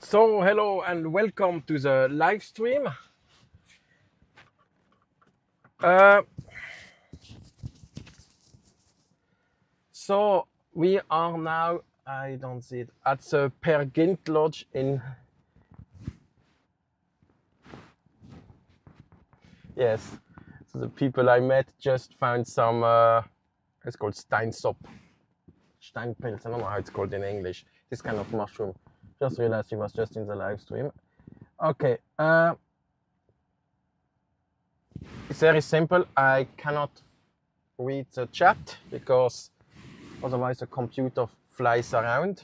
So hello and welcome to the live stream. So we are now, I don't see it, at the Per Gynt Lodge in, yes, so the people I met just found some, it's called Steinpilz, I don't know how it's called in English, this kind of mushroom. Just realized he was just in the live stream. Okay, it's very simple. I cannot read the chat because otherwise the computer flies around.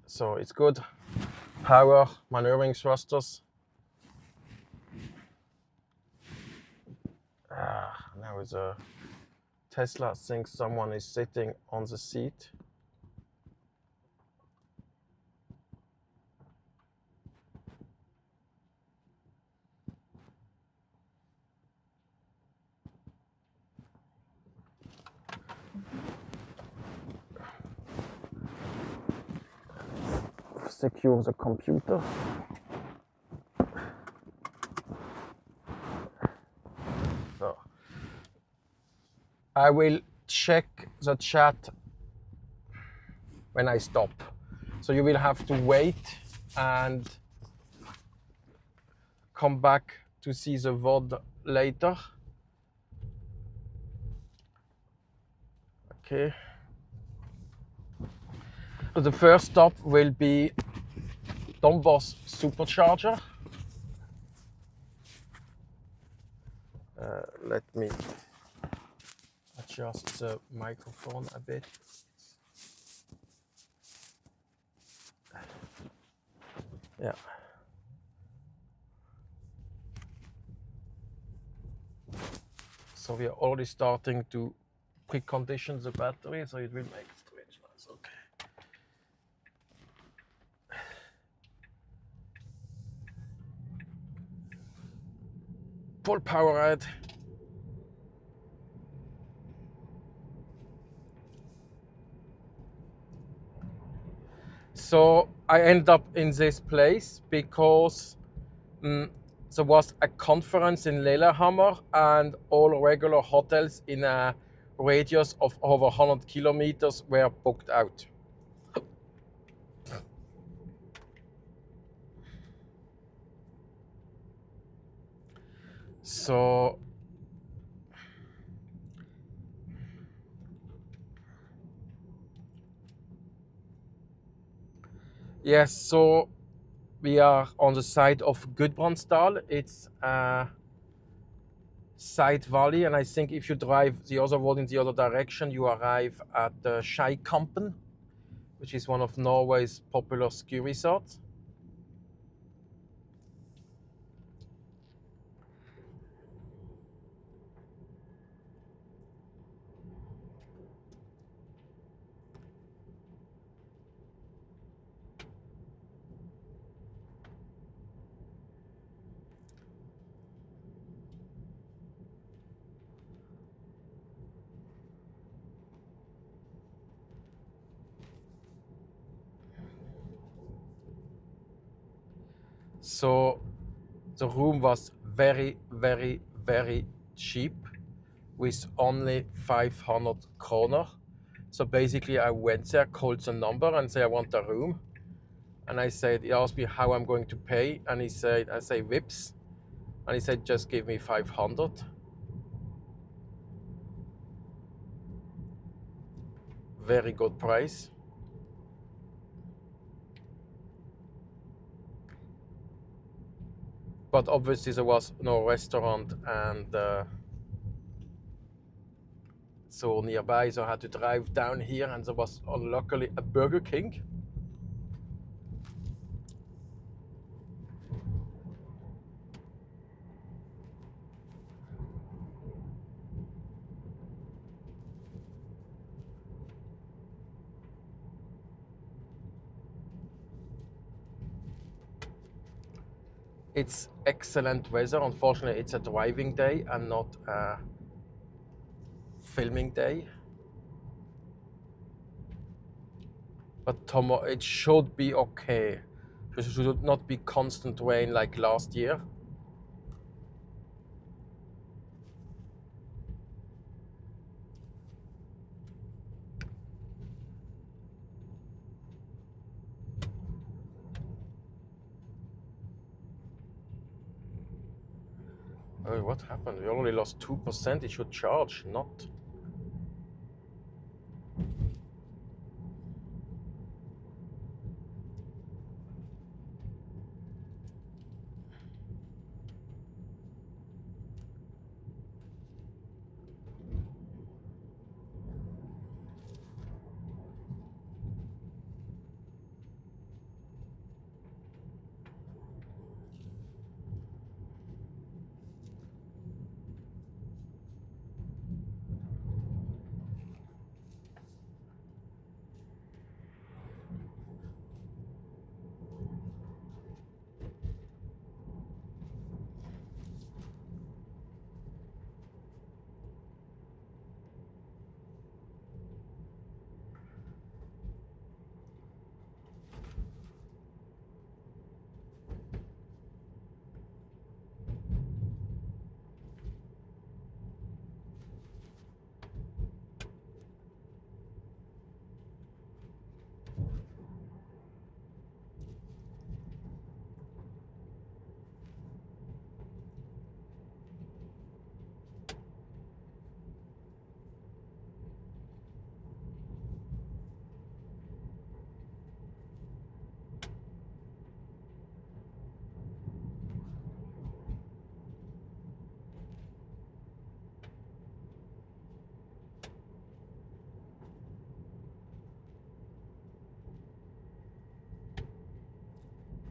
So it's good. Power, maneuvering thrusters. Now it's a Tesla. I think someone is sitting on the seat. Secure the computer. So I will check the chat when I stop. So you will have to wait and come back to see the VOD later. Okay. So the first stop will be Dombås supercharger. Let me adjust the microphone a bit. Yeah. So we are already starting to precondition the battery, so it will make strange noise. Okay. Full power ride. So I end up in this place because there was a conference in Lillehammer and all regular hotels in a radius of over 100 kilometers were booked out. So yes, so we are on the side of Gudbrandsdal. It's a side valley, and I think if you drive the other road in the other direction, you arrive at the Skeikampen, which is one of Norway's popular ski resorts. So the room was very, very, very cheap with only 500 kroner. So basically I went there, called the number and said I want a room. And I said, he asked me how I'm going to pay. And he said, I say Vips. And he said, just give me 500. Very good price. But obviously there was no restaurant and so nearby, so I had to drive down here, and there was luckily a Burger King. It's excellent weather. Unfortunately, it's a driving day and not a filming day. But Tomo, it should be okay. It should not be constant rain like last year. Oh, what happened? We only lost 2%. It should charge, not.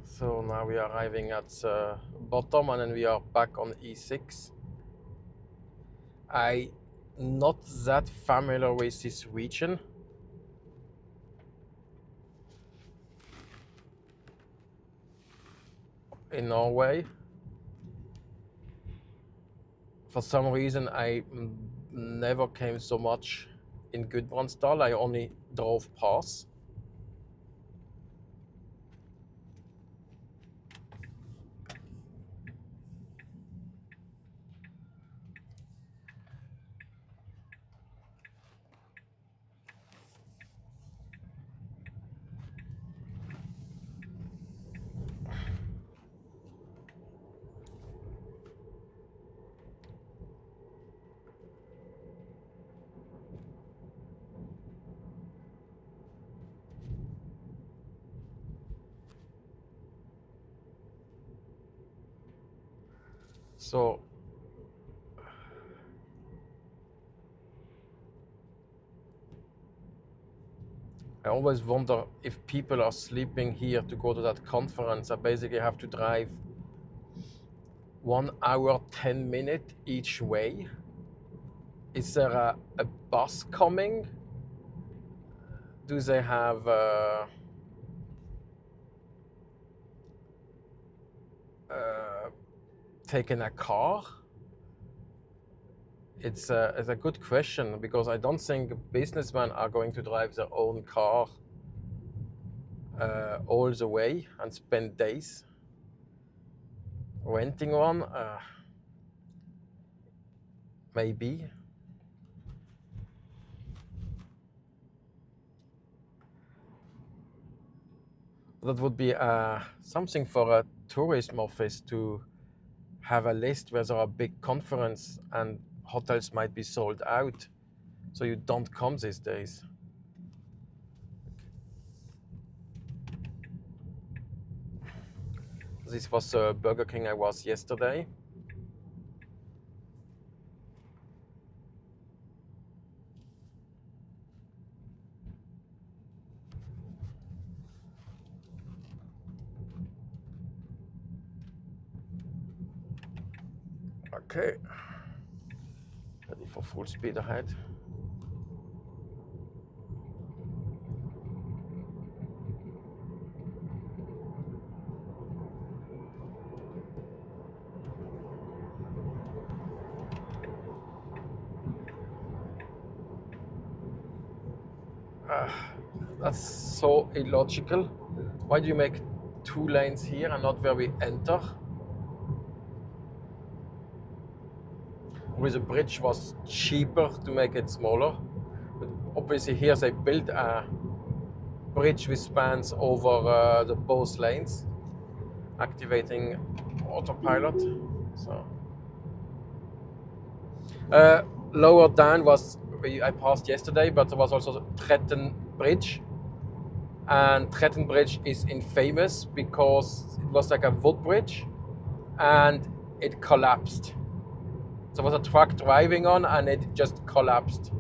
So now we are arriving at the bottom and then we are back on E6. I'm not that familiar with this region. In Norway. For some reason I never came so much in Gudbrandsdal. I only drove past. So I always wonder if people are sleeping here to go to that conference. I basically have to drive 1 hour, 10 minutes each way. Is there a bus coming? Do they have taken a car? It's a good question because I don't think businessmen are going to drive their own car all the way and spend days renting one. Maybe. That would be something for a tourism office to have a list where there are big conference and hotels might be sold out, so you don't come these days. This was Burger King I was yesterday. Okay, ready for full speed ahead. That's so illogical. Why do you make 2 lanes here and not where we enter? With the bridge was cheaper to make it smaller. But obviously here they built a bridge which spans over the both lanes, activating autopilot. So lower down was I passed yesterday, but there was also the Tretten Bridge. And Tretten Bridge is infamous because it was like a wood bridge and it collapsed. So there was a truck driving on and it just collapsed.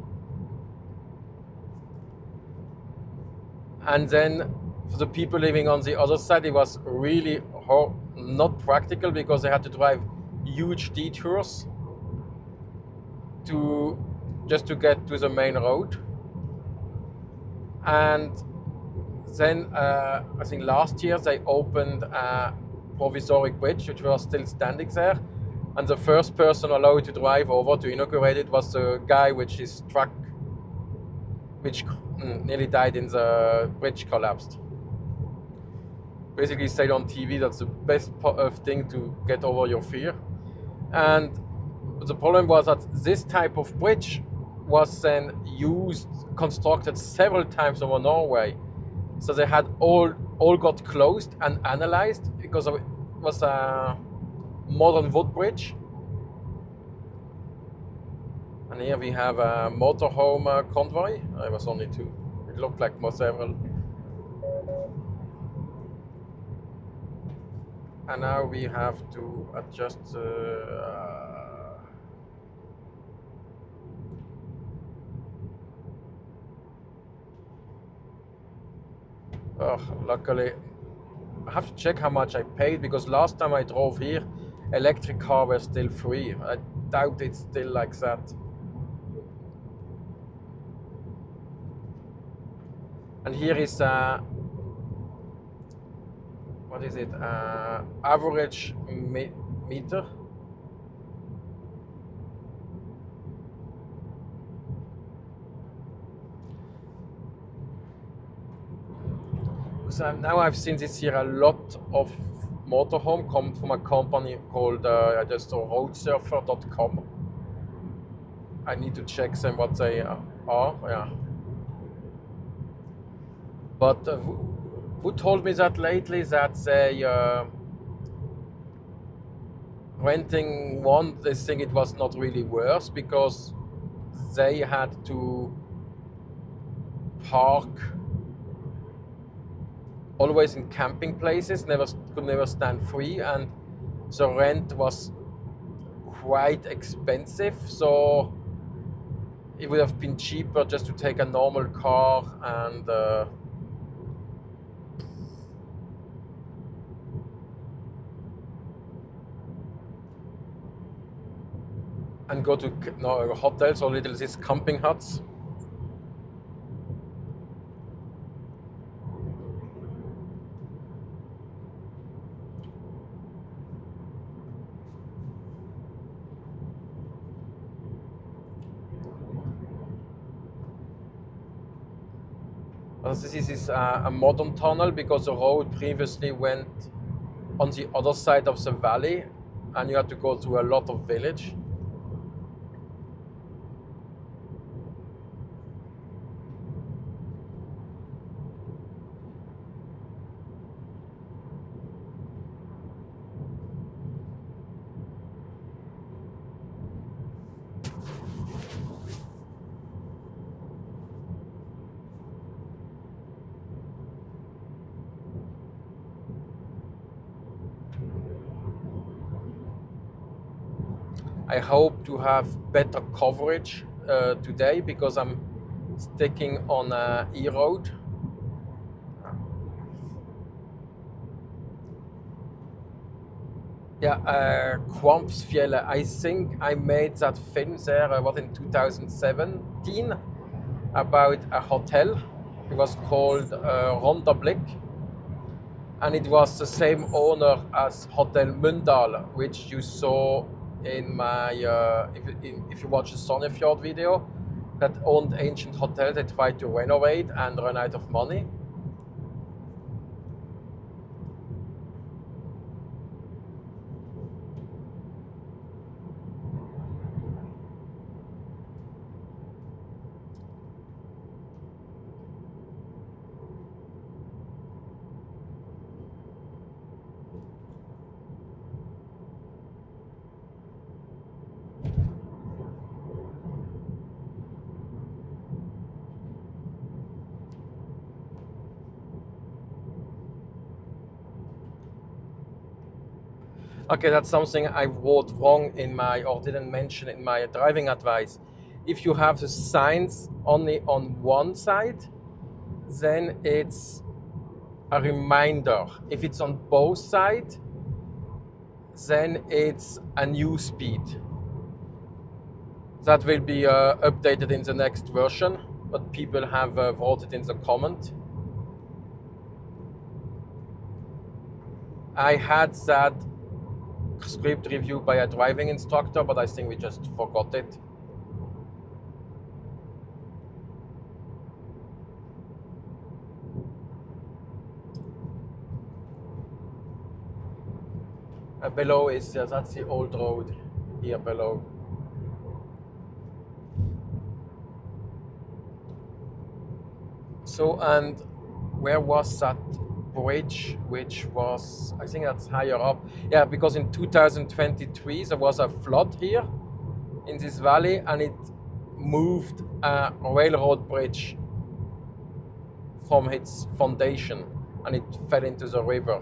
And then for the people living on the other side, it was really not practical because they had to drive huge detours just to get to the main road. And then I think last year they opened a provisoric bridge which was still standing there, and the first person allowed to drive over to inaugurate it was the guy which his truck which nearly died in the bridge collapsed. Basically said on TV that's the best thing to get over your fear. And the problem was that this type of bridge was then constructed several times over Norway. So they had all got closed and analyzed because it was a modern wood bridge. And here we have a motorhome convoy. It was only 2. It looked like several. And now we have to adjust. Luckily, I have to check how much I paid because last time I drove here, electric car were still free. I doubt it's still like that. And here is what is it? Average meter. So now I've seen this year a lot of motorhome come from a company called just roadsurfer.com. I need to check them what they are. Yeah. But who told me that lately that they renting one? They think it was not really worse because they had to park always in camping places, could never stand free, and the rent was quite expensive. So it would have been cheaper just to take a normal car and go to hotels or these camping huts. This is a modern tunnel because the road previously went on the other side of the valley and you had to go through a lot of village. I hope to have better coverage today because I'm sticking on a E-road. Yeah, Kvampsfjellet. I think I made that film there, in 2017, about a hotel. It was called Rondablick. And it was the same owner as Hotel Mundal, which you saw in my, if you watch the Sonnefjord video, that owned ancient hotel. They tried to renovate and run out of money. Okay, that's something I wrote wrong in my, or didn't mention in my driving advice. If you have the signs only on one side, then it's a reminder. If it's on both sides, then it's a new speed. That will be updated in the next version, but people have voted in the comment. I had that script reviewed by a driving instructor, but I think we just forgot it. Below is, that's the old road here below. So, and where was that bridge, which was, I think that's higher up. Yeah, because in 2023 there was a flood here in this valley and it moved a railroad bridge from its foundation and it fell into the river.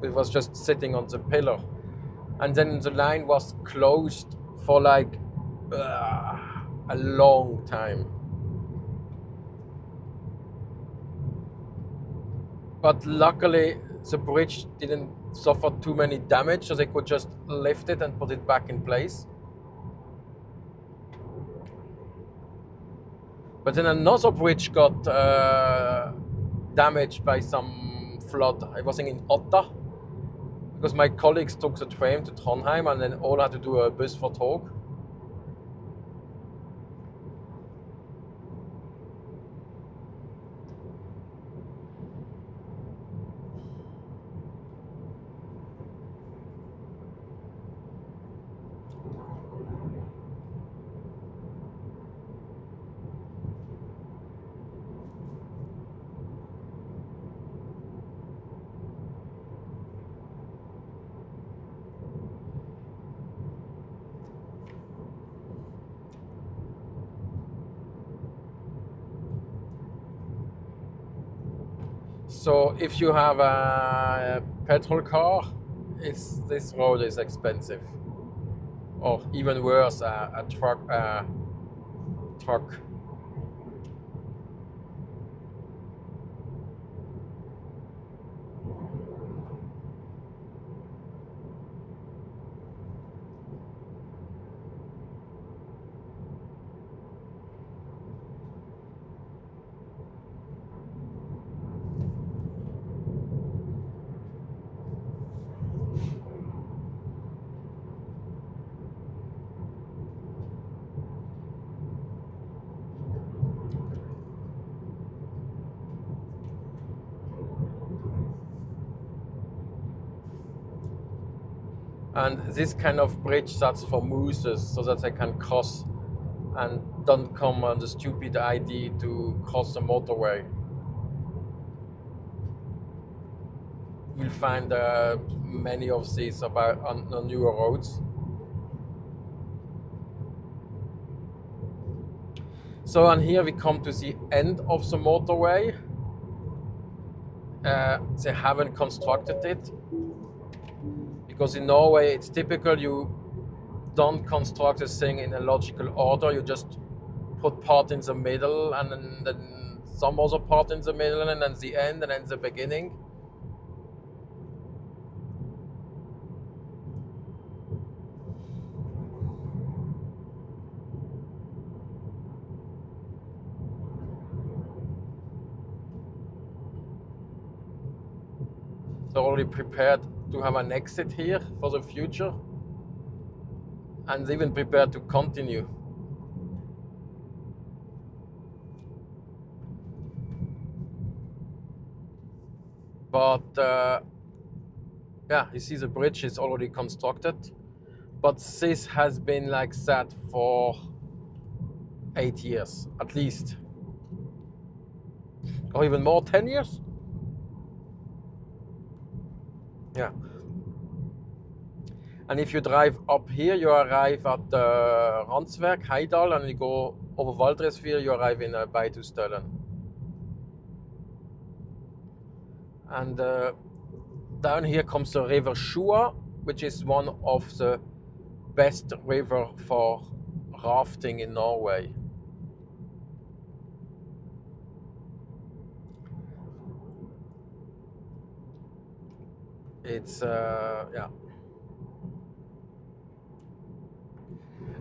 It was just sitting on the pillar. And then the line was closed for like a long time. But luckily, the bridge didn't suffer too many damage, so they could just lift it and put it back in place. But then another bridge got damaged by some flood. I was in Otta, because my colleagues took the train to Trondheim and then all had to do a bus for Tog. So if you have a petrol car, this road is expensive. Or even worse, a truck. And this kind of bridge, that's for mooses, so that they can cross and don't come on the stupid idea to cross the motorway. We'll find many of these about on newer roads. So, and here we come to the end of the motorway. They haven't constructed it, because in Norway it's typical you don't construct a thing in a logical order. You just put part in the middle and then some other part in the middle and then the end and then the beginning. They're already prepared to have an exit here for the future, and even prepared to continue. But yeah, you see the bridge is already constructed, but this has been like that for 8 years at least, or even more, 10 years. Yeah. And if you drive up here, you arrive at Randswerk, Heidal, and you go over Valdresveer, you arrive in Beitostølen. And down here comes the river Sjua, which is one of the best river for rafting in Norway. It's yeah.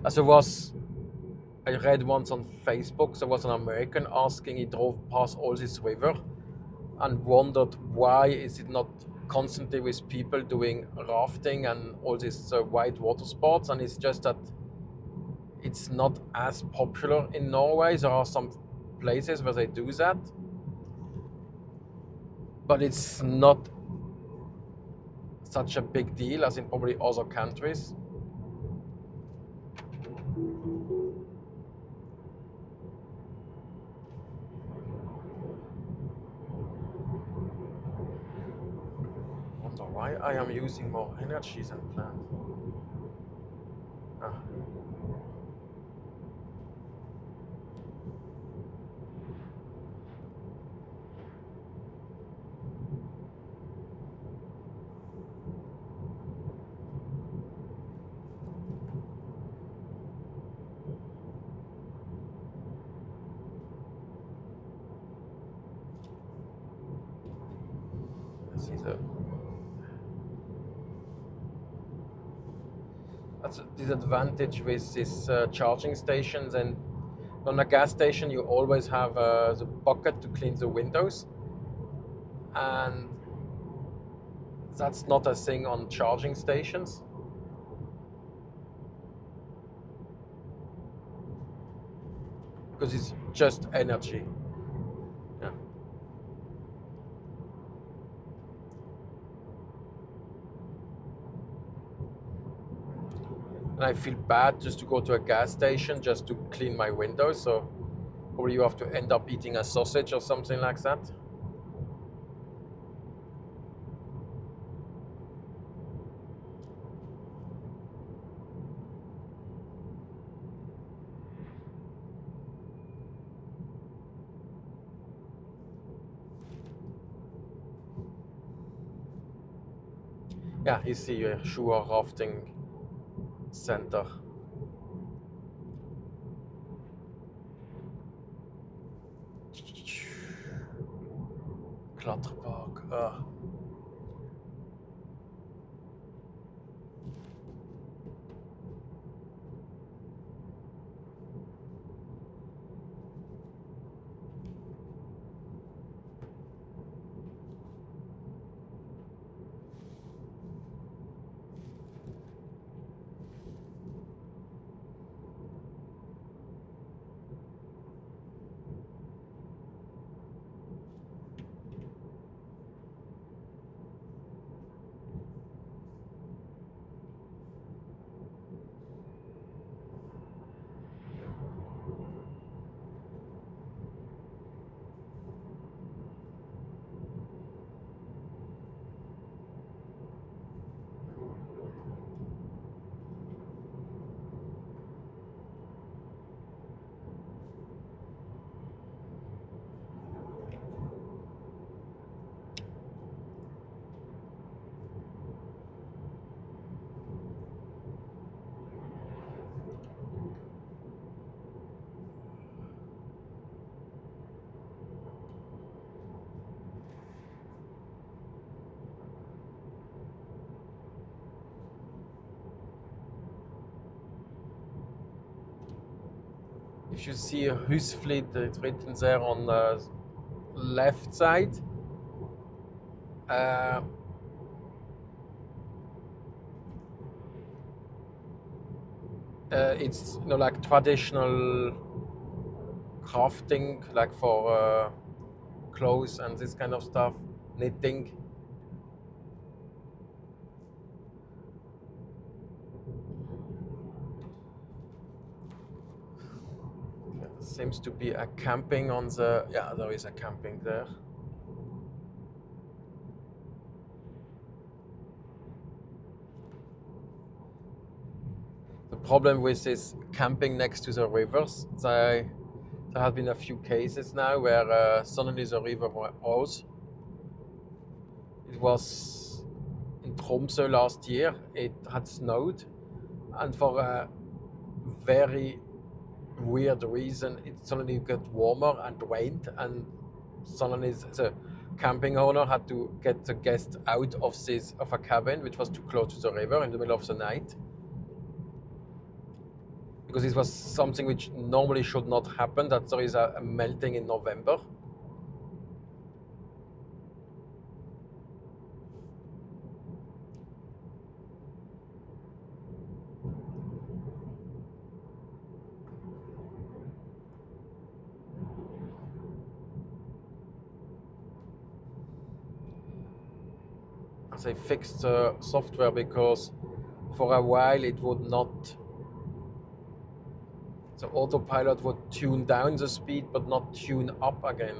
As I read once on Facebook, there was an American asking, he drove past all this river and wondered why is it not constantly with people doing rafting and all these white water sports, and it's just that it's not as popular in Norway. There are some places where they do that, but it's not such a big deal as in probably other countries. I wonder why I am using more energy than planned. Ah. That's a disadvantage with these charging stations, and on a gas station you always have the bucket to clean the windows, and that's not a thing on charging stations. Because it's just energy. Yeah. And I feel bad just to go to a gas station just to clean my windows, so probably you have to end up eating a sausage or something like that. Yeah, you see your Sjua rafting center. Klatterpark. If you see a Husfleet, it's written there on the left side. It's like traditional crafting, like for clothes and this kind of stuff, knitting. seems to be a camping on the, yeah, there is a camping there. The problem with this camping next to the rivers, there have been a few cases now where suddenly the river rose. It was in Tromsø last year, it had snowed, and for a very weird reason, it suddenly got warmer and rained, and suddenly the camping owner had to get the guest out of a cabin which was too close to the river in the middle of the night, because it was something which normally should not happen, that there is a melting in November. They fixed the software because for a while it would not, the autopilot would tune down the speed but not tune up again.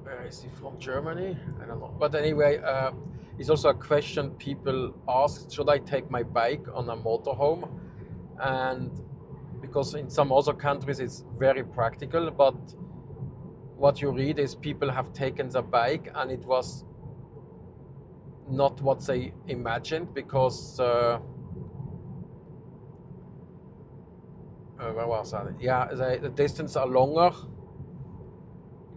Where is he from? Germany? I don't know. But anyway, it's also a question people ask: should I take my bike on a motorhome? And because in some other countries it's very practical, but what you read is people have taken the bike and it was not what they imagined, because where was that? Yeah, the distance are longer.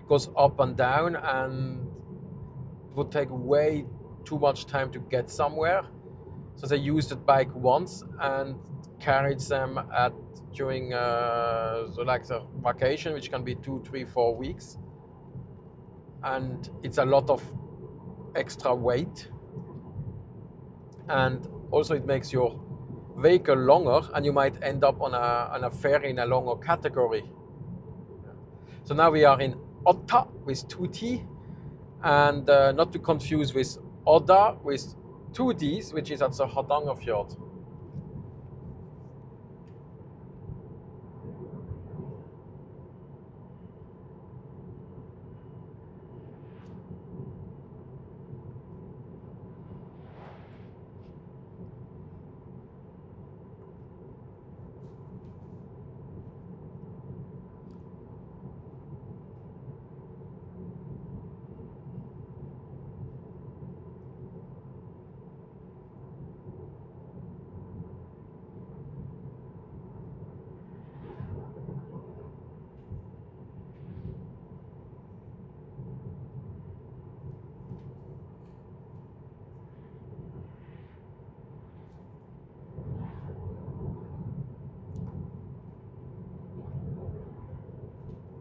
Goes up and down, and it would take way too much time to get somewhere. So they used the bike once and carried them during the vacation, which can be 2, 3, 4 weeks, and it's a lot of extra weight, and also it makes your vehicle longer, and you might end up on a ferry in a longer category. So now we are in Otta with 2T, and not to confuse with Odda with 2Ds, which is at the Hardangerfjord.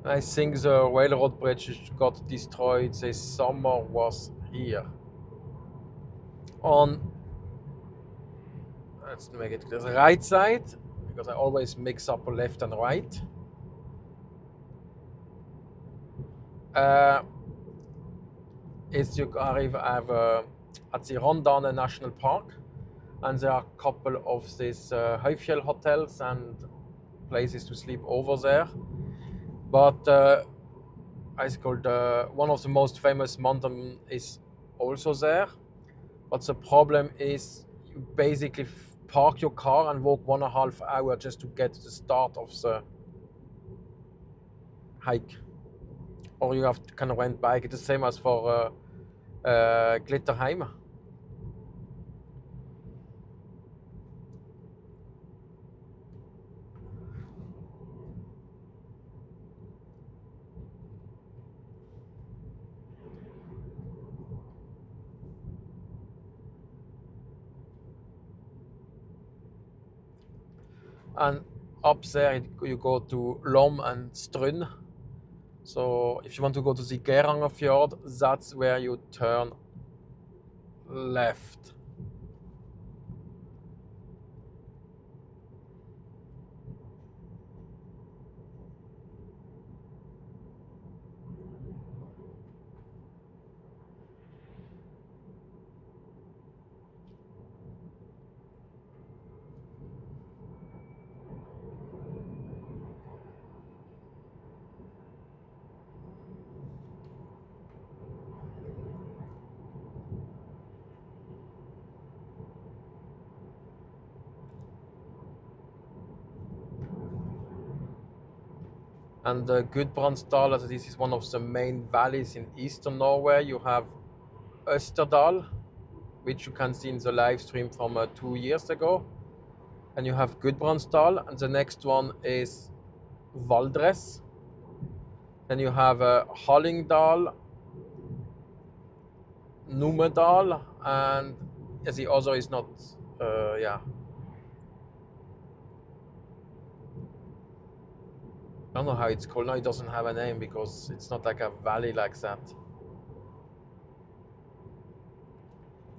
I think the railroad bridge got destroyed this summer was here. On, let's make it clear, the right side, because I always mix up left and right. Is you arrive at the Rondane National Park, and there are a couple of these Høyfjell hotels and places to sleep over there. But it's called one of the most famous mountain is also there. But the problem is you basically park your car and walk 1.5 hours just to get to the start of the hike. Or you have to kind of rent bike. It's the same as for Glitterheim. And up there you go to Lom and Stryn. So if you want to go to the Geirangerfjord, that's where you turn left. And Gudbrandsdal, as this is one of the main valleys in eastern Norway. You have Østerdal, which you can see in the live stream from 2 years ago. And you have Gudbrandsdal, and the next one is Valdres. Then you have Hallingdal, Numedal, and the other is not, yeah. I don't know how it's called. No, it doesn't have a name because it's not like a valley like that.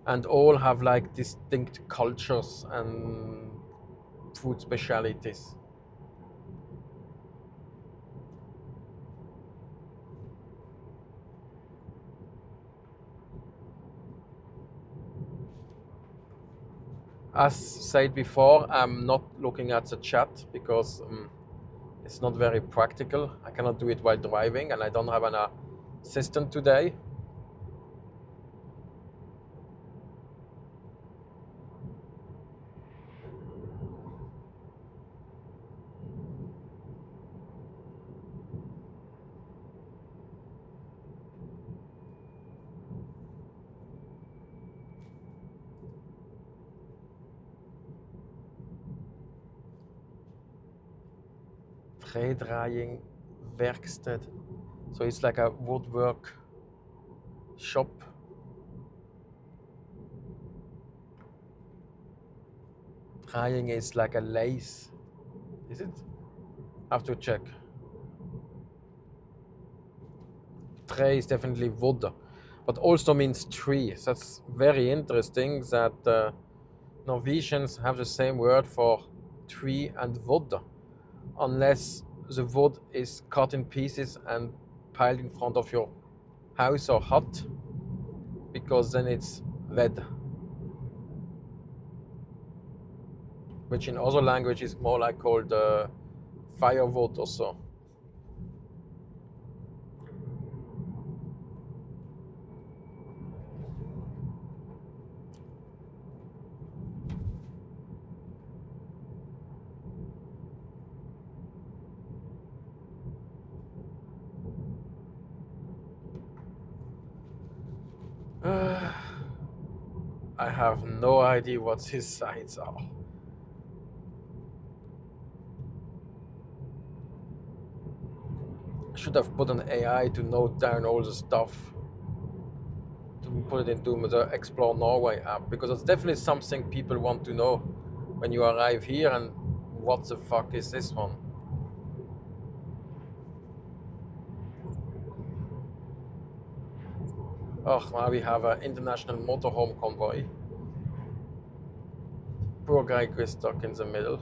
And all have like distinct cultures and food specialities. As said before, I'm not looking at the chat because it's not very practical. I cannot do it while driving, and I don't have an assistant today. Trädrying Werkstead. So it's like a woodwork shop. Drying is like a lace. Is it? I have to check. Trä is definitely wood, but also means tree. So that's very interesting that Norwegians have the same word for tree and wood, unless the wood is cut in pieces and piled in front of your house or hut, because then it's ved, which in other languages is more like called firewood or so. I have no idea what his sites are. I should have put an AI to note down all the stuff, to put it into the Explore Norway app, because it's definitely something people want to know when you arrive here. And what the fuck is this one? Oh, now we have an international motorhome convoy. Poor guy is stuck in the middle.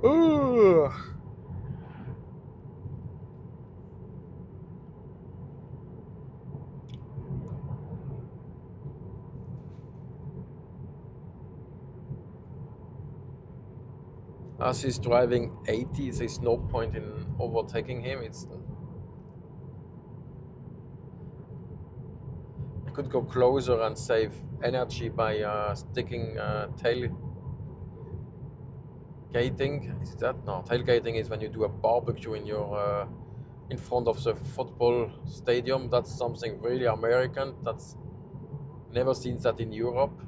Ooh. As he's driving 80, there's no point in overtaking him. I could go closer and save energy by sticking tailgating. Is that? No, tailgating is when you do a barbecue in your in front of the football stadium. That's something really American. That's never seen that in Europe.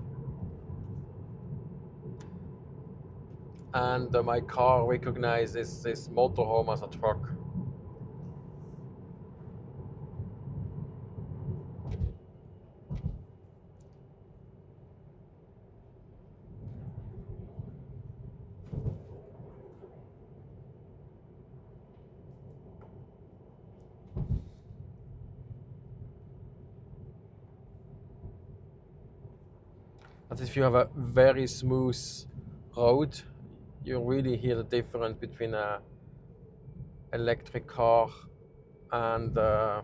And my car recognizes this motorhome as a truck. But if you have a very smooth road, you really hear the difference between a electric car and a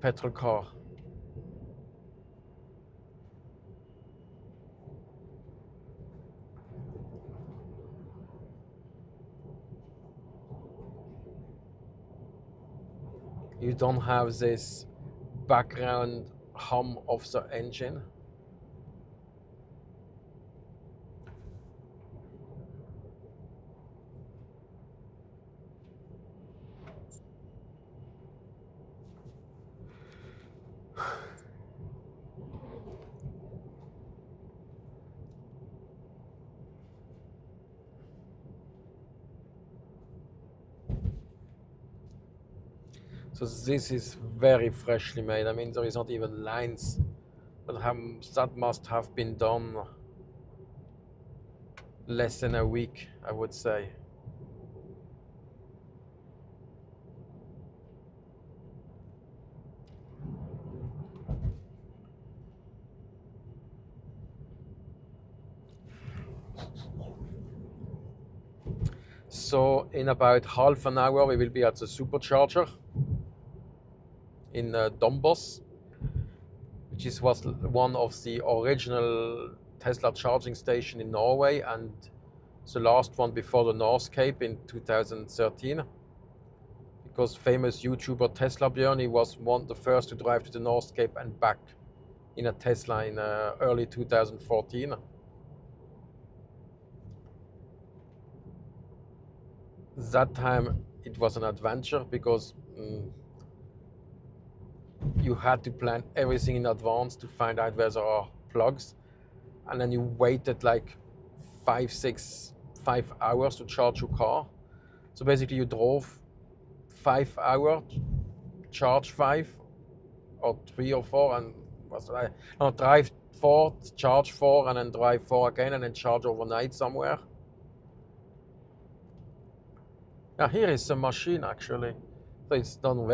petrol car. You don't have this background hum of the engine. So this is very freshly made. I mean, there is not even lines, but that must have been done less than a week, I would say. So in about half an hour, we will be at the supercharger in Dombås, which was one of the original Tesla charging station in Norway and the last one before the North Cape in 2013. Because famous YouTuber Tesla Björn, he was the first to drive to the North Cape and back in a Tesla in early 2014. That time it was an adventure because you had to plan everything in advance to find out where there are plugs, and then you waited like 5 hours to charge your car. So basically you drove 5 hours, charge 5 or 3 or 4, and drive 4, charge 4, and then drive 4 again, and then charge overnight somewhere. Now here is the machine actually. So it's done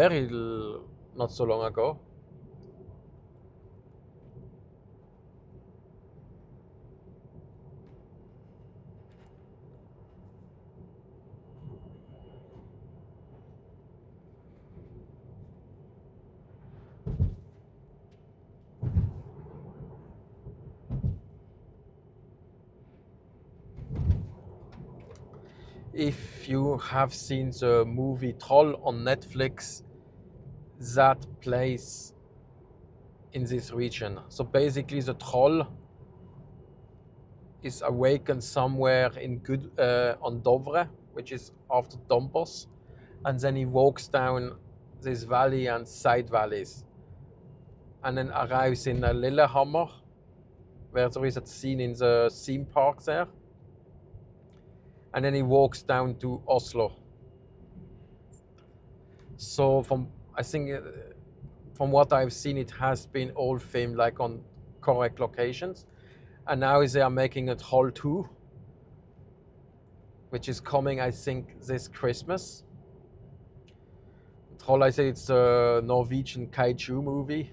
not so long ago. If you have seen the movie Troll on Netflix, that plays in this region. So basically the troll is awakened somewhere on Dovre, which is after Dombås, and then he walks down this valley and side valleys, and then arrives in Lillehammer, where there is a scene in the theme park there, and then he walks down to Oslo. So from what I've seen, it has been all filmed like on correct locations, and now they are making a Troll 2, which is coming, I think, this Christmas. Troll, I say it's a Norwegian kaiju movie.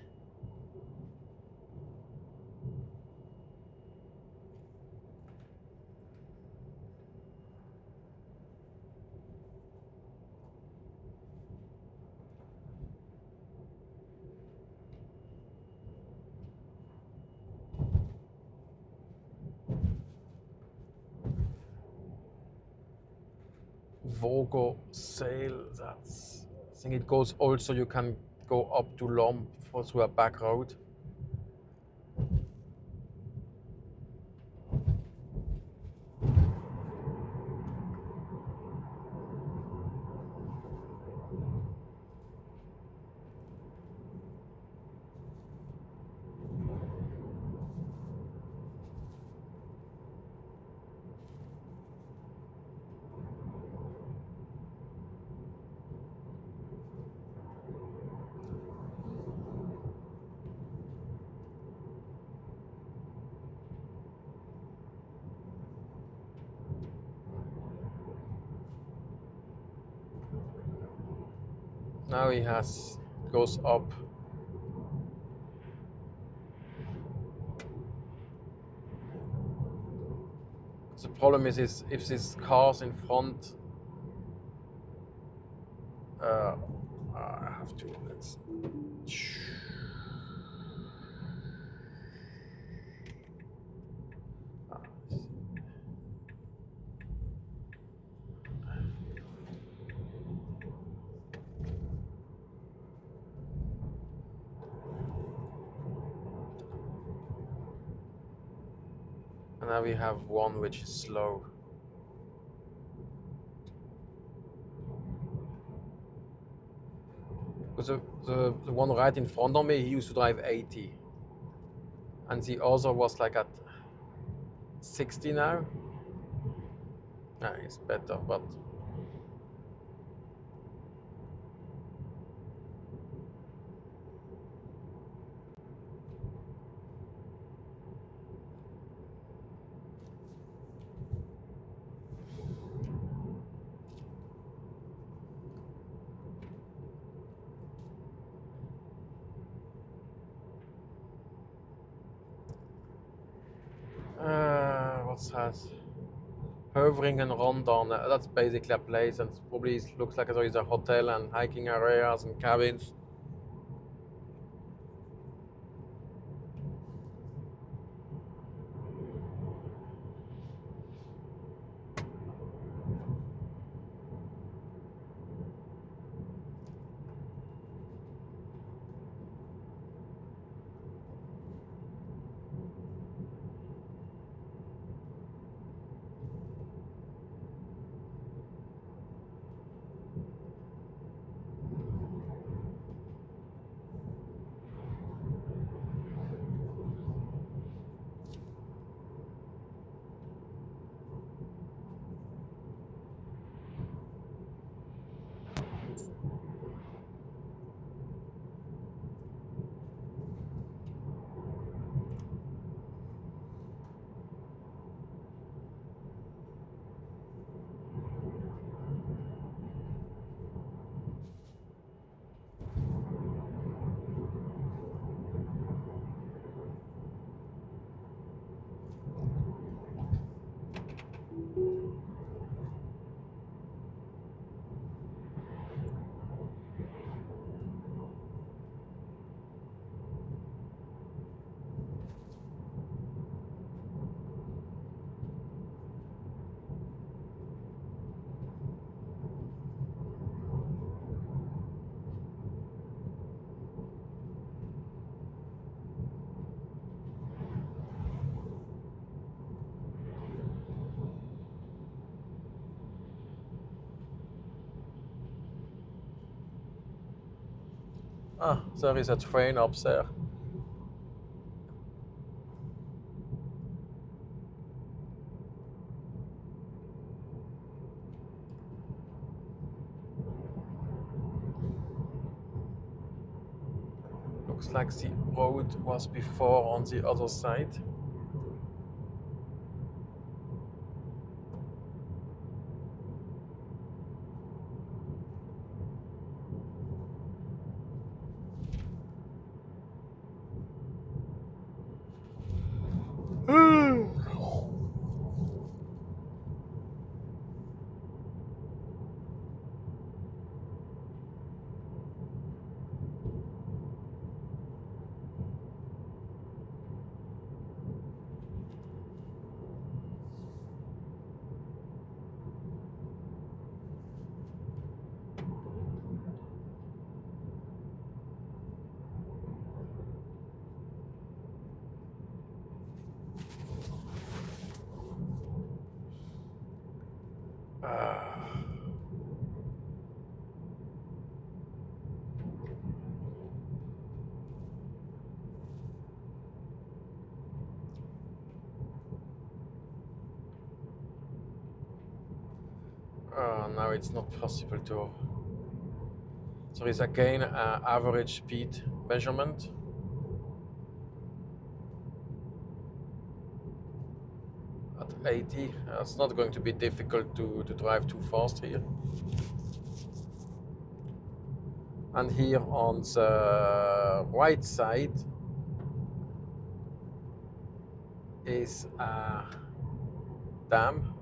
Vogo Sail, I think it goes also, you can go up to Lom through a back road. Now goes up. The problem is if this cars in front. I have to. Let's. And now we have one which is slow. Because the one right in front of me, he used to drive 80. And the other was like at 60 now. Yeah, it's better, but... what's that? Hovering and Rondon, that's basically a place, and probably looks like there is a hotel and hiking areas and cabins. Ah, there is a train up there. Looks like the road was before on the other side. Now it's not possible to. There is again an average speed measurement. At 80, it's not going to be difficult to drive too fast here. And here on the right side is dam.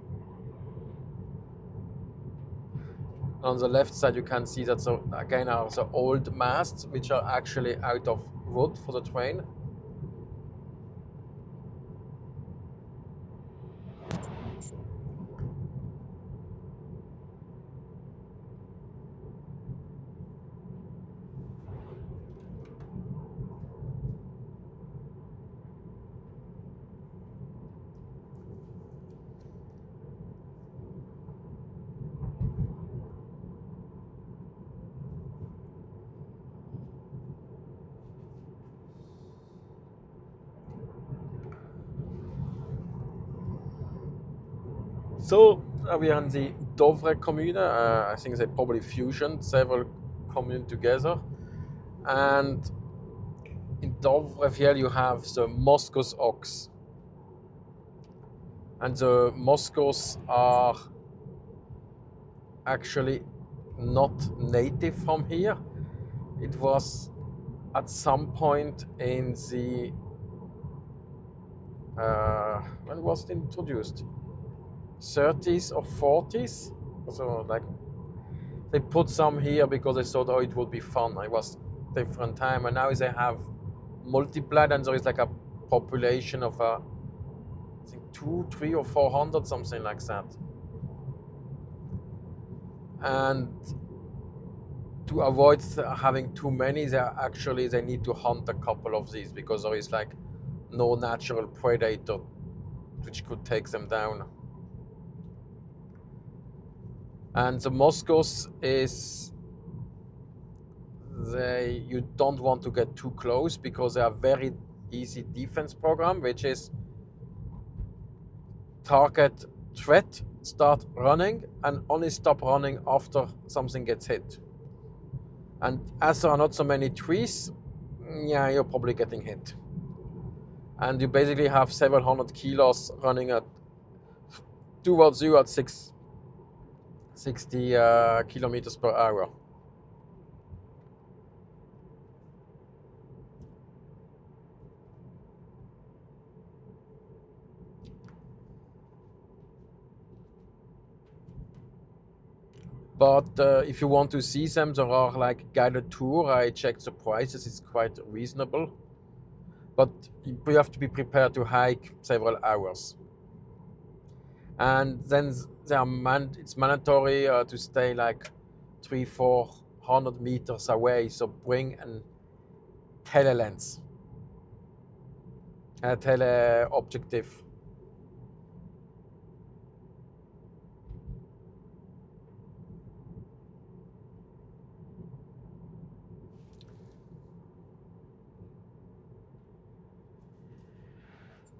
On the left side, you can see that again are the old masts, which are actually out of wood for the train. So we are in the Dovre commune. I think they probably fusioned several communes together. And in Dovrefjell you have the Moskos ox. And the Moskos are actually not native from here. It was at some point in the when was it introduced? 30s or 40s. So like they put some here because they thought, oh, it would be fun. It was different time, and now they have multiplied, and there is like a population of I think 200, 300 or 400, something like that. And to avoid having too many, they need to hunt a couple of these because there is like no natural predator which could take them down. And the Moskos is you don't want to get too close because they are very easy defense program, which is target threat, start running, and only stop running after something gets hit. And as there are not so many trees, yeah, you're probably getting hit. And you basically have several hundred kilos running towards you at 60 kilometers per hour. But if you want to see them, there are like guided tour. I checked the prices; it's quite reasonable. But you have to be prepared to hike several hours. And then it's mandatory to stay like 300-400 meters away. So bring a telelens, a teleobjective.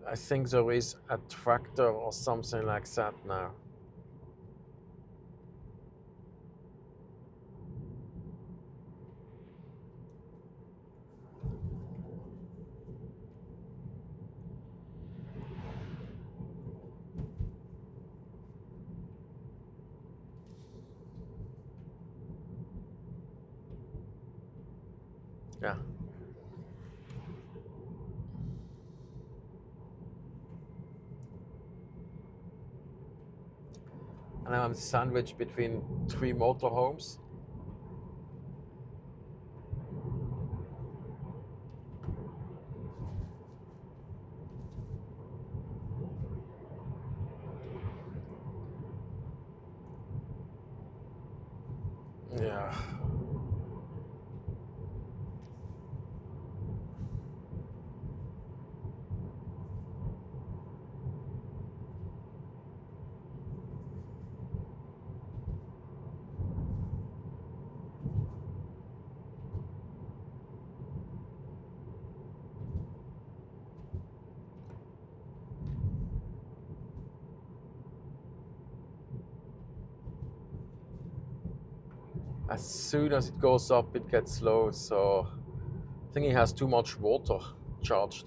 I think there is a tractor or something like that now. Yeah. And I'm sandwiched between 3 motorhomes. Yeah. As soon as it goes up, it gets slow. So I think it has too much water charged.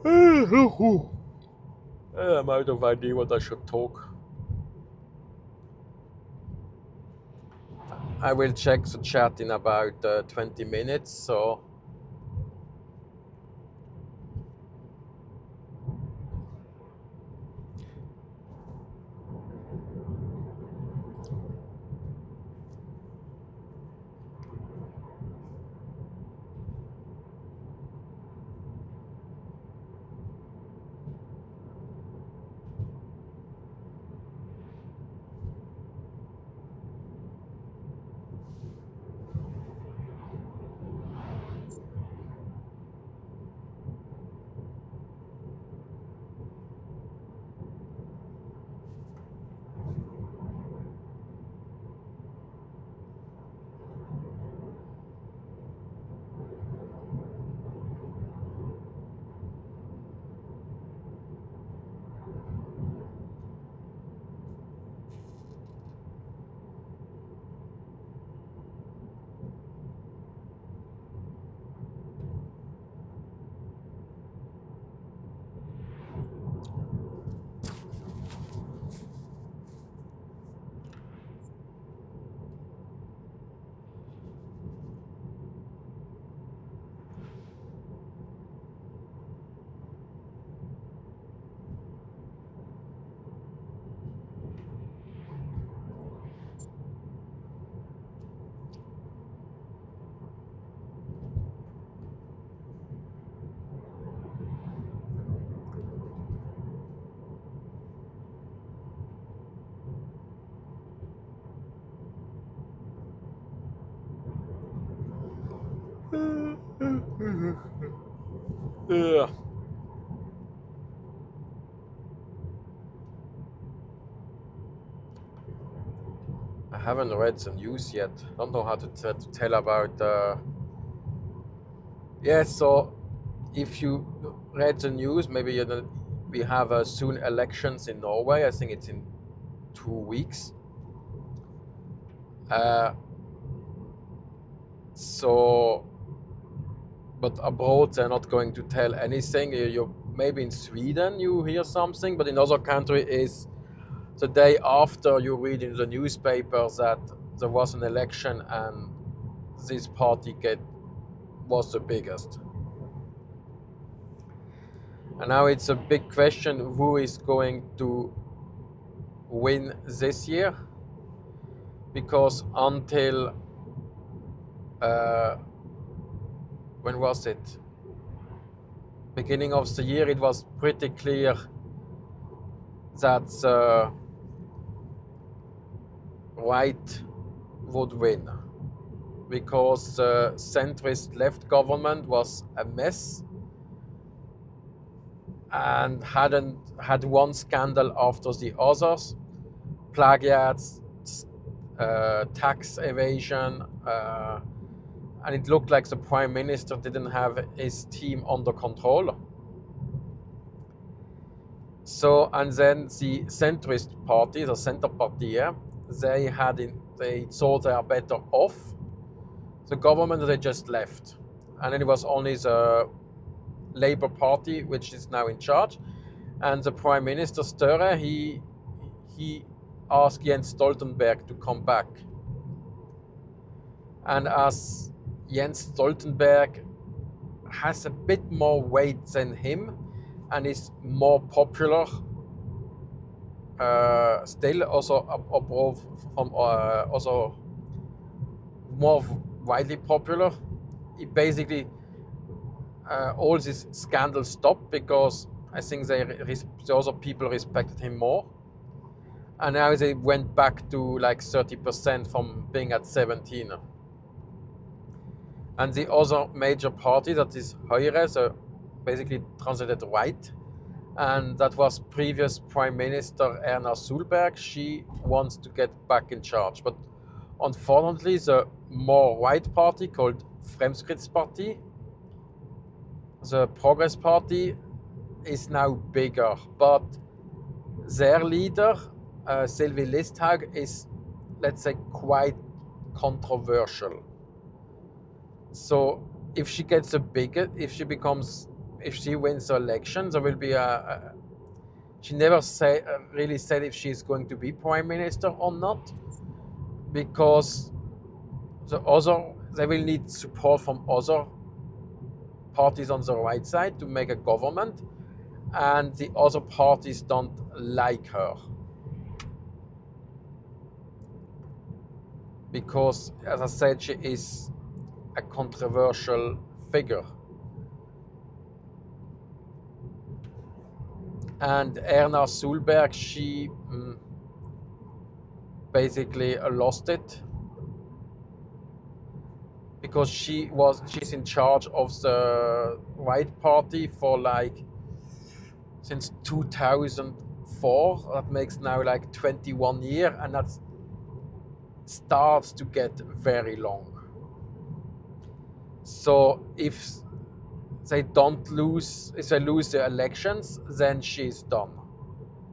I'm out of idea what I should talk. I will check the chat in about 20 minutes, so yeah. I haven't read the news yet. Don't know how to tell about. Yeah, so if you read the news, maybe you know, we have soon elections in Norway. I think it's in 2 weeks. So, but abroad they're not going to tell anything. You maybe in Sweden you hear something, but in other countries is the day after you read in the newspaper that there was an election and this party was the biggest. And now it's a big question who is going to win this year, because until when was it? Beginning of the year, it was pretty clear that right would win, because the centrist left government was a mess and had one scandal after the others, plagiaries, tax evasion, and it looked like the prime minister didn't have his team under control. So, and then the centrist party, the Center Party, they thought they are better off. The government, they just left. And then it was only the Labour Party, which is now in charge. And the Prime Minister, Störe, he asked Jens Stoltenberg to come back. And as Jens Stoltenberg has a bit more weight than him and is more popular, still also above from also more widely popular, it basically all these scandals stopped, because I think the other people respected him more, and now they went back to like 30% from being at 17. And the other major party, that is Høyre, so basically translated right, and that was previous Prime Minister Erna Solberg. She wants to get back in charge, but unfortunately the more right party called Fremskrittspartiet, the Progress Party, is now bigger, but their leader, Sylvi Listhaug, is, let's say, quite controversial. So if she becomes if she wins the election, there will be she never really said if she's going to be prime minister or not, because they will need support from other parties on the right side to make a government, and the other parties don't like her because, as I said, she is a controversial figure. And Erna Solberg, she basically lost it because she's in charge of the Right Party for like since 2004. That makes now like 21 years, and that starts to get very long. So if they lose the elections, then she's done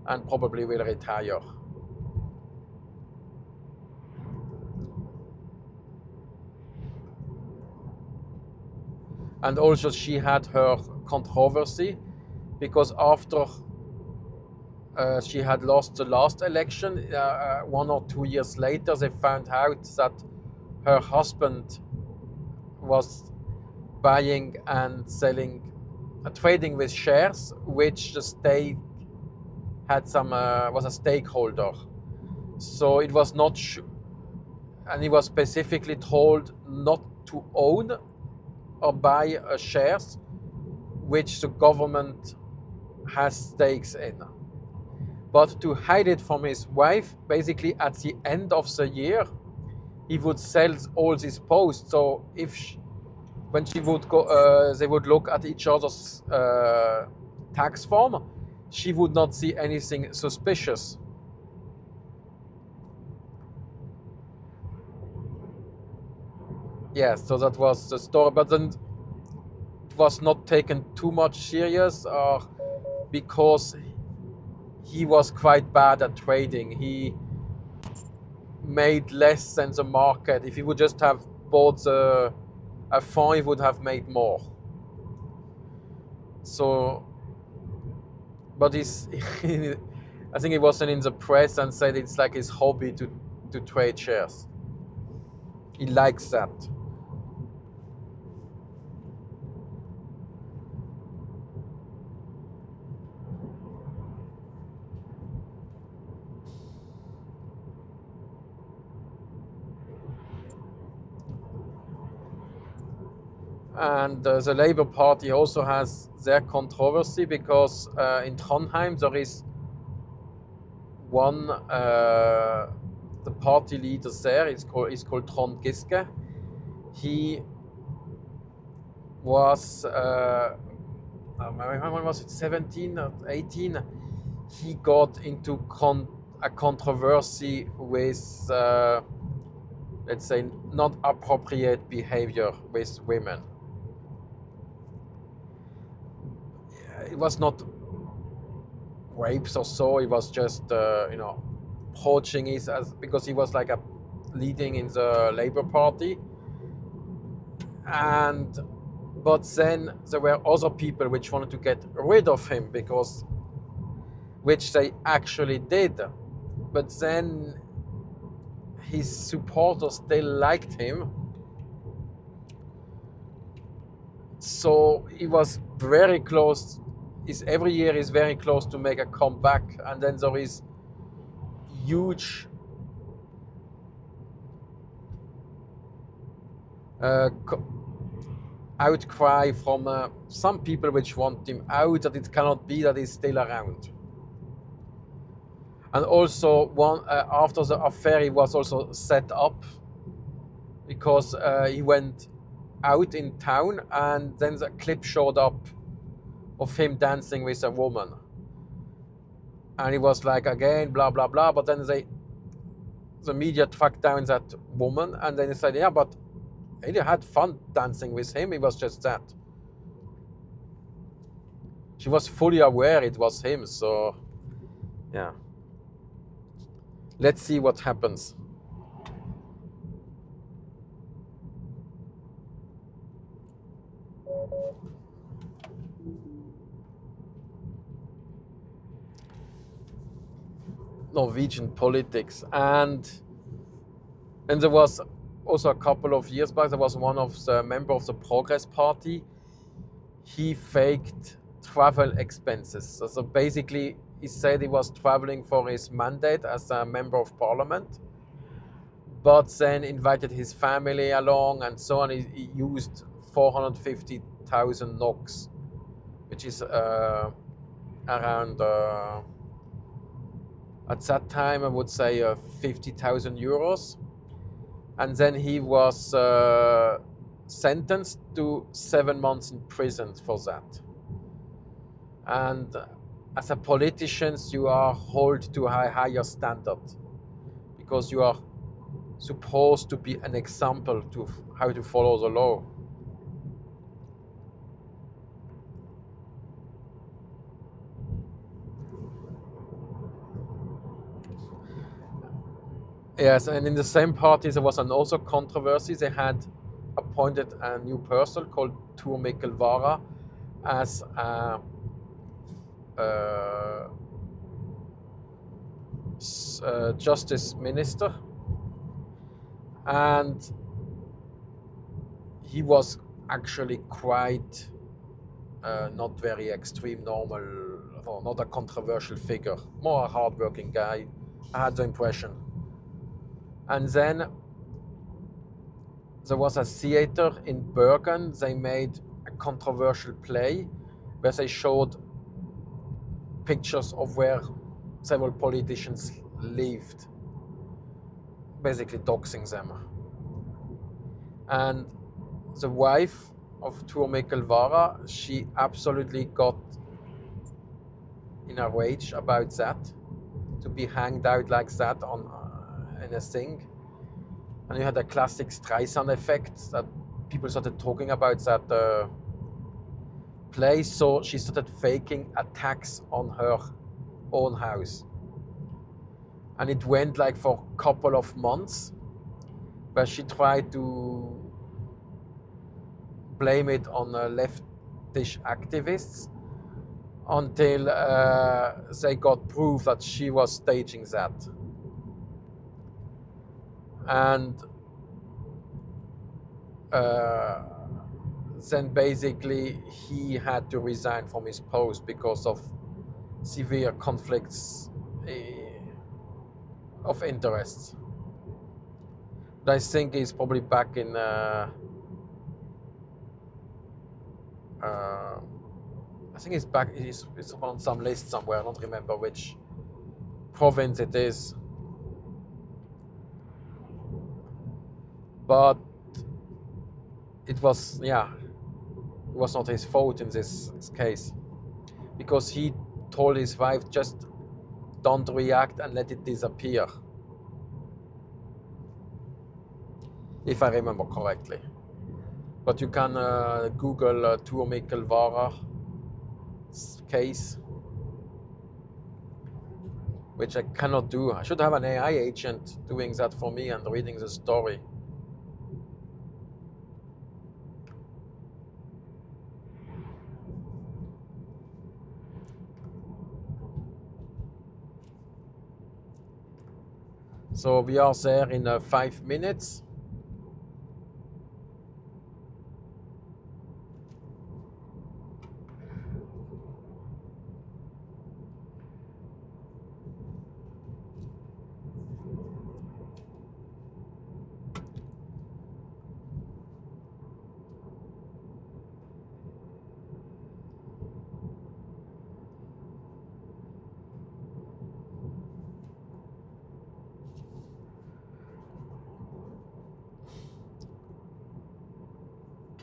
and probably will retire. And also she had her controversy because after she had lost the last election, 1 or 2 years later, they found out that her husband was buying and selling, trading with shares, which the state had was a stakeholder. So it was not, and he was specifically told not to own or buy shares which the government has stakes in. But to hide it from his wife, basically at the end of the year, he would sell all these posts. So when she would go, they would look at each other's tax form, she would not see anything suspicious. Yes, so that was the story, but then it was not taken too much serious, because he was quite bad at trading. He made less than the market. If he would just have bought a fund, he would have made more. So, but I think he wasn't in the press and said it's like his hobby to trade shares. He likes that. And the Labour Party also has their controversy because in Trondheim there is one, the party leader there is called Trond Giske. He was, when was it, 17 or 18? He got into a controversy with, let's say, not appropriate behavior with women. It was not rapes or so. It was just, approaching because he was like leading in the Labour Party. But then there were other people which wanted to get rid of him which they actually did. But then his supporters still liked him. So he was very close. Every year is very close to make a comeback, and then there is huge outcry from some people which want him out, that it cannot be that he's still around. And also after the affair, he was also set up because he went out in town, and then the clip showed up of him dancing with a woman, and he was like, again, blah blah blah. But then the media tracked down that woman, and then they said, yeah, but he had fun dancing with him. It was just that she was fully aware it was him. So yeah, let's see what happens. Norwegian politics. And there was also a couple of years back, there was one of the member of the Progress Party. He faked travel expenses. So basically, he said he was traveling for his mandate as a member of parliament, but then invited his family along and so on. He used 450,000 NOK, which is around, at that time, I would say 50,000 euros. And then he was sentenced to 7 months in prison for that. And as a politician, you are held to a higher standard because you are supposed to be an example to how to follow the law. Yes, and in the same party there was also controversy. They had appointed a new person called Tor Mikkel Wara as a justice minister, and he was actually quite not very extreme, normal, or not a controversial figure, more a hardworking guy, I had the impression. And then there was a theater in Bergen. They made a controversial play where they showed pictures of where several politicians lived, basically doxing them. And the wife of Tor Mikkel Wara, she absolutely got in a rage about that, to be hanged out like that on in a thing. And you had a classic Streisand effect that people started talking about that place. So she started faking attacks on her own house. And it went like for a couple of months, where she tried to blame it on leftish activists until they got proof that she was staging that. And then basically he had to resign from his post because of severe conflicts of interests. But I think he's probably back in I think he's back, it's on some list somewhere, I don't remember which province it is. But it was not his fault in this case, because he told his wife, just don't react and let it disappear, if I remember correctly. But you can Google Tor Mikkel Wara case, which I cannot do. I should have an AI agent doing that for me and reading the story. So we are there in 5 minutes.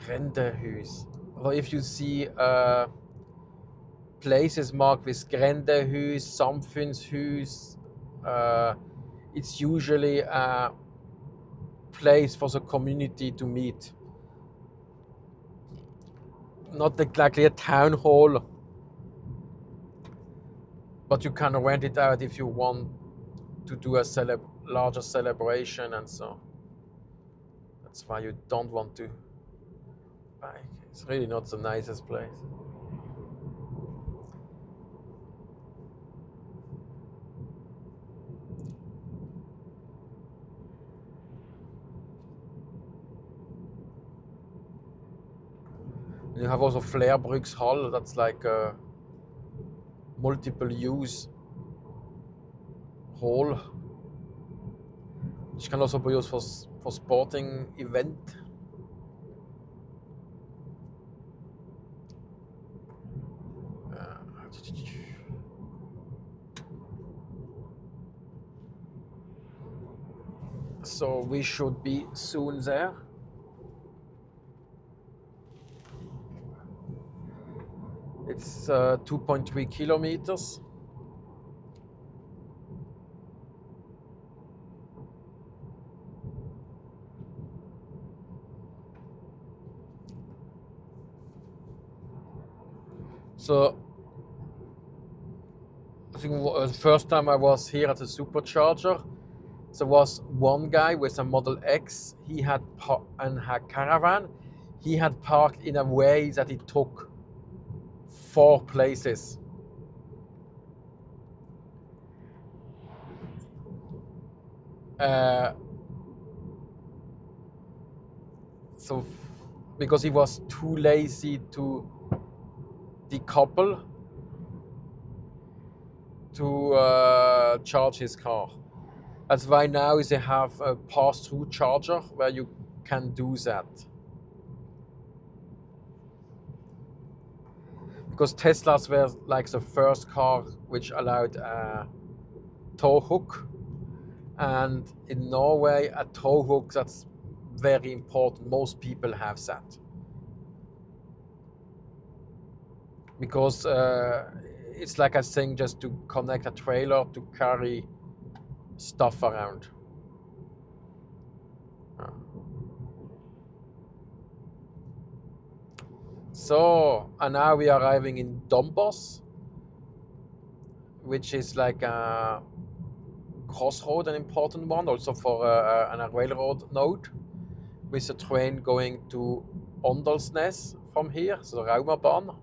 Grendehus. Or if you see places marked with Grendehus, Samfunnshus, it's usually a place for the community to meet. Not exactly a town hall, but you can rent it out if you want to do a larger celebration, and so that's why you don't want to buy. It's really not the nicest place. And you have also Flerbruks Hall, that's like a multiple use hall, which can also be used for sporting event. So we should be soon there. It's 2.3 kilometers. So I think the first time I was here at the supercharger, there was one guy with a Model X. He had a caravan. He had parked in a way that it took 4 places. So because he was too lazy to decouple to charge his car. That's why now they have a pass-through charger where you can do that. Because Teslas were like the first car which allowed a tow hook. And in Norway, a tow hook, that's very important. Most people have that. Because it's like a thing just to connect a trailer to carry stuff around. So, and now we are arriving in Dombås, which is like a crossroad, an important one, also for a railroad node, with a train going to Åndalsnes from here, so the Raumabahn.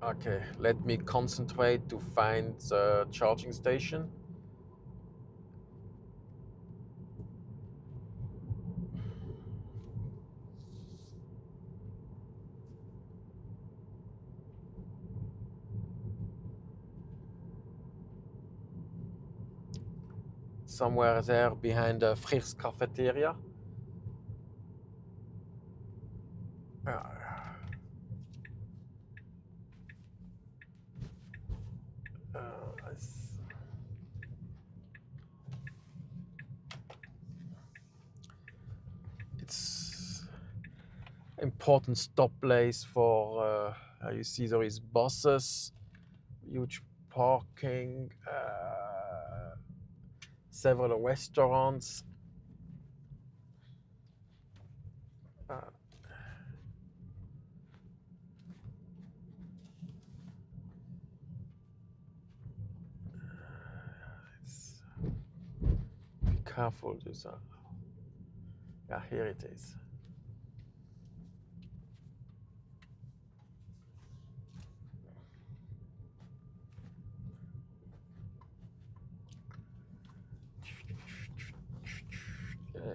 Okay, let me concentrate to find the charging station. Somewhere there behind the Frisch's cafeteria. It's important stop place for, you see there is buses, huge parking, several restaurants. Be careful, this. Yeah, here it is.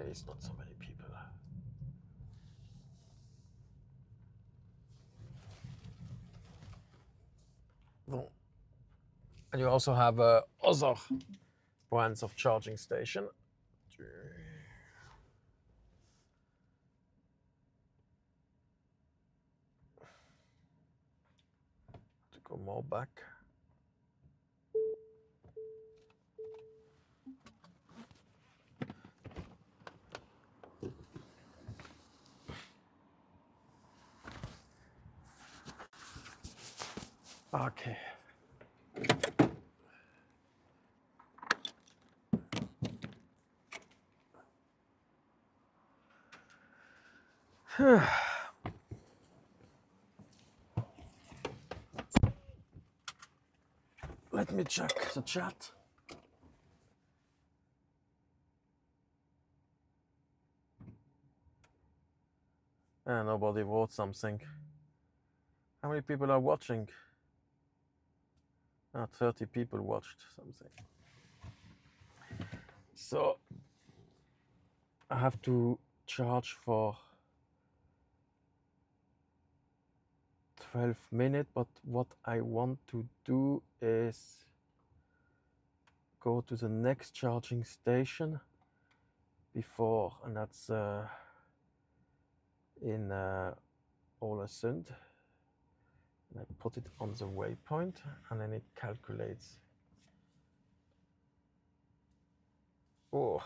It's not so many people. Well, and you also have other brands of charging station. To go more back. Okay. Let me check the chat. Nobody wrote something. How many people are watching? 30 people watched something. So I have to charge for 12 minutes, but what I want to do is go to the next charging station before, and that's in Ålesund. And I put it on the waypoint, and then it calculates. Oh.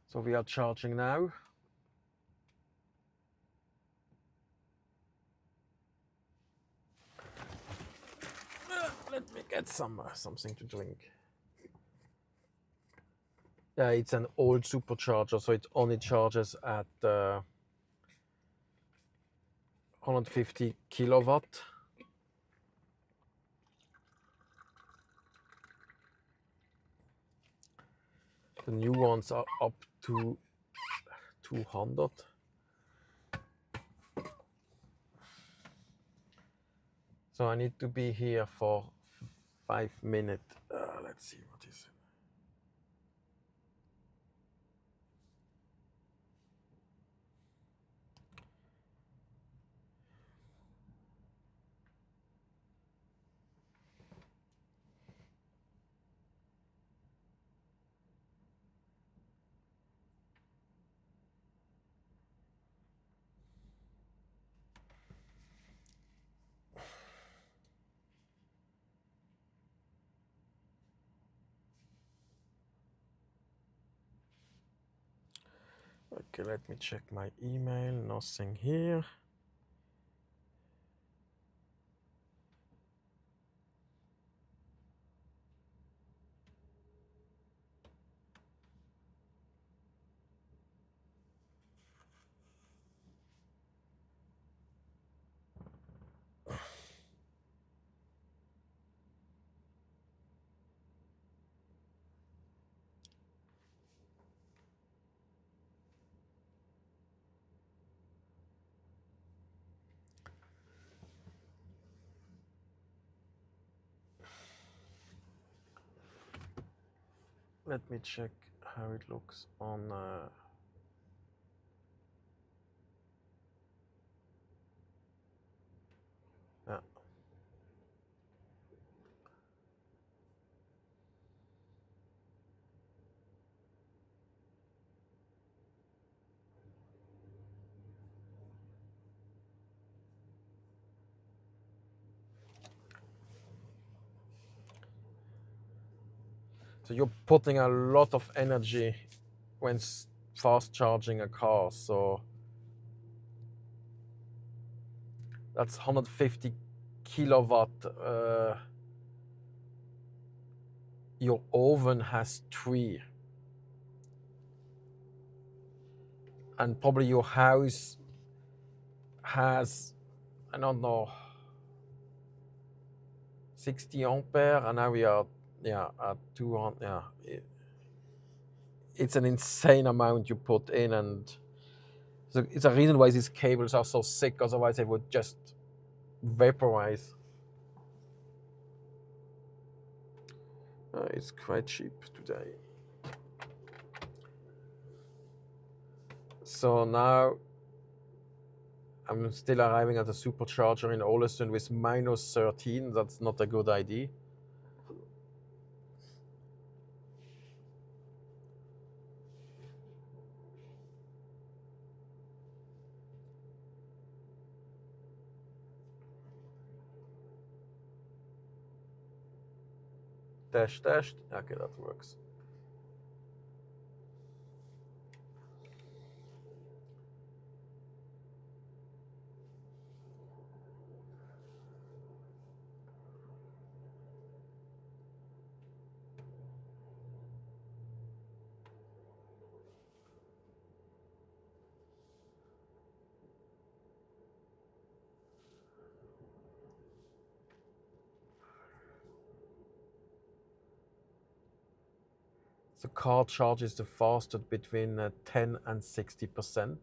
So we are charging now. Let me get something to drink. Yeah, it's an old supercharger, so it only charges at 150 kilowatt. The new ones are up to 200. So I need to be here for 5 minutes. Let's see what is it. Okay, let me check my email. Nothing here. Let me check how it looks on. Yeah. So you're putting a lot of energy when fast charging a car. So that's 150 kilowatt. Your oven has 3. And probably your house has, I don't know, 60 ampere, and now we are at 200. Yeah, it's an insane amount you put in, and so it's a reason why these cables are so thick. Otherwise, they would just vaporize. It's quite cheap today. So now I'm still arriving at the supercharger in Ålesund with minus 13. That's not a good idea. Dash. Okay, that works. the car charges the fastest between 10 and 60%.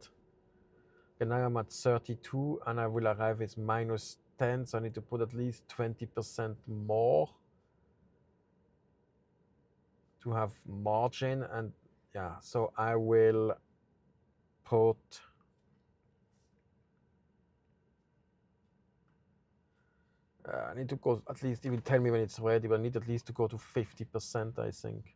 And now I'm at 32 and I will arrive with minus 10, so I need to put at least 20% more to have margin. And yeah, so I will put I need to go at least, it will tell me when it's ready, but I need at least to go to 50%, I think.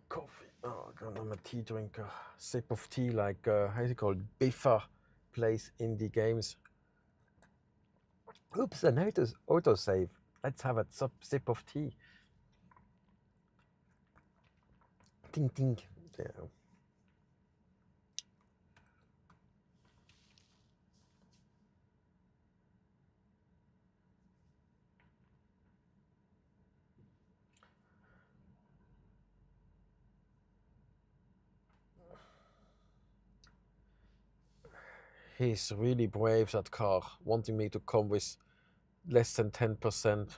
Coffee. Oh God, I'm a tea drinker. Sip of tea, like how's it called? Biffa plays indie games. Oops, an autosave. Let's have a sip of tea. Ding ding. Yeah. He's really brave, that car, wanting me to come with less than 10%.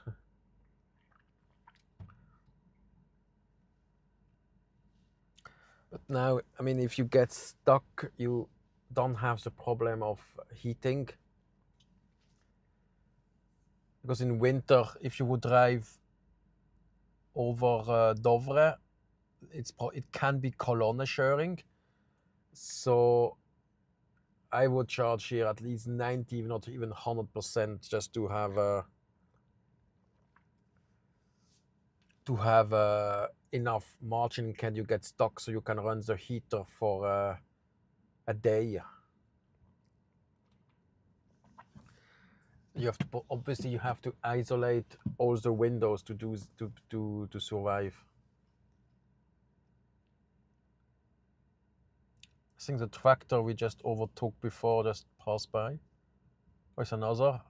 But now, I mean, if you get stuck, you don't have the problem of heating. Because in winter, if you would drive over Dovre, it can be colonne sharing. So I would charge here at least 90, not even 100%, just to have enough margin. Can you get stuck so you can run the heater for a day? You have to obviously you have to isolate all the windows to survive. I think the tractor we just overtook before just passed by. There's another.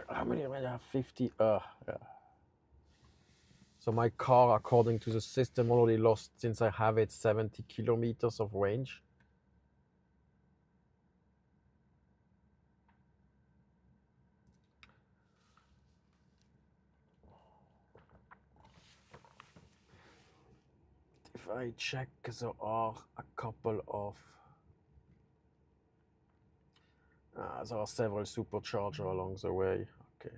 How many? I have 50. Yeah. So my car, according to the system, already lost, since I have it, 70 kilometers of range. If I check, there are a couple of there are several superchargers along the way. Okay.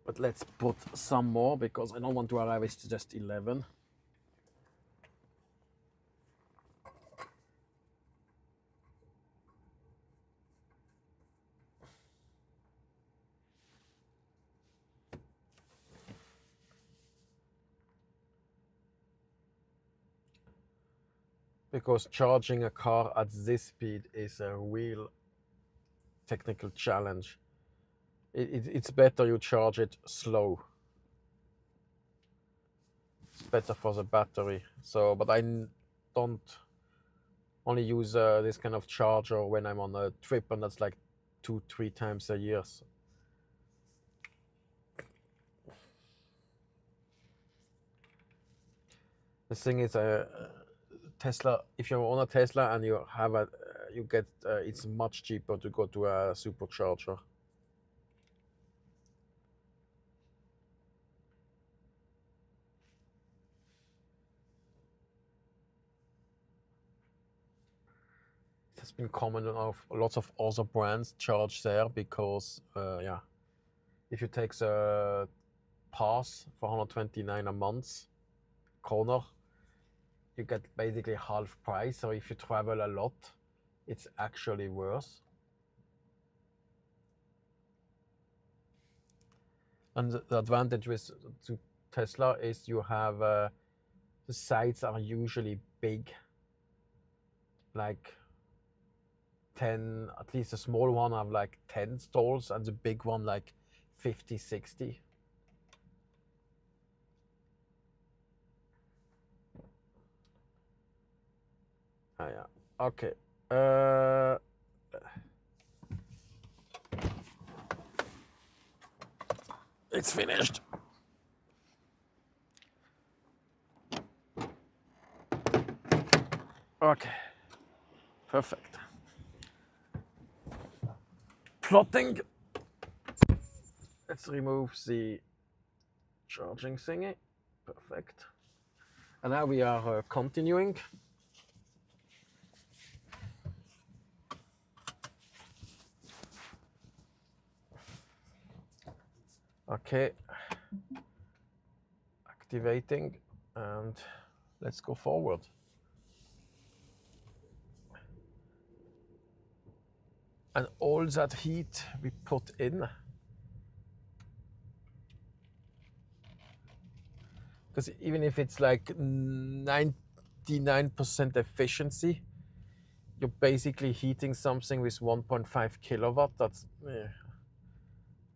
But let's put some more, because I don't want to arrive with just 11. Because charging a car at this speed is a real technical challenge. It's better you charge it slow. It's better for the battery. So, but I don't only use this kind of charger when I'm on a trip, and that's like 2-3 times a year. So. The thing is, Tesla. If you're on a Tesla and you have a, you get it's much cheaper to go to a supercharger. It has been common of lots of other brands charge there, because yeah, if you take the pass for 129 a month kroner, you get basically half price. So if you travel a lot, it's actually worse. And the advantage with to Tesla is you have the sites are usually big, like 10, at least the small one have like 10 stalls, and the big one like 50, 60. Ah, yeah. Okay. It's finished. Okay. Perfect. Plotting. Let's remove the charging thingy. Perfect. And now we are continuing. Okay. Activating, and let's go forward. And all that heat we put in, because even if it's like 99% efficiency, you're basically heating something with 1.5 kilowatt. That's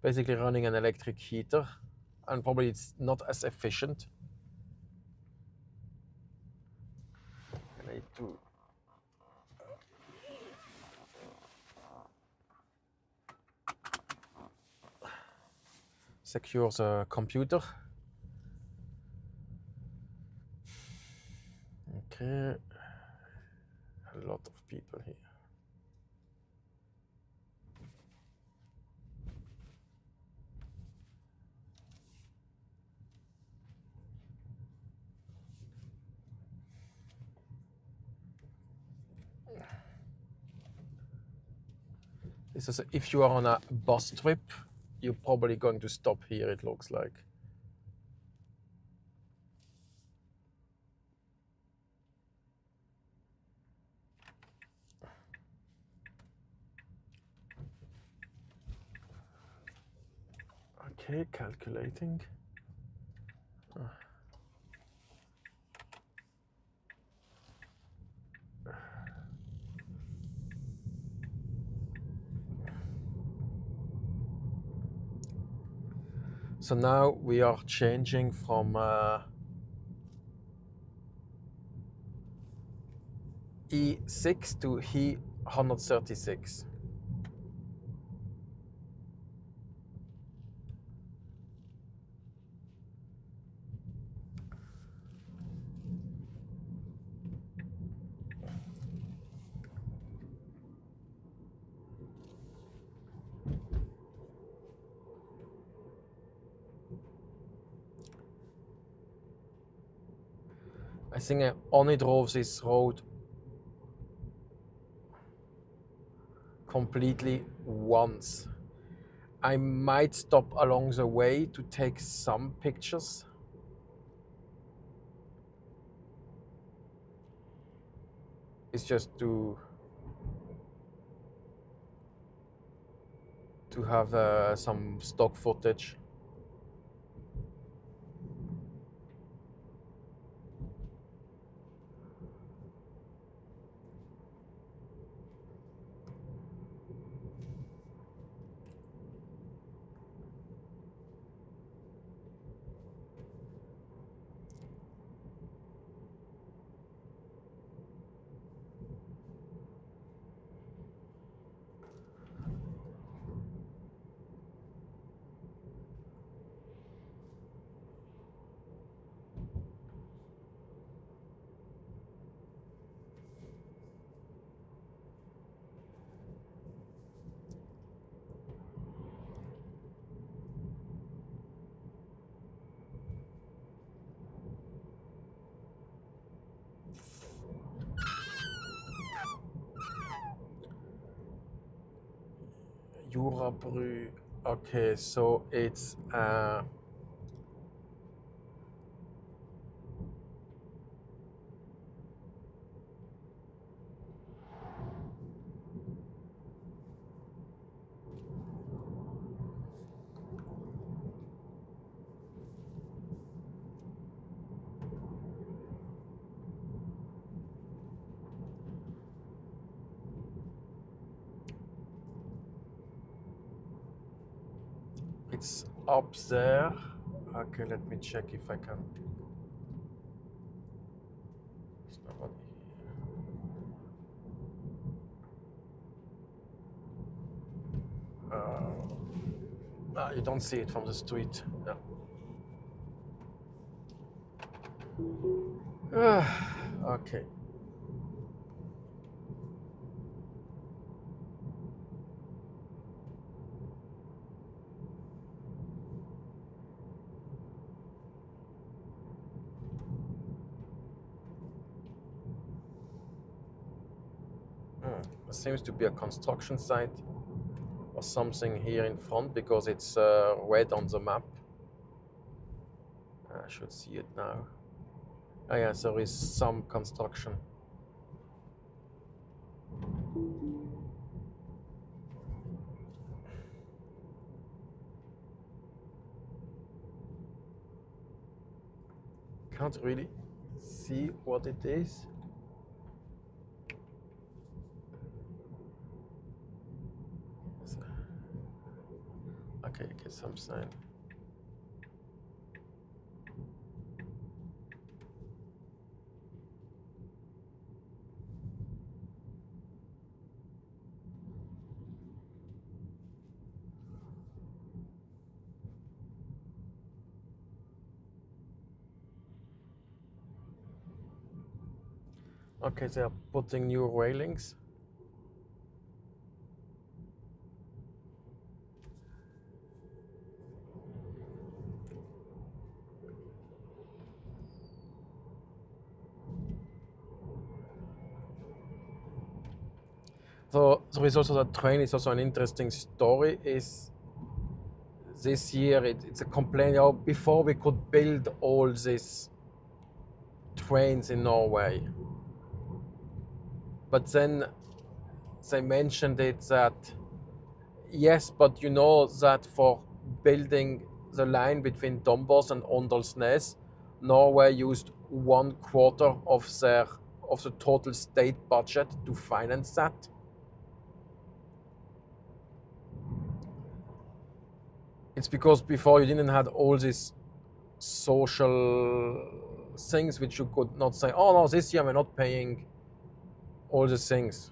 basically running an electric heater, and probably it's not as efficient. I need to secure the computer. Okay, a lot of people here. This is if you are on a bus trip, you're probably going to stop here, it looks like. Okay, calculating. So now we are changing from E6 to E136. I think I only drove this road completely once. I might stop along the way to take some pictures. It's just to have some stock footage. Jurabru. Okay, so it's it's up there. Okay, let me check if I can. There's nobody here. You don't see it from the street. Yeah. Okay. There seems to be a construction site or something here in front because it's red on the map. I should see it now. Oh yeah, there is some construction. Can't really see what it is. Okay, get some sign. Okay, they are putting new railings. So there is also that train. It's also an interesting story. Is this year it's a complaint. Oh, before we could build all these trains in Norway, but then they mentioned it that yes, but you know that for building the line between Dombås and Åndalsnes, Norway used 1/4 of the total state budget to finance that. It's because before you didn't have all these social things which you could not say, oh no, this year we're not paying all the things.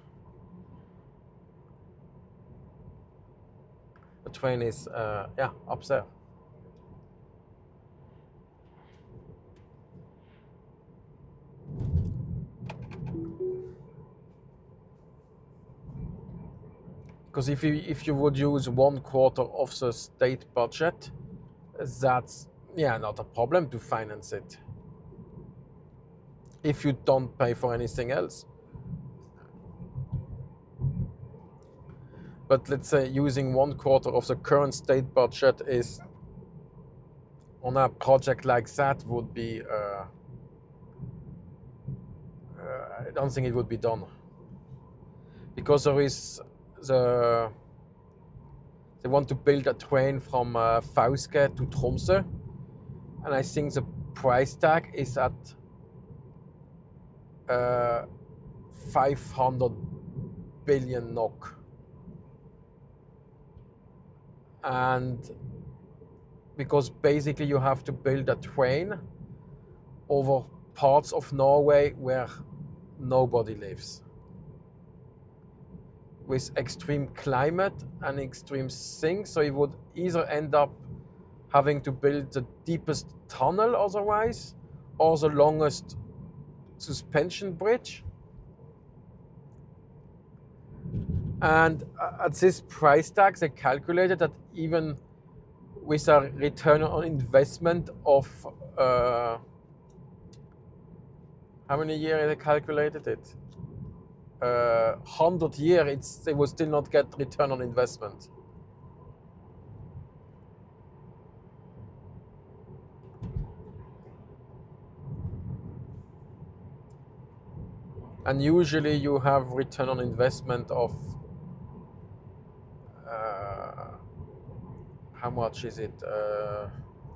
The train is, yeah, up there. Because if you would use 1/4 of the state budget, that's, yeah, not a problem to finance it. If you don't pay for anything else. But let's say using 1/4 of the current state budget is, on a project like that, would be, I don't think it would be done. Because there is they want to build a train from Fauske to Tromsø, and I think the price tag is at 500 billion NOK. And because basically you have to build a train over parts of Norway where nobody lives, with extreme climate and extreme things. So you would either end up having to build the deepest tunnel otherwise, or the longest suspension bridge. And at this price tag, they calculated that even with a return on investment of, how many years they calculated it? 100 years, they will still not get return on investment. And usually you have return on investment of, how much is it?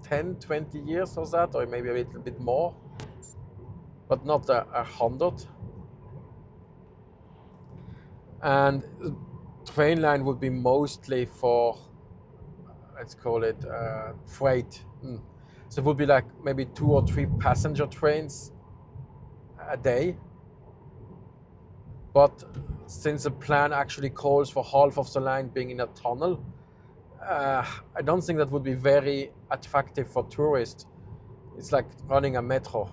10, 20 years or that, or maybe a little bit more, but not 100. And the train line would be mostly for, let's call it, freight. So it would be like maybe 2 or 3 passenger trains a day. But since the plan actually calls for half of the line being in a tunnel, I don't think that would be very attractive for tourists. It's like running a metro.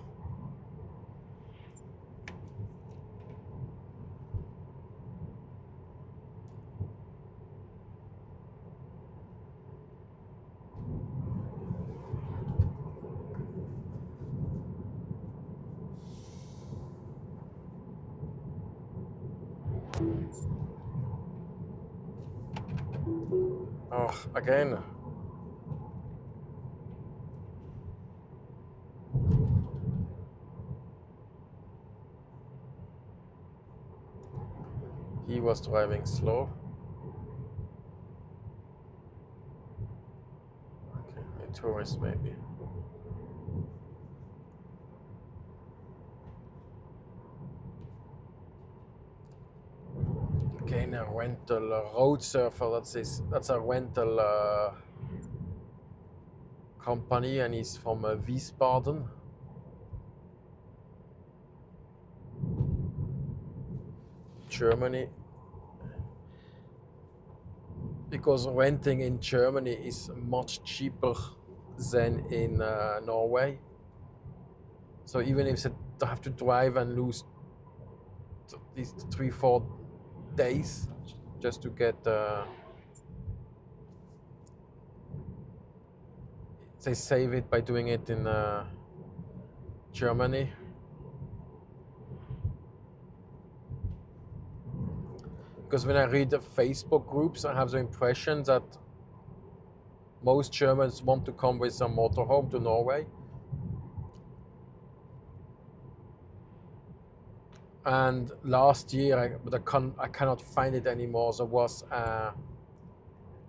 Oh, again. He was driving slow. Okay, a tourist maybe. Again, a rental road surfer. That's a rental company, and he's from Wiesbaden. Germany. Because renting in Germany is much cheaper than in Norway. So even if they have to drive and lose these 3-4 days just to get, they save it by doing it in Germany. Because when I read the Facebook groups, I have the impression that most Germans want to come with a motorhome to Norway. And last year, I cannot find it anymore, there was an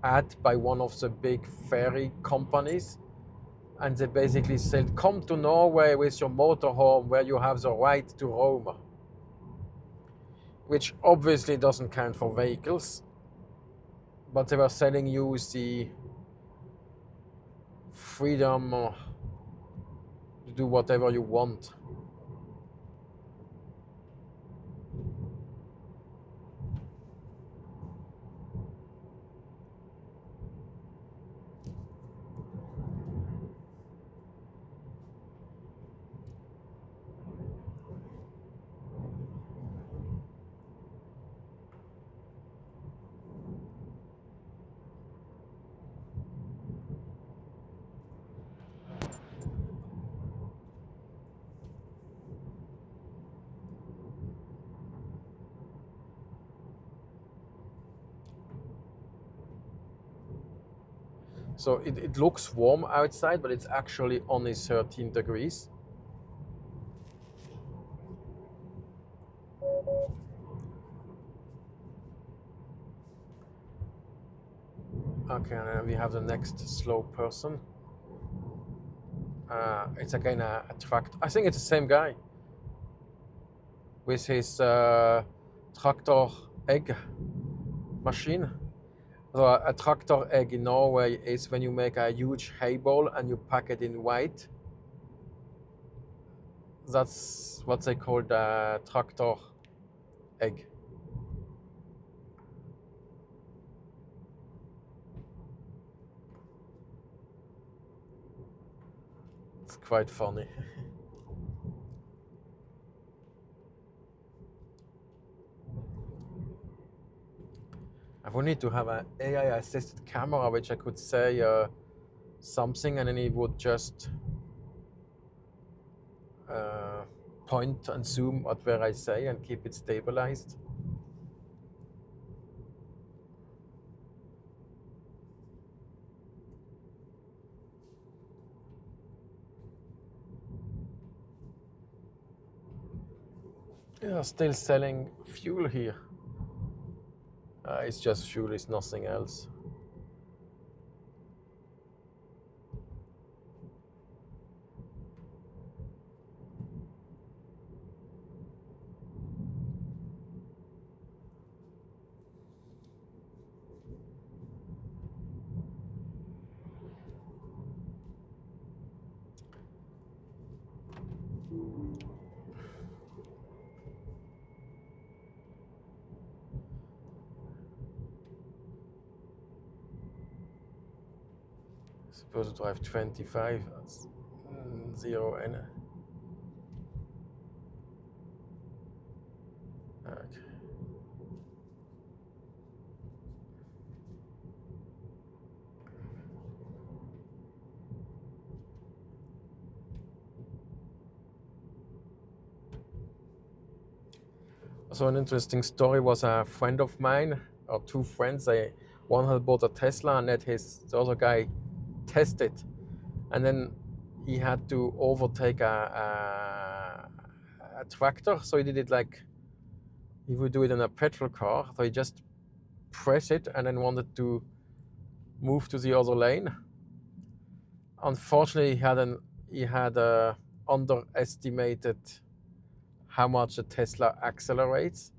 ad by one of the big ferry companies, and they basically said, come to Norway with your motorhome where you have the right to roam. Which obviously doesn't count for vehicles, but they were selling you the freedom to do whatever you want. So it looks warm outside, but it's actually only 13 degrees. Okay, and then we have the next slow person. It's again a tractor. I think it's the same guy with his tractor egg machine. So a tractor egg in Norway is when you make a huge hay ball and you pack it in white. That's what they call the tractor egg. It's quite funny. I would need to have an AI assisted camera which I could say something and then it would just point and zoom at where I say and keep it stabilized. Yeah, still selling fuel here. It's just fuel, it's nothing else. Supposed to drive 25, that's 0 N. Okay. So an interesting story was a friend of mine, or two friends. One had bought a Tesla and let the other guy test it, and then he had to overtake a tractor. So he did it like he would do it in a petrol car. So he just pressed it and then wanted to move to the other lane. Unfortunately, he had underestimated how much a Tesla accelerates,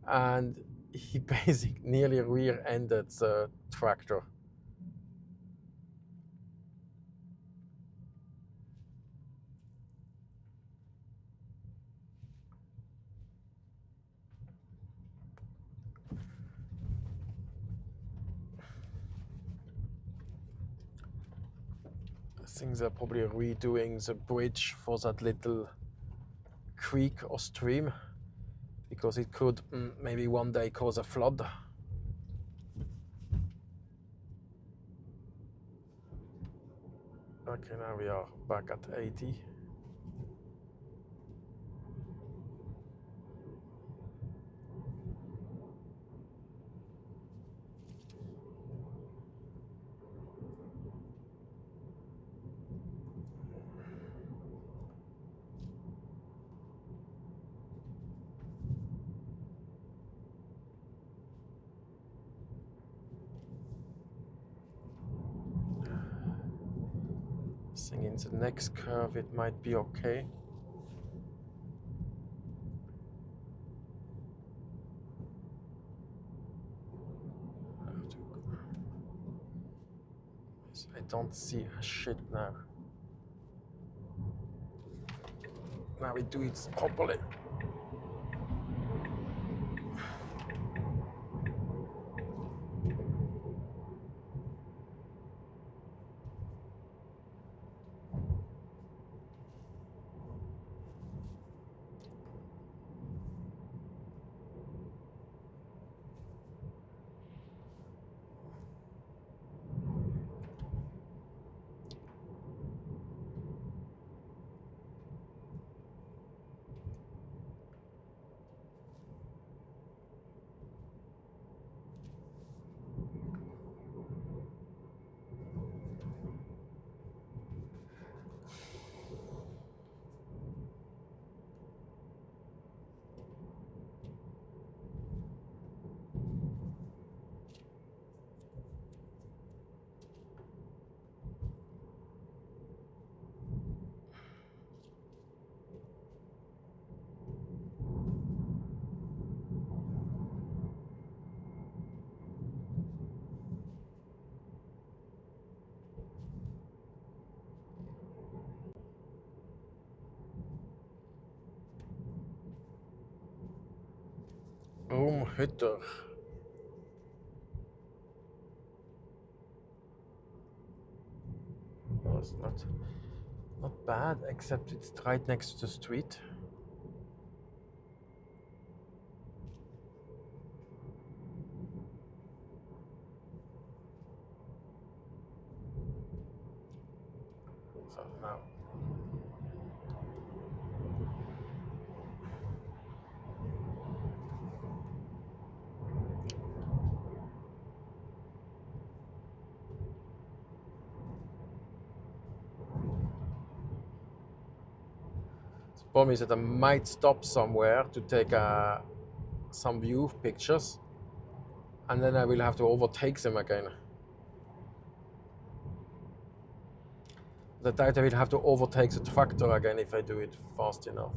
and he basically nearly rear-ended the tractor. I think they're probably redoing the bridge for that little creek or stream because it could maybe one day cause a flood. Okay, now we are back at 80. I think in the next curve it might be okay. I don't see a shit now. Now we do it properly. Hutter. Well, it's not bad, except it's right next to the street. So now. The problem is that I might stop somewhere to take some view pictures, and then I will have to overtake them again. The doubt I will have to overtake the tractor again if I do it fast enough.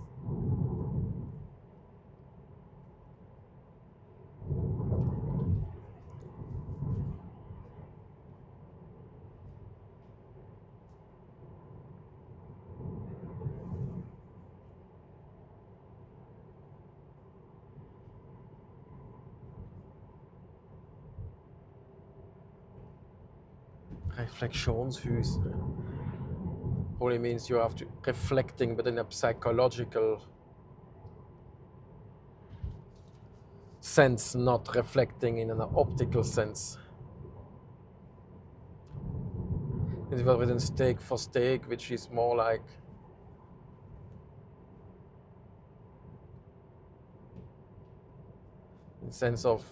Reflektionshus probably means you have to reflecting, but in a psychological sense, not reflecting in an optical sense. It's within stake for stake, which is more like in sense of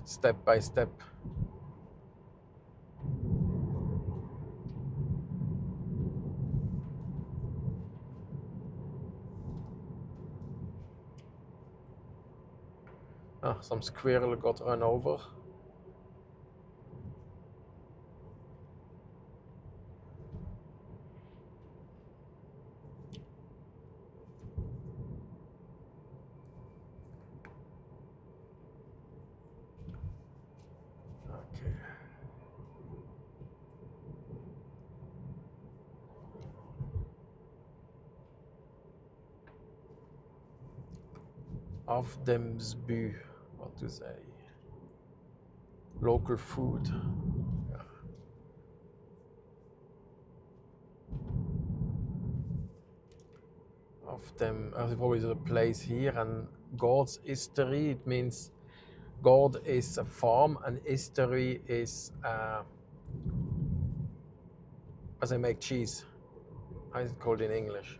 step by step. Some squirrel got run over. Okay. Afdemsbu, what to say? Local food. Yeah. Probably the place here, and Gård's history. It means Gård is a farm, and history is as I make cheese. How is it called in English?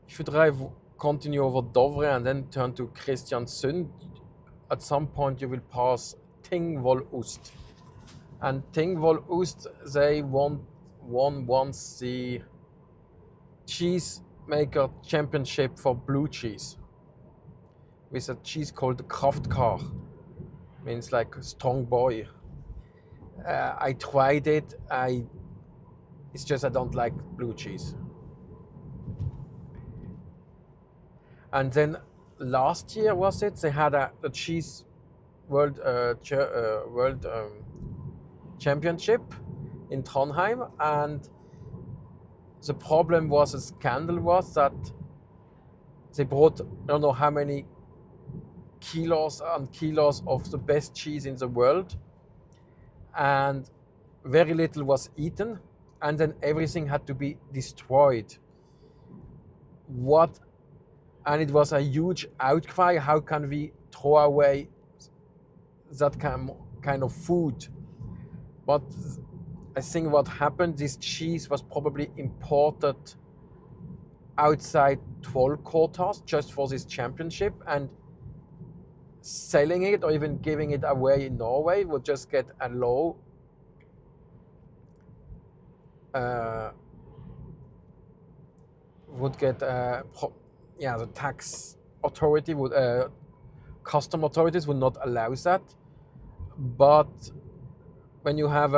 If you drive, continue over Dovre and then turn to Kristiansund, at some point you will pass Tingvollost. And Tingvollost, they won once the cheesemaker championship for blue cheese with a cheese called Kraftkar, means like strong boy. I tried it. It's just I don't like blue cheese. And then last year was it? They had a cheese world championship in Trondheim, and the problem was, a scandal was that they brought I don't know how many kilos and kilos of the best cheese in the world, and very little was eaten, and then everything had to be destroyed. And it was a huge outcry. How can we throw away that kind of food? But I think what happened, this cheese was probably imported outside troll quotas just for this championship, and selling it or even giving it away in Norway would just get a low the tax authority would custom authorities would not allow that. But when you have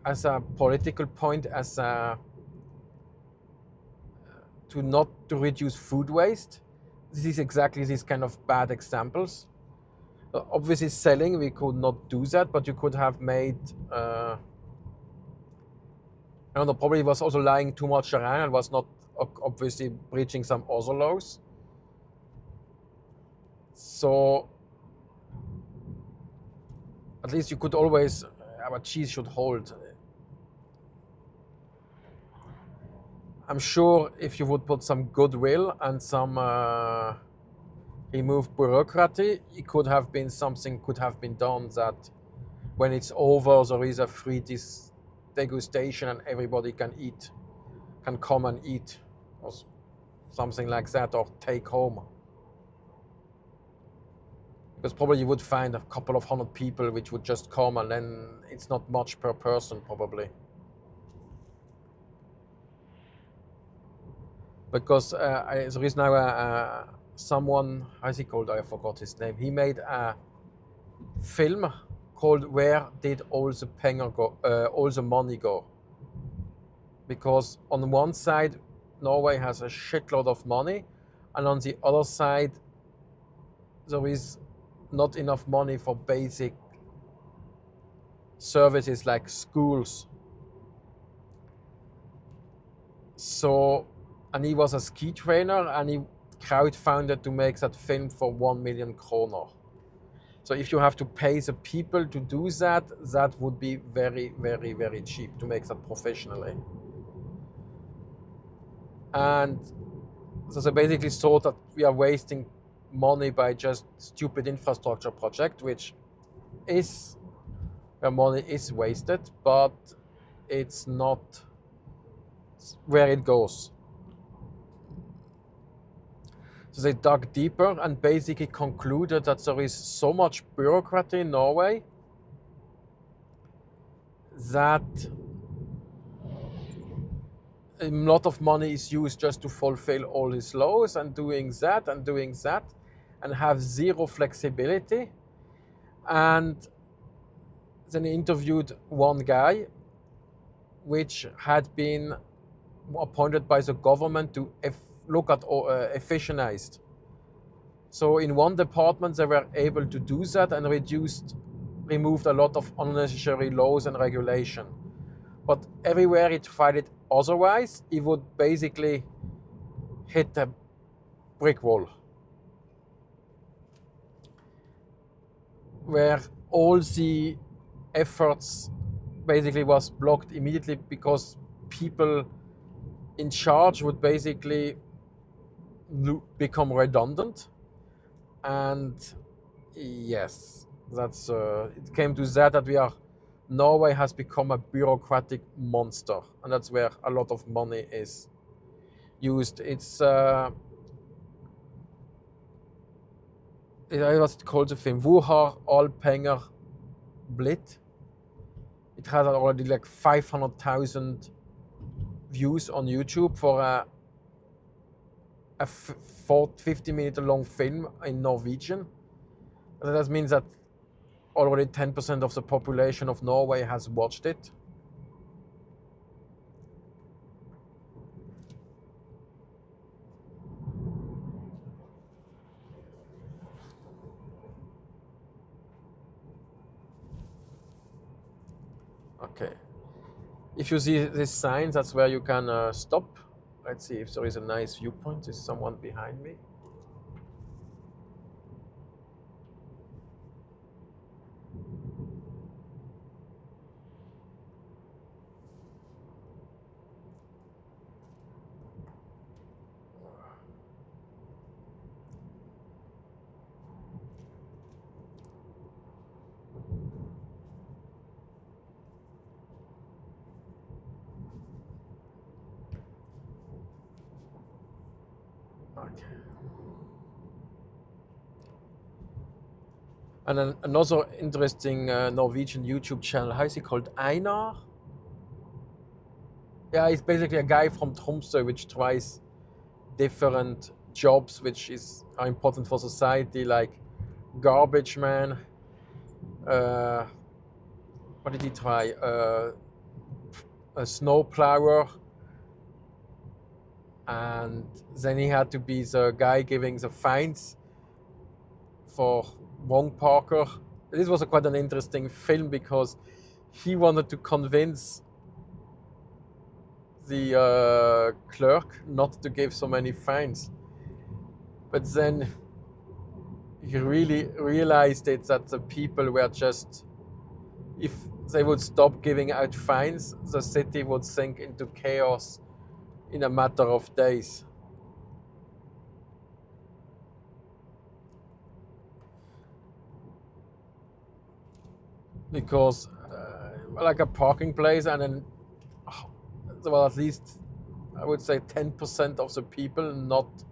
as a political point, to reduce food waste, this is exactly these kind of bad examples. Obviously selling, we could not do that, but you could have made I don't know, probably was also lying too much around and was not obviously breaching some other laws. So at least you could always, our cheese should hold. I'm sure if you would put some goodwill and some remove bureaucracy, it could have been something could have been done that when it's over there is a free degustation and everybody can come and eat, or something like that, or take home. Because probably you would find a couple of hundred people which would just come, and then it's not much per person probably. Because there is now someone, how's he called? I forgot his name. He made a film called "Where Did All the Money Go?" Because on one side, Norway has a shitload of money, and on the other side, there is not enough money for basic services like schools. So, and he was a ski trainer, and he crowdfunded to make that film for 1 million kroner. So if you have to pay the people to do that, that would be very, very, very cheap to make that professionally. And so they basically thought that we are wasting money by just stupid infrastructure project, which is where money is wasted, but it's not where it goes. So they dug deeper and basically concluded that there is so much bureaucracy in Norway that a lot of money is used just to fulfill all these laws and doing that and have zero flexibility. And then he interviewed one guy which had been appointed by the government to look at efficientized. So in one department they were able to do that and removed a lot of unnecessary laws and regulation. But everywhere he tried it otherwise, he would basically hit a brick wall, where all the efforts basically was blocked immediately because people in charge would basically become redundant. And yes, that's it came to that Norway has become a bureaucratic monster, and that's where a lot of money is used. It's was called the film? Wo har all penger blitt? It had already like 500,000 views on YouTube for a 50-minute long film in Norwegian. And that means that already 10% of the population of Norway has watched it. Okay. If you see these signs, that's where you can stop. Let's see if there is a nice viewpoint. There's someone behind me. Okay. And then another interesting Norwegian YouTube channel, how is he called? Einar? Yeah, he's basically a guy from Tromsø which tries different jobs which are important for society, like garbage man. What did he try? A snow plower. And then he had to be the guy giving the fines for wrong parker. This was quite an interesting film because he wanted to convince the clerk not to give so many fines. But then he really realized that the people were just, if they would stop giving out fines, the city would sink into chaos in a matter of days. Because like a parking place, and then well, at least I would say 10% of the people not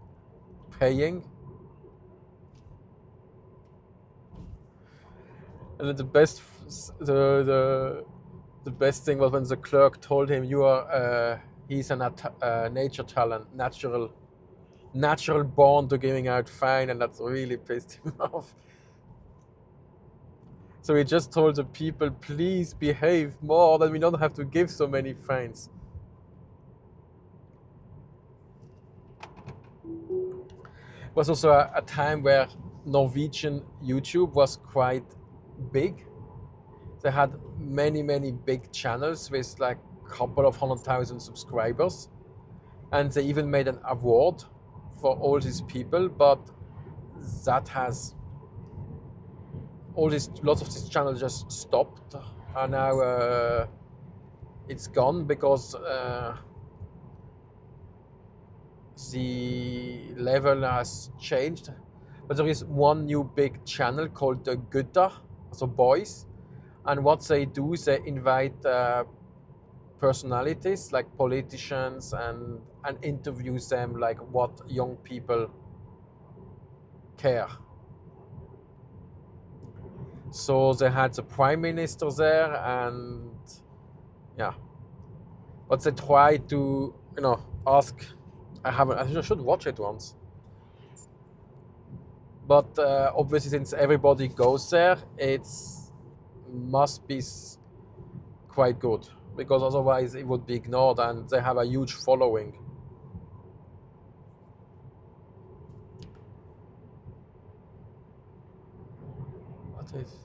paying. And then the best thing was when the clerk told him, he's a nature talent, natural born to giving out fine, and that's really pissed him off. So he just told the people, please behave more, that we don't have to give so many fines. It was also a time where Norwegian YouTube was quite big. They had many big channels with like a couple of 100,000 subscribers, and they even made an award for all these people, but that has lots of these channels just stopped, and now it's gone because the level has changed. But there is one new big channel called the Gutta, so boys, and what they do is they invite personalities like politicians and interview them like what young people care. So they had the prime minister there, and yeah, but they try to ask. I should watch it once. But obviously, since everybody goes there, it must be quite good, because otherwise it would be ignored, and they have a huge following. What is?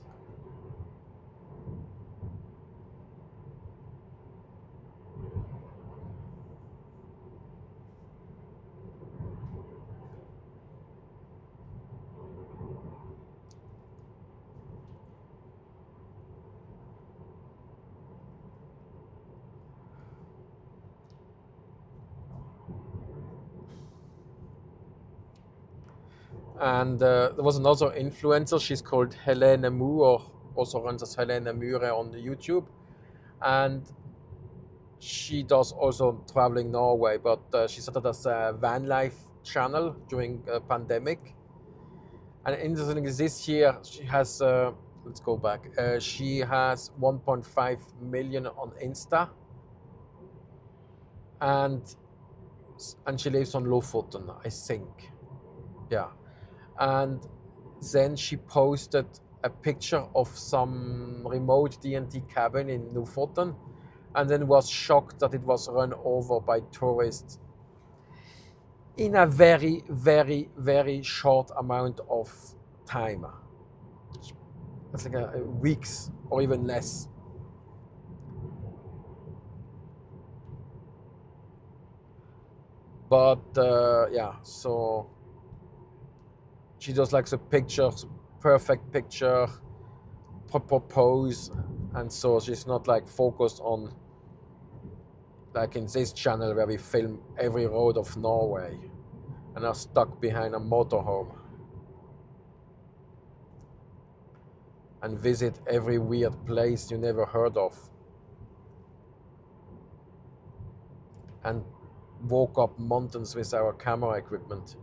And there was another influencer, she's called Helene Mu, or also runs as Helene Mure on the YouTube. And she does also traveling Norway, but she started as a van life channel during the pandemic. And interesting is this year she has, let's go back, she has 1.5 million on Insta, and she lives on Lofoten, I think. Yeah. And then she posted a picture of some remote D&T cabin in Lofoten, and then was shocked that it was run over by tourists in a very, very, very short amount of time. It's like weeks or even less. But yeah, so she does like the pictures, perfect picture, proper pose, and so she's not like focused on, like in this channel where we film every road of Norway and are stuck behind a motorhome and visit every weird place you never heard of and walk up mountains with our camera equipment.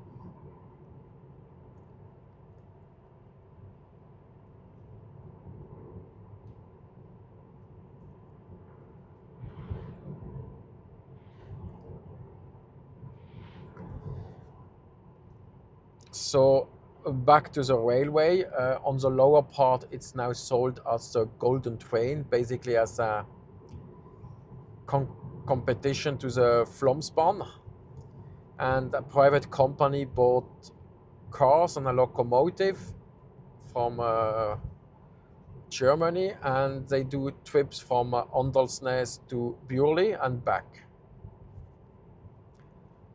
So back to the railway, on the lower part it's now sold as the Golden Train, basically as a competition to the Flomsbahn, and a private company bought cars and a locomotive from Germany, and they do trips from Åndalsnes to Burley and back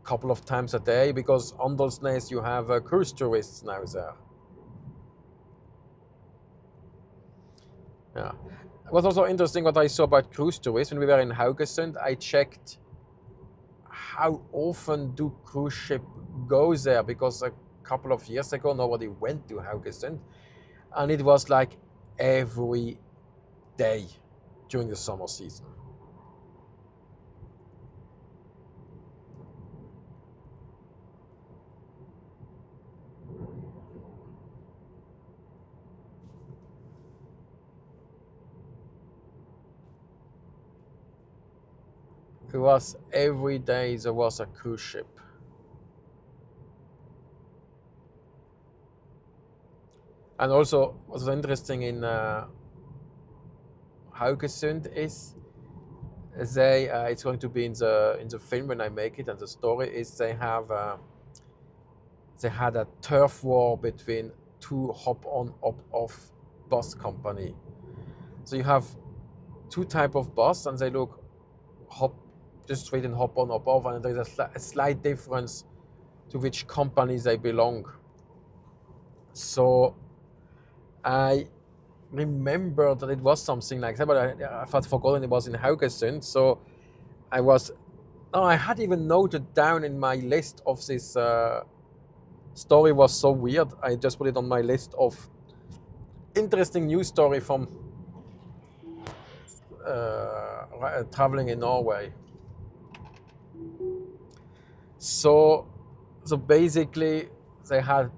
a couple of times a day, because Åndalsnes you have cruise tourists now there. Yeah. It was also interesting what I saw about cruise tourists. When we were in Haugesund, I checked how often do cruise ship go there, because a couple of years ago nobody went to Haugesund, and it was like every day during the summer season. It was every day there was a cruise ship. And also what's interesting in Haugesund is they it's going to be in the film when I make it, and the story is they had a turf war between two hop-on, hop-off bus company. So you have two type of bus, and they look just straight and hop on, hop off, and there's a slight difference to which companies they belong. So I remember that it was something like that, but I had forgotten it was in Haugesund. So I had even noted down in my list of this story. Was so weird. I just put it on my list of interesting news story from traveling in Norway. So basically they had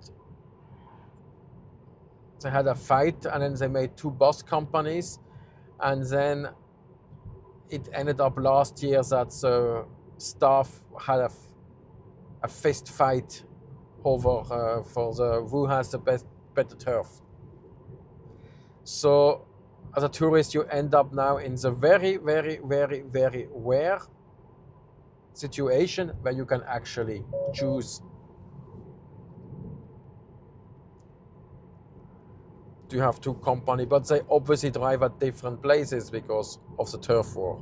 a fight, and then they made two bus companies, and then it ended up last year that the staff had a fist fight over for who has the better turf. So as a tourist you end up now in the very, very, very, very rare situation where you can actually choose. You have two companies, but they obviously drive at different places because of the turf war.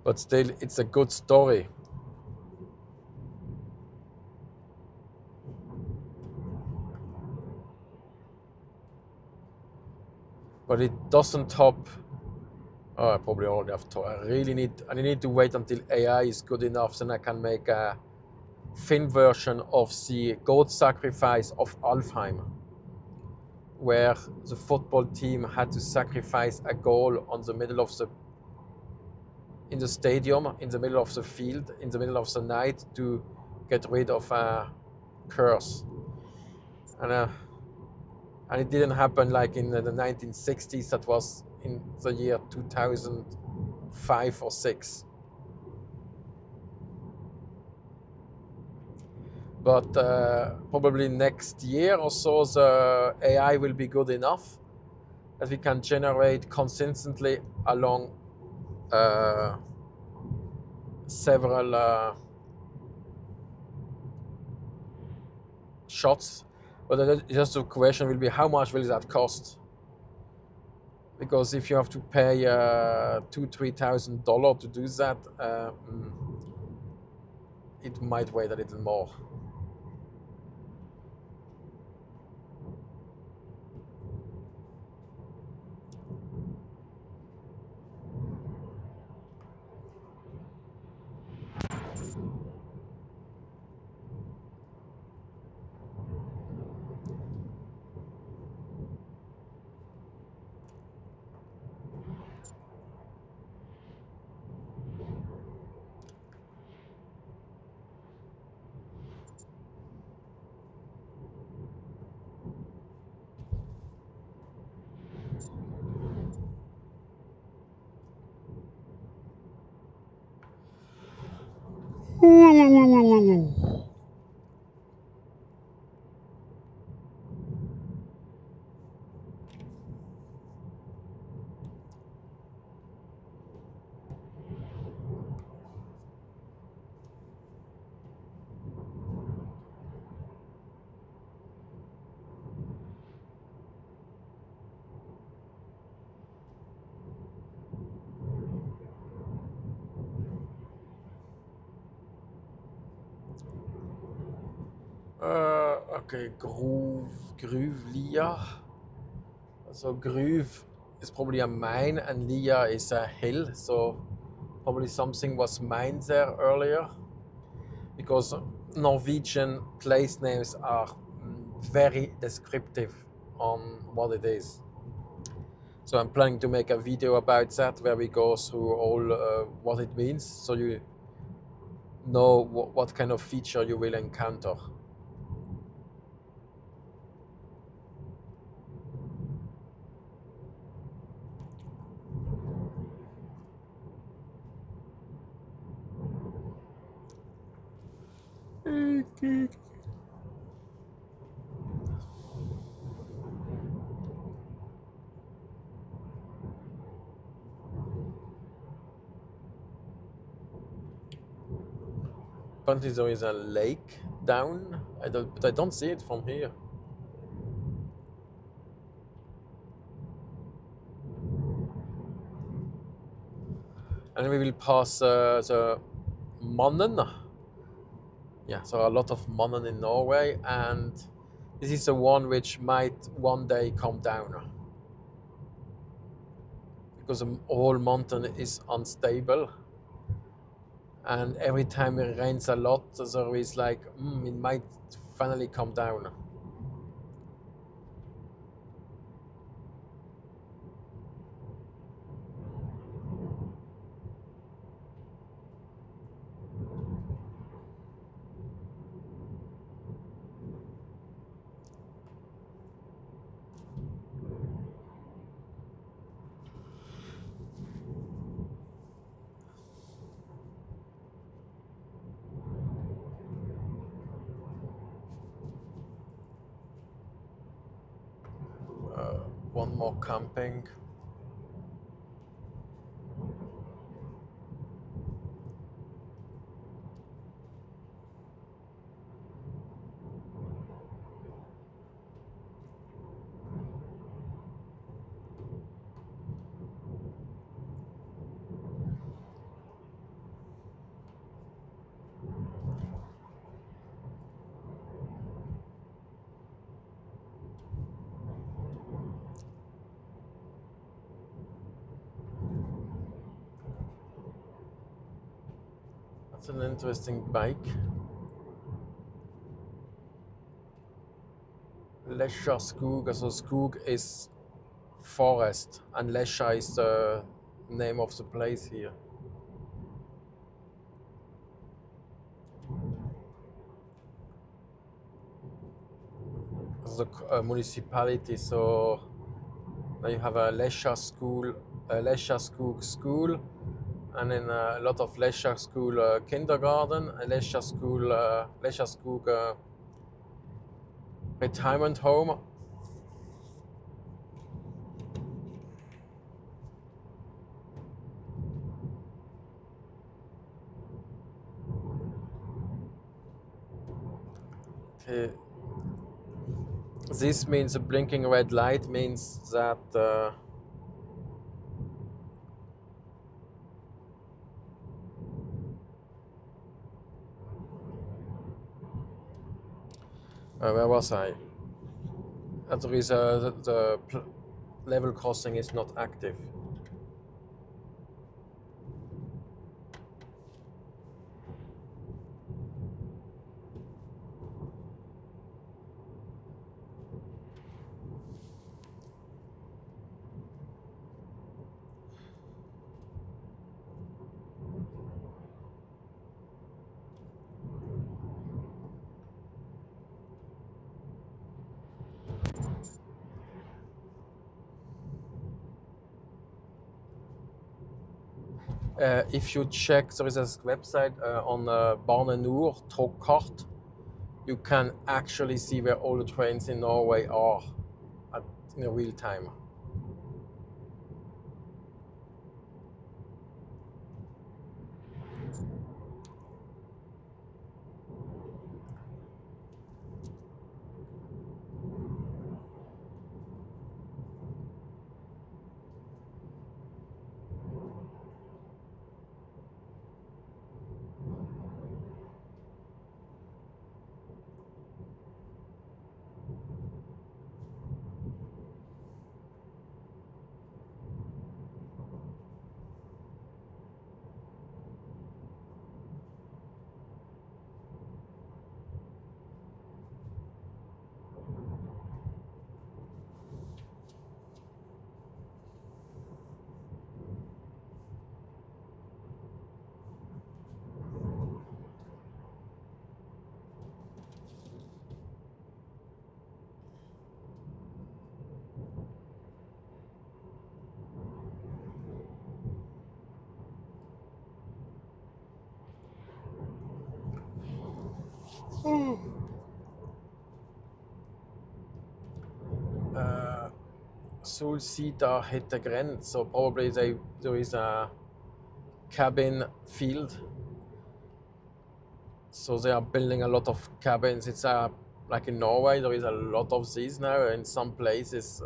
But still, it's a good story. But it doesn't top. Oh, I probably already have to. I need to wait until AI is good enough, then I can make a film version of the goat sacrifice of Alfheim, where the football team had to sacrifice a goal on the middle of in the stadium, in the middle of the field, in the middle of the night to get rid of a curse. And it didn't happen like in the 1960s. That was in the year 2005 or 6. But probably next year or so, the AI will be good enough that we can generate consistently along several shots. But just the question will be, how much will that cost? Because if you have to pay $2,000-3,000 to do that, it might weigh a little more. Okay, groove, Lia. So groove is probably a mine and Lia is a hill. So probably something was mined there earlier, because Norwegian place names are very descriptive on what it is. So I'm planning to make a video about that where we go through all what it means, so you know what kind of feature you will encounter. Apparently there is a lake down, but I don't see it from here. And we will pass the Mannen. Yeah, there are a lot of Mannen in Norway, and this is the one which might one day come down, because the whole mountain is unstable. And every time it rains a lot, there is like, it might finally come down. One more camping. That's an interesting bike. Lesja Skog. So Skog is forest, and Lesja is the name of the place here. The municipality. So now you have a Lesja school, a Lesja Skog school, and then a lot of Lesja school kindergarten, a Lesja school, Lesja Skog retirement home. Okay. This means a blinking red light means that where was I? That there is the level crossing is not active. If you check, there is a website on Bane Nor Togkart. You can actually see where all the trains in Norway are in real time. Solsida Hittegren, so probably there is a cabin field. So they are building a lot of cabins. It's like in Norway, there is a lot of these now. In some places,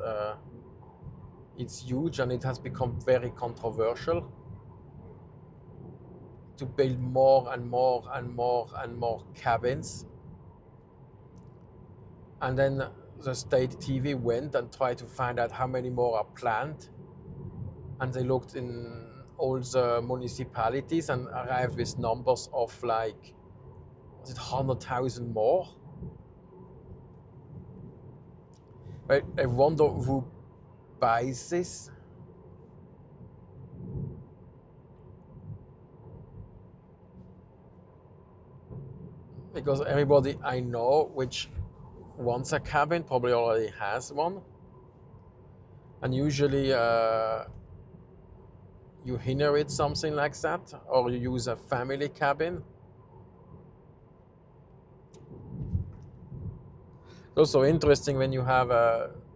it's huge, and it has become very controversial to build more and more and more and more cabins. And then the state TV went and tried to find out how many more are planned. And they looked in all the municipalities and arrived with numbers of like, was it 100,000 more? I wonder who buys this. Because everybody I know which wants a cabin probably already has one. And usually you inherit something like that, or you use a family cabin. It's also interesting when you have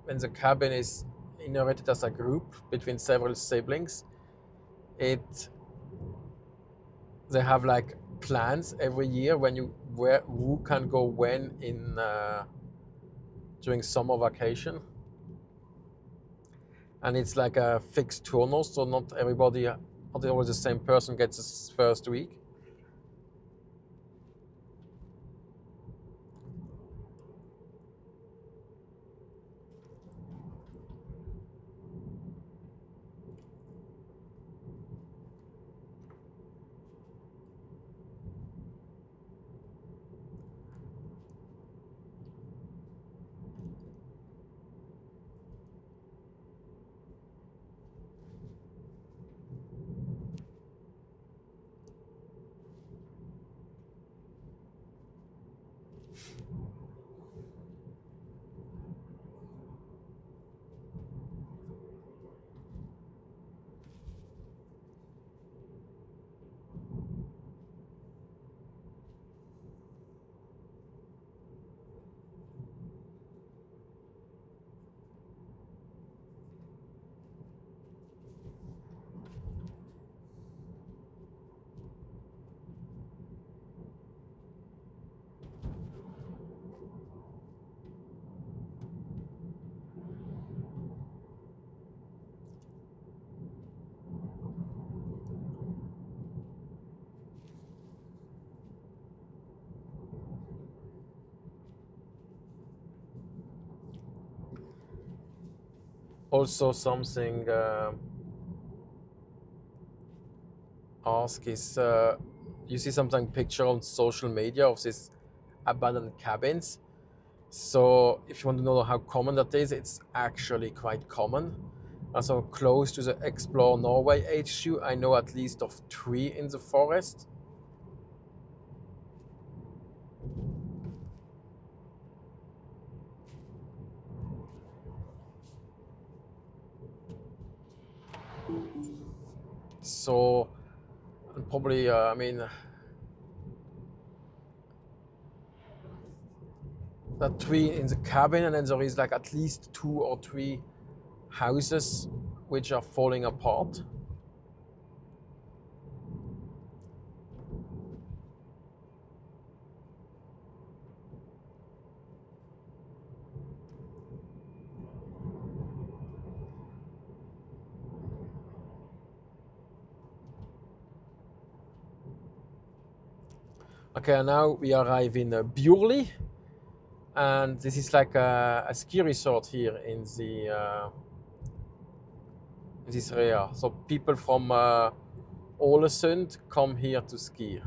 when the cabin is inherited as a group between several siblings. They have like plans every year when who can go when in during summer vacation. And it's like a fixed turnus, so not everybody, not always the same person gets his first week. Also, something ask is you see sometimes picture on social media of these abandoned cabins. So if you want to know how common that is, it's actually quite common. Also close to the Explore Norway HQ, I know at least of 3 in the forest. So and probably, I mean, that 3 in the cabin, and then there is like at least 2 or 3 houses which are falling apart. Okay, now we arrive in Bjorli, and this is like a ski resort here in this area. So people from Ålesund come here to ski.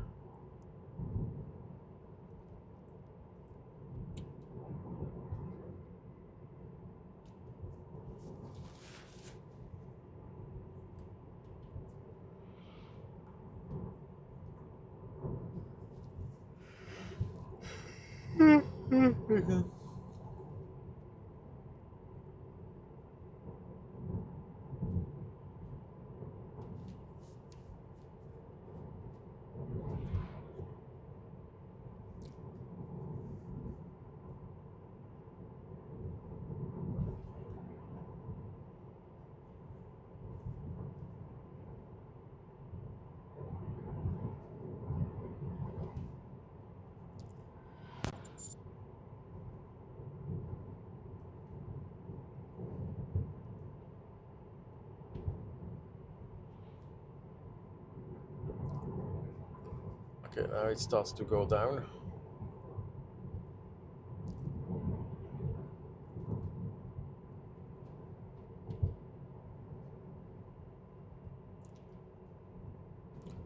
Okay, now it starts to go down.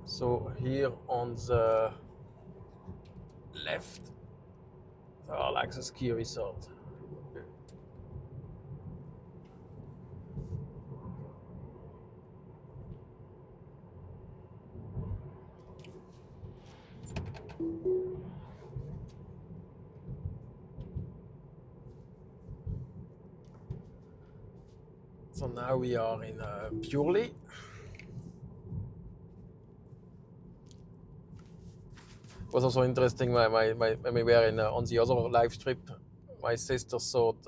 So here on the left, there are like the ski resort. So now we are in Bjorli. It was also interesting when we were on the other live trip. My sister thought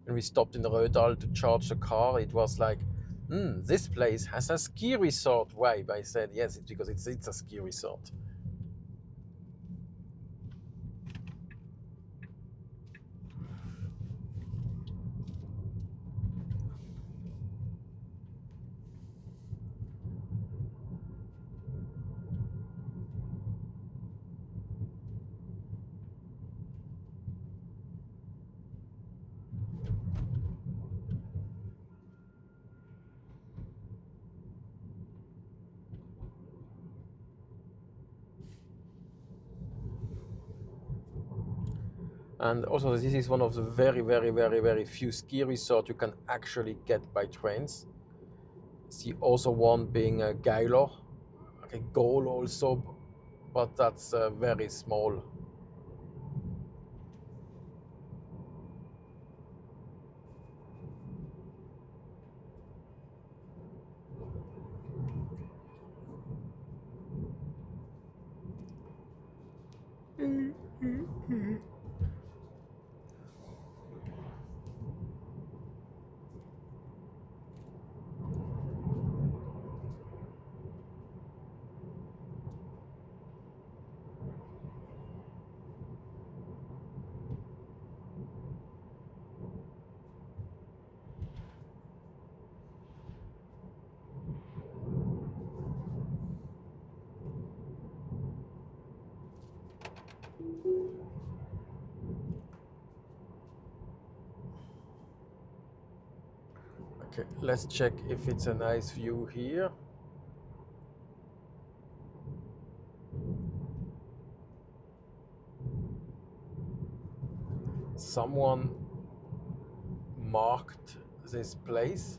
when we stopped in the Rødal to charge the car, it was like, this place has a ski resort vibe. I said, yes, it's because it's a ski resort. And also, this is one of the very few ski resorts you can actually get by trains. The other one being Geilo, okay, Goal also, but that's very small. Okay, let's check if it's a nice view here. Someone marked this place.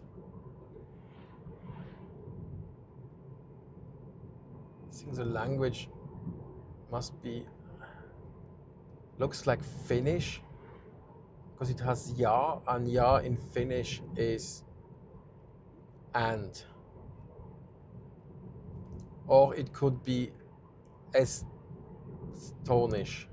I think the language must be, looks like Finnish, because it has ja, and ja in Finnish is and. Or it could be Estonish.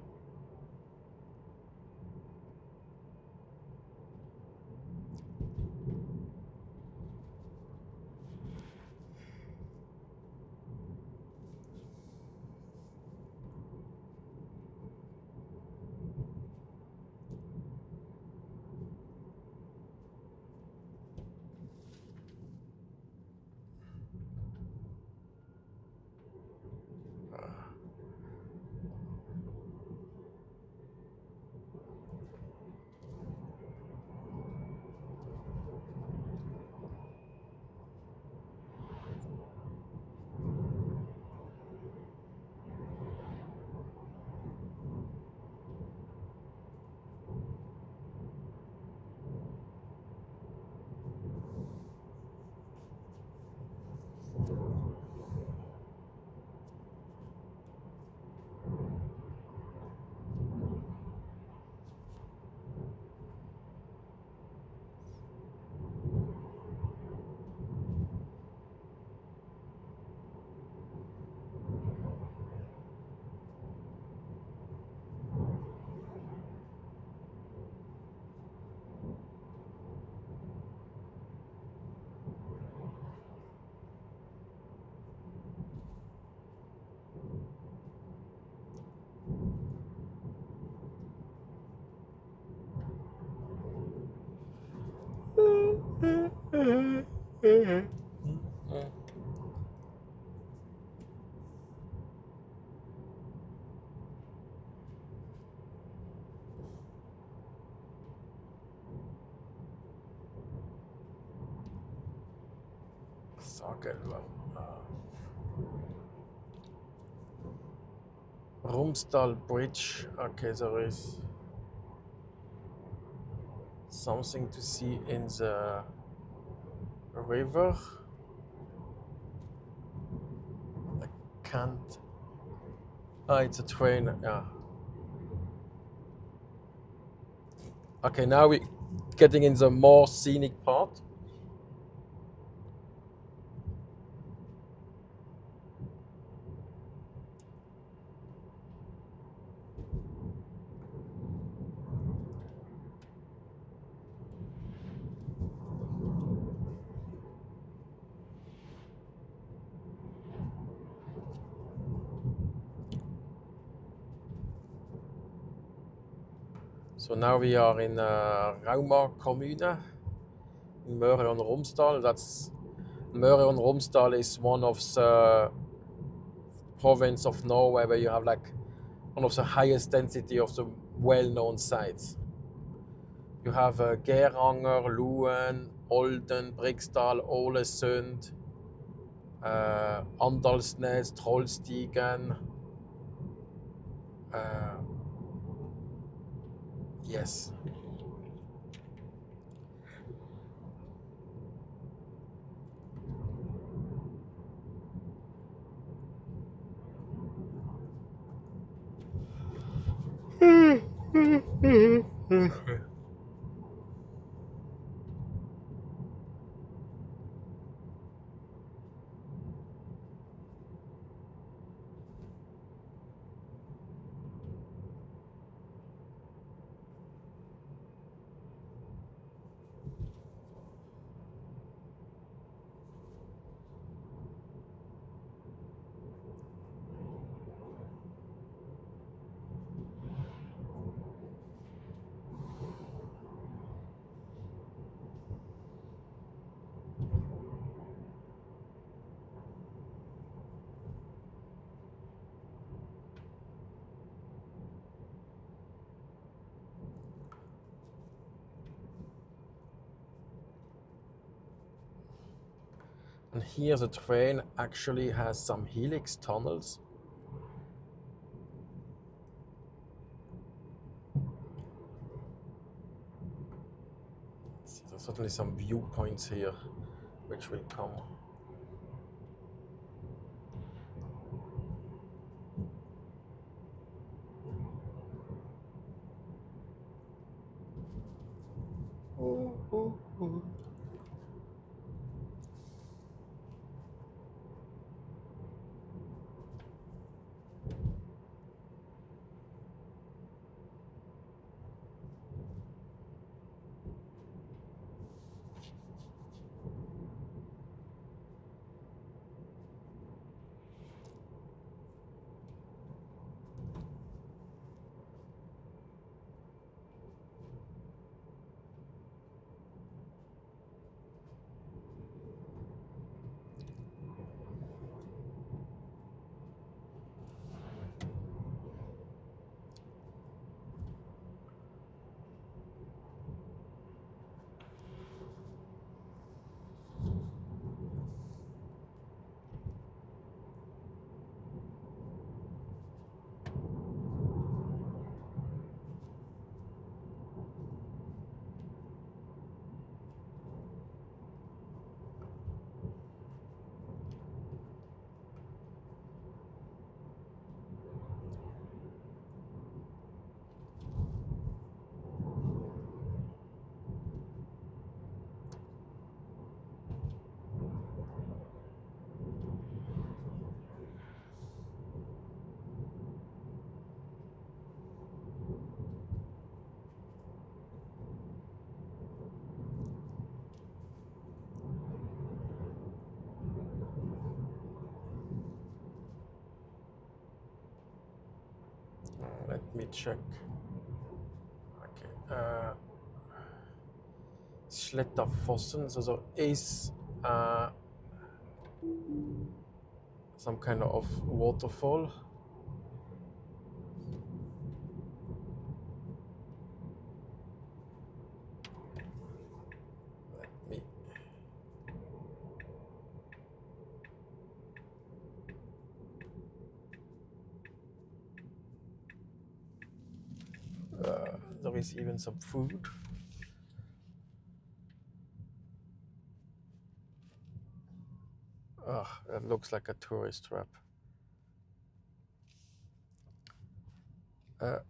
Sakelva. Rumsdal Bridge. Okay, there is something to see in the river. I can't. Ah, it's a train. Yeah. Okay, now we're getting in the more scenic part. So now we are in Rauma Kommune, in Møre and Romsdal. Møre and Romsdal is one of the province of Norway where you have like one of the highest density of the well-known sites. You have Geiranger, Loen, Olden, Briksdal, Ålesund, Åndalsnes, Trollstigen. Yes. And here the train actually has some helix tunnels. See, there's certainly some viewpoints here which will come. Let me check. Okay. Sletterfossen, so there is some kind of waterfall. Let me. There is even some food. That looks like a tourist trap. Let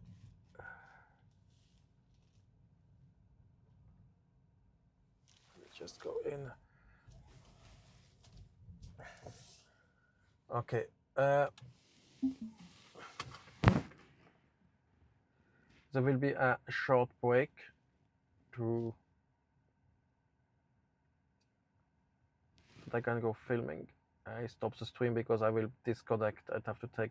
me just go in. Okay. There will be a short break to that I can go filming. I stop the stream because I will disconnect. I'd have to take.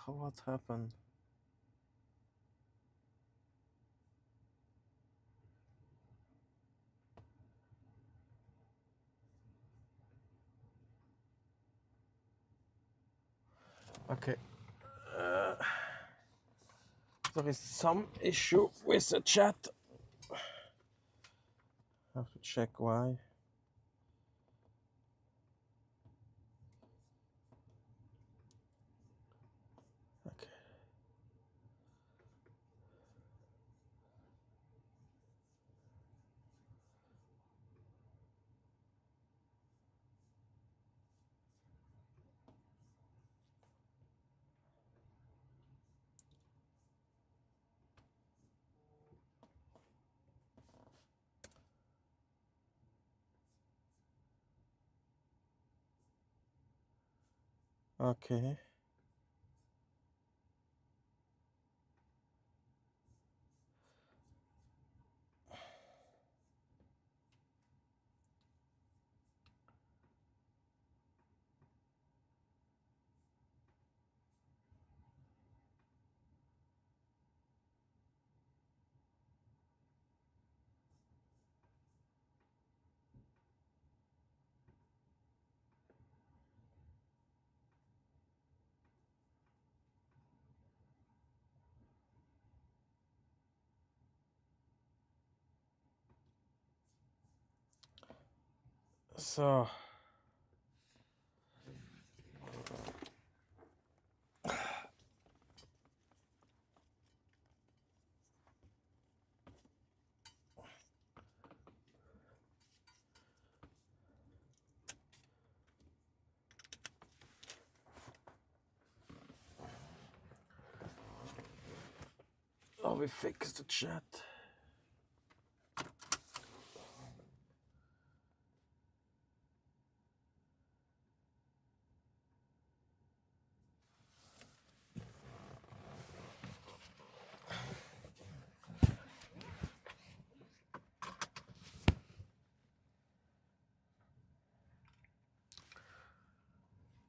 What happened? Okay. There is some issue with the chat. I have to check why. Okay. Okay. So. Oh, we fixed the chat.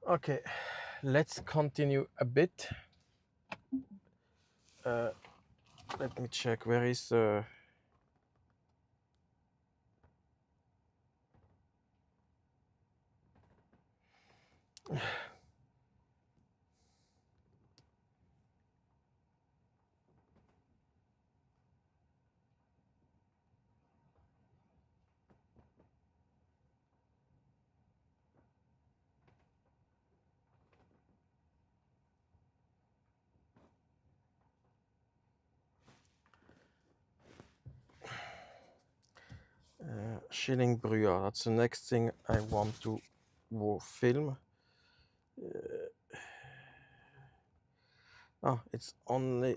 Okay, let's continue a bit. Let me check, where is Schillingbrua. That's the next thing I want to film. It's only,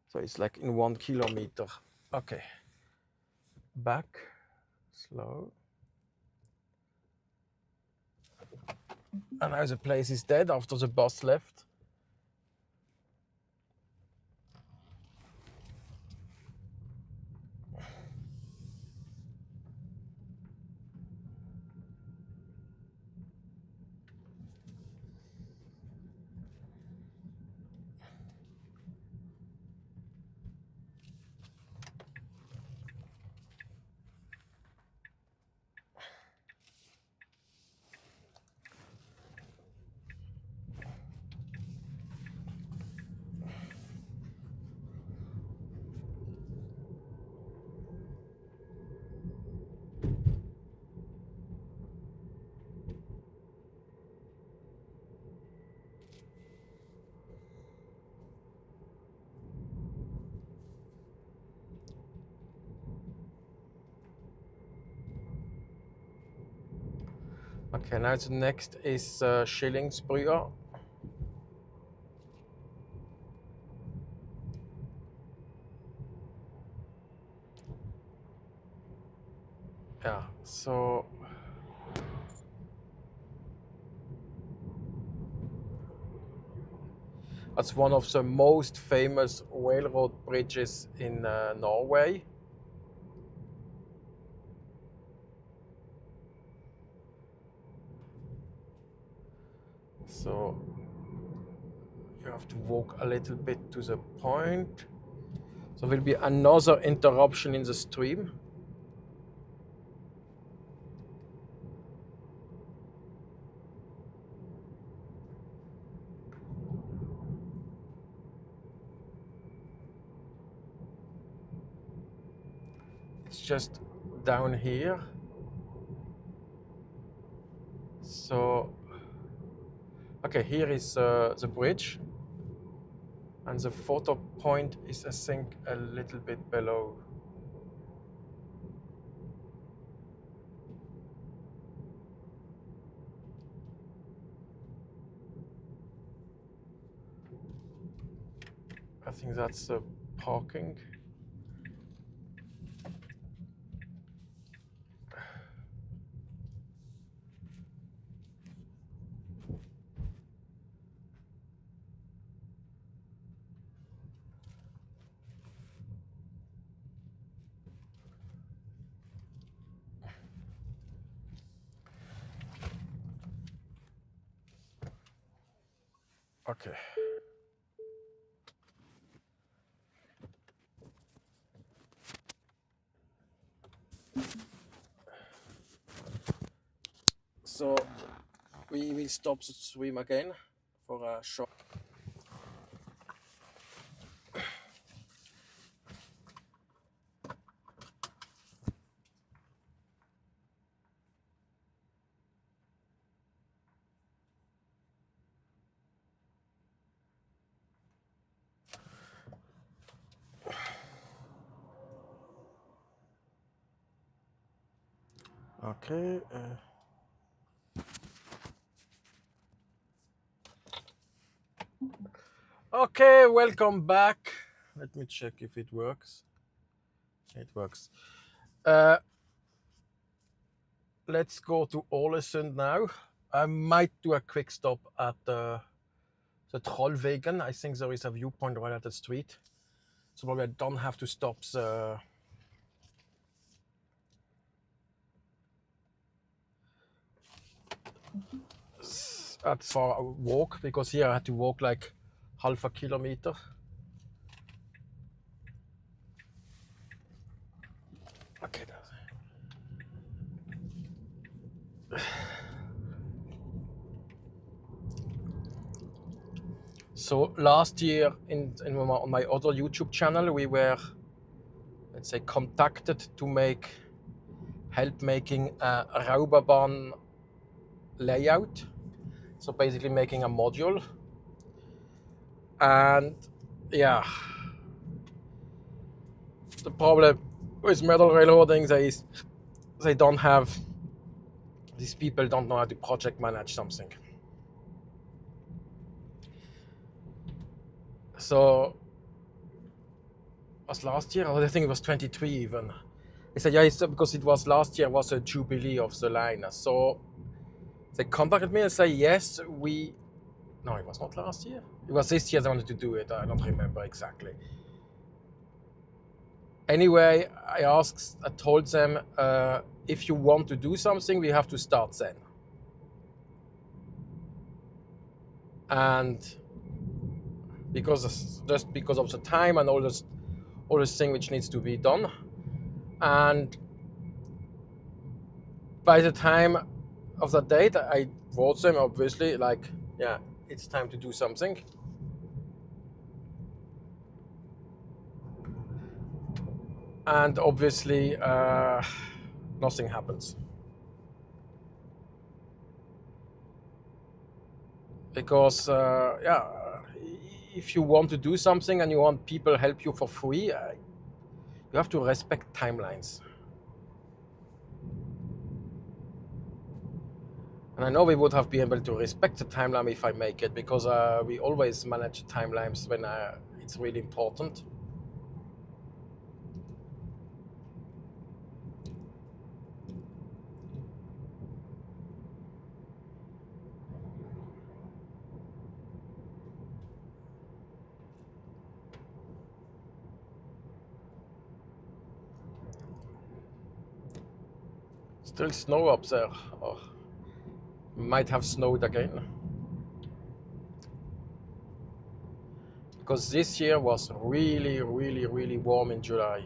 so it's like in 1 kilometer. Okay, back, slow. And now the place is dead after the bus left. Okay, now the next is Schillingsbrua. Yeah, so that's one of the most famous railroad bridges in Norway. So you have to walk a little bit to the point. So there will be another interruption in the stream. It's just down here. So, okay, here is the bridge. And the photo point is, I think, a little bit below. I think that's the parking. Okay. So we will stop the swim again for a short. Okay. Okay, welcome back. Let me check if it works. It works. Let's go to Ålesund now. I might do a quick stop at the Trollvegen. I think there is a viewpoint right at the street. So probably I don't have to stop at for a walk, because here I had to walk like half a kilometer. Okay. So last year on my other YouTube channel, we were, let's say, contacted to help making a Rauberbahn layout. So basically making a module. And yeah, the problem with metal railroading is these people don't know how to project manage something. So was last year, or I think it was 23 even. He said, yeah, it's because it was last year was a jubilee of the line. So they contacted me and say, yes, no, it was not last year. It was this year they wanted to do it. I don't remember exactly. Anyway, I told them, if you want to do something, we have to start then. And just because of the time and all this thing which needs to be done. And by the time of that date, I wrote them, obviously, like, yeah, it's time to do something. And obviously, nothing happens. Because, if you want to do something and you want people to help you for free, you have to respect timelines. And I know we would have been able to respect the timeline if I make it, because we always manage timelines when it's really important. Still snow up there. Oh, might have snowed again. Because this year was really, really, really warm in July.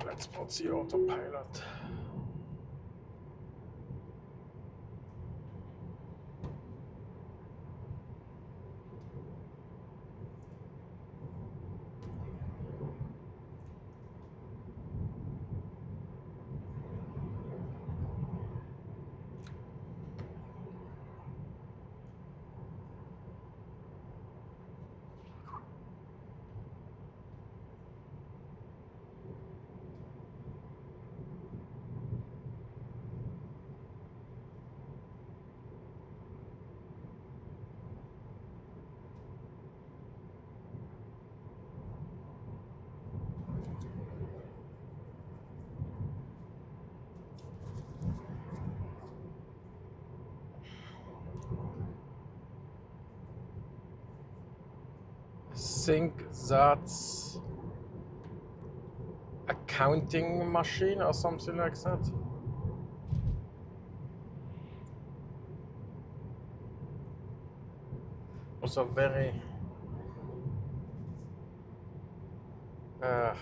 Let's put the autopilot. think that's a counting machine or something like that. Also very uh,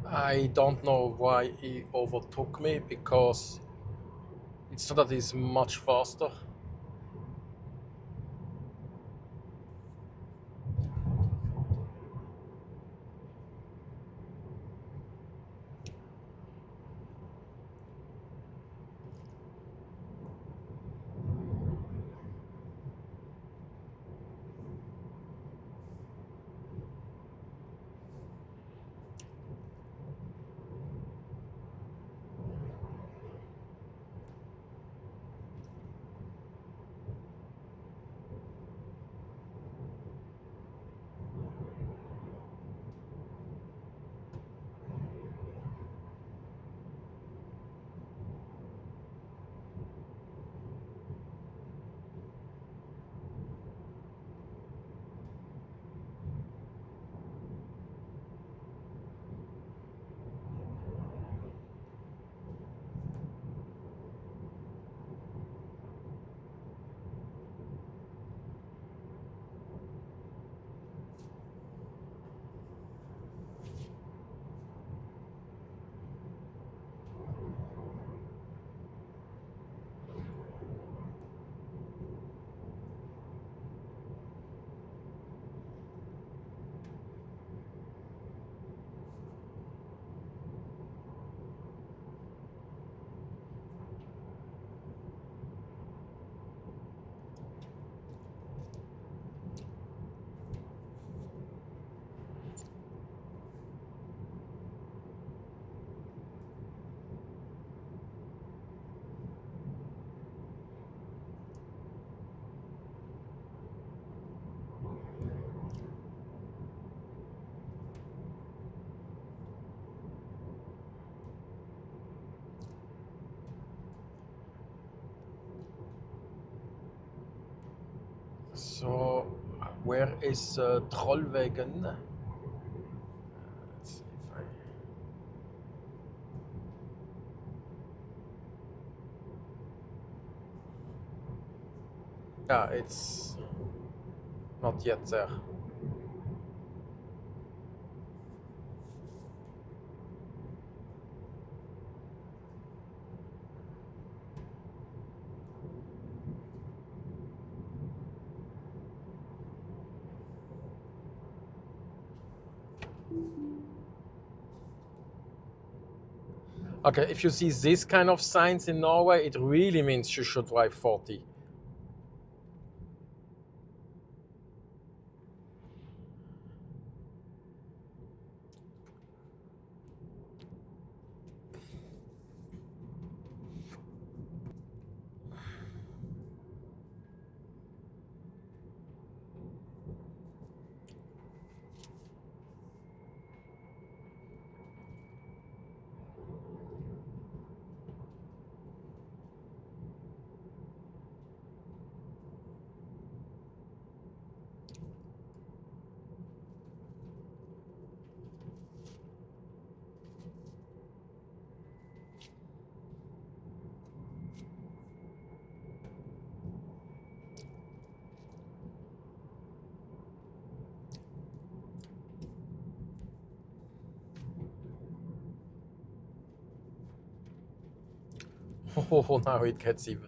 I don't know why he overtook me, because it's not that he's much faster. So, where is Trollwegen? Let's see if I. Yeah, it's Not yet there. Okay, if you see this kind of signs in Norway, it really means you should drive 40. Oh, now it gets even.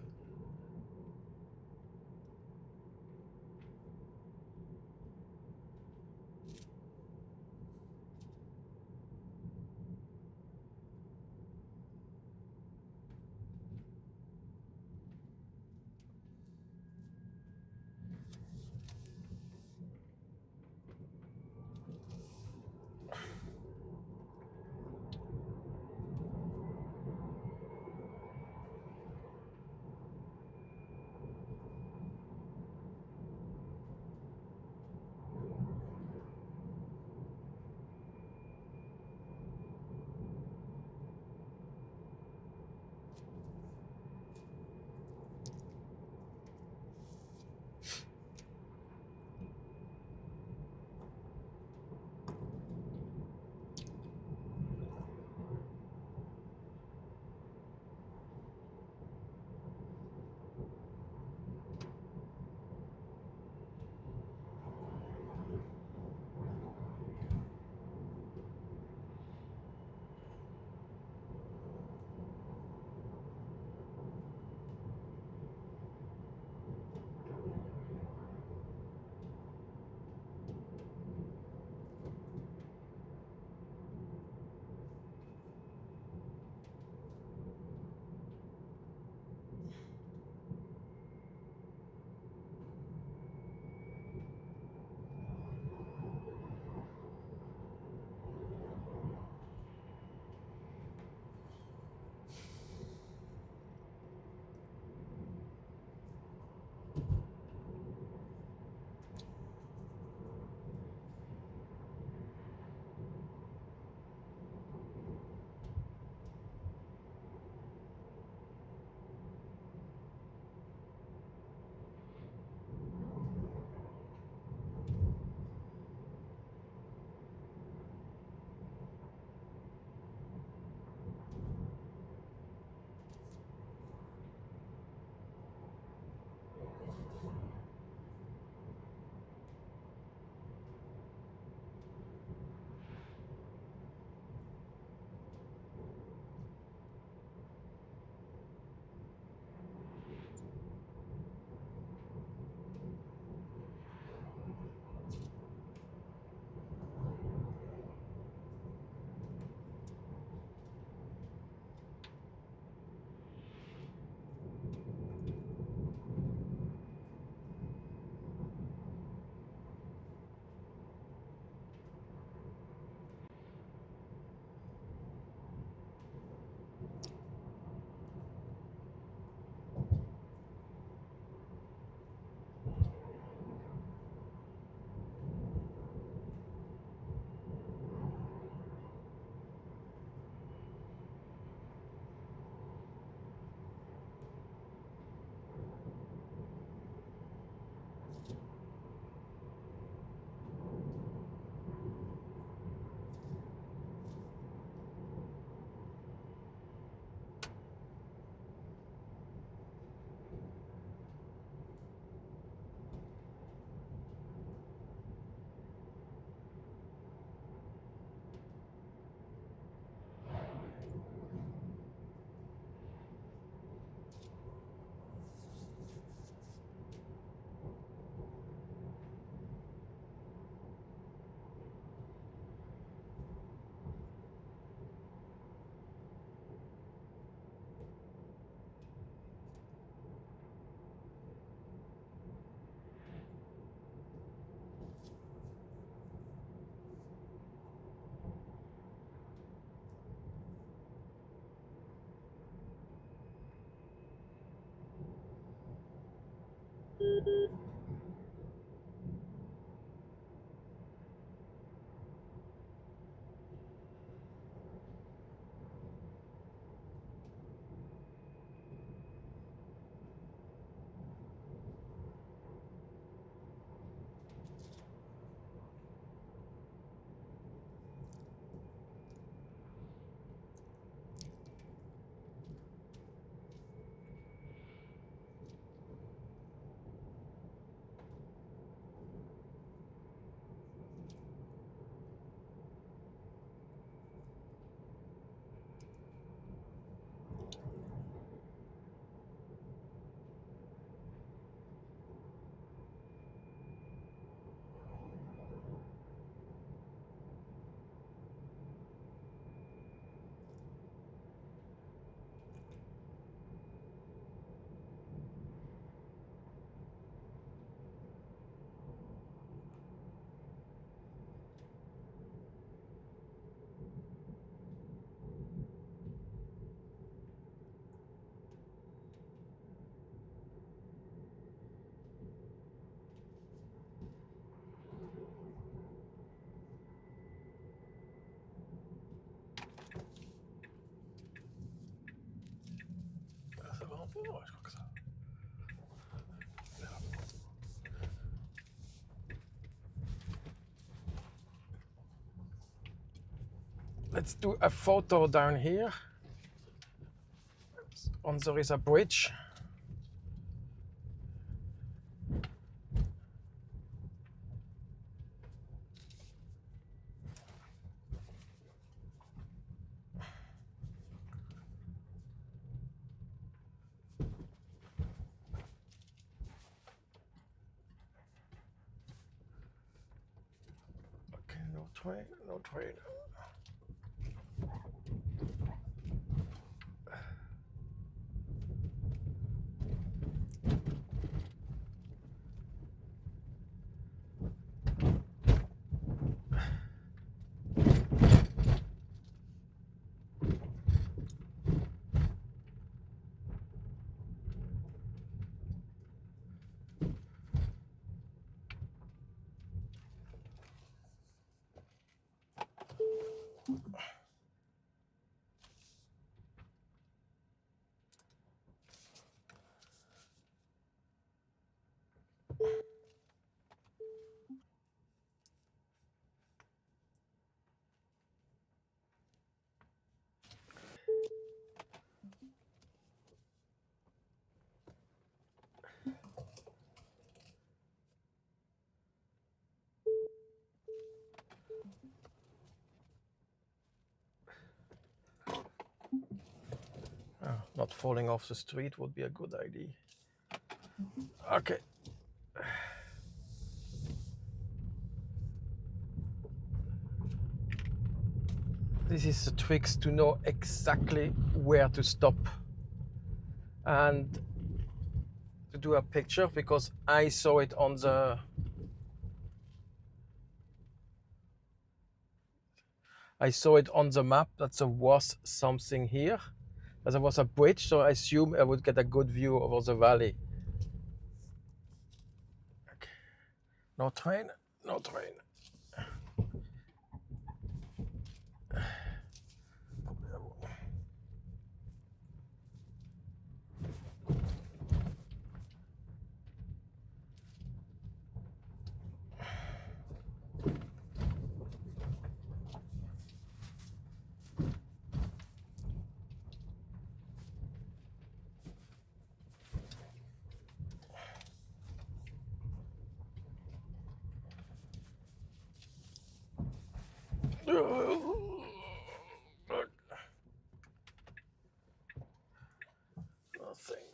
Let's do a photo down here. There is a bridge. Okay, no train, no train. Not falling off the street would be a good idea. Okay. This is the tricks to know exactly where to stop and to do a picture, because I saw it on the map that there was something here. There was a bridge, so I assume I would get a good view over the valley. Okay. No train, no train. Nothing.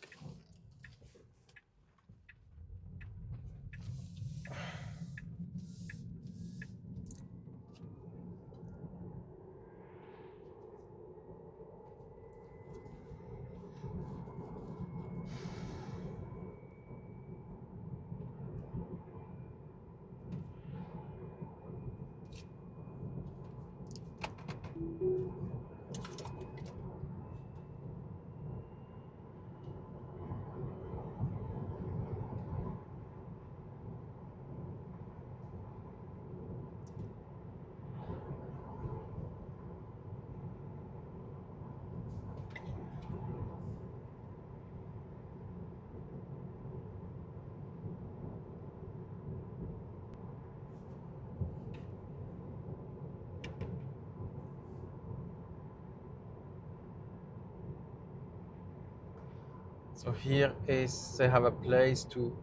So here is, they have a place to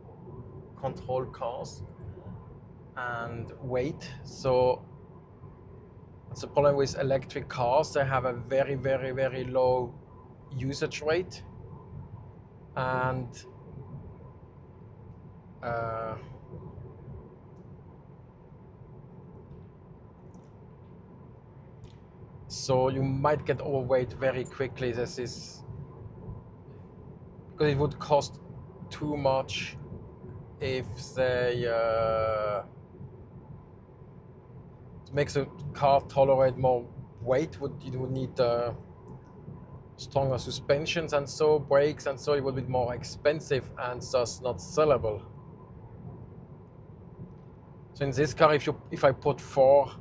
control cars and wait. So that's the problem with electric cars. They have a very, very, very low usage rate. And so you might get overweight very quickly. This is because it would cost too much if they to make the car tolerate more weight. You would need stronger suspensions and so brakes, and so it would be more expensive and thus not sellable. So in this car, if I put 4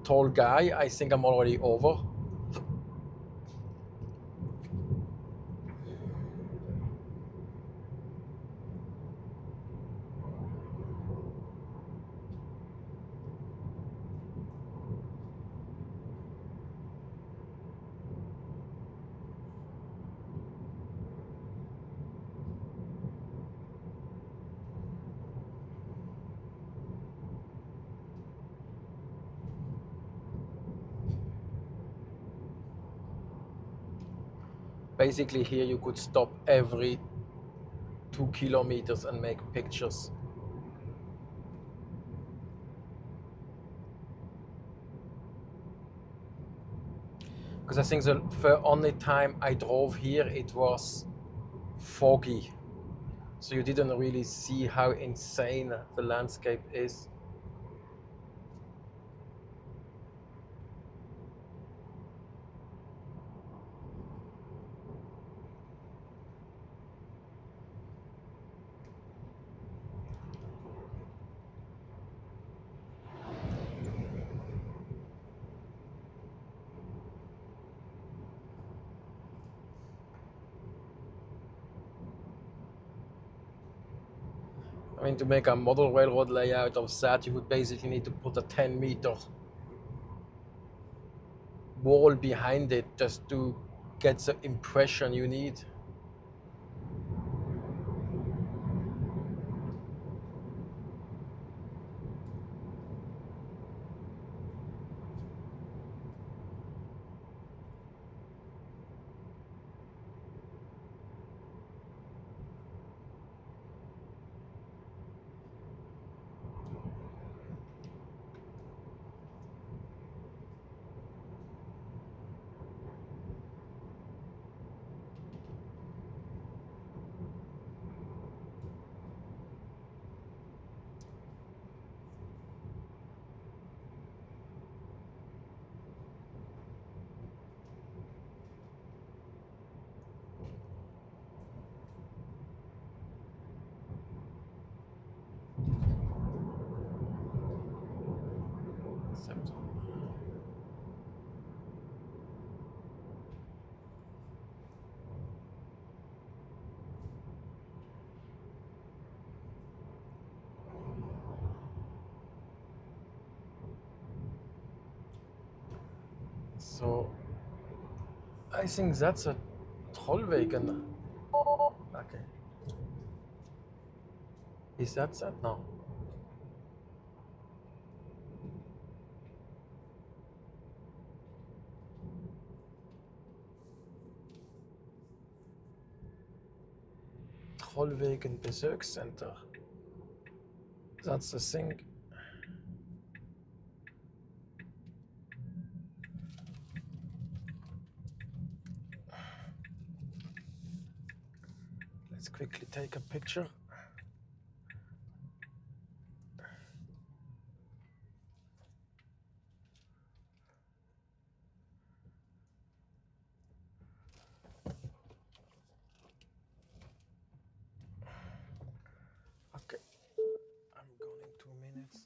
tall guy, I think I'm already over. Basically here you could stop every 2 kilometers and make pictures. Because I think the only time I drove here it was foggy, so you didn't really see how insane the landscape is. I mean, to make a model railroad layout of that, you would basically need to put a 10-meter wall behind it just to get the impression you need. So I think that's a Trollwegen. Okay. Is that that? No. Trollwegen Bezirkscenter. That's the thing. Let's quickly take a picture. Okay, I'm gone in 2 minutes.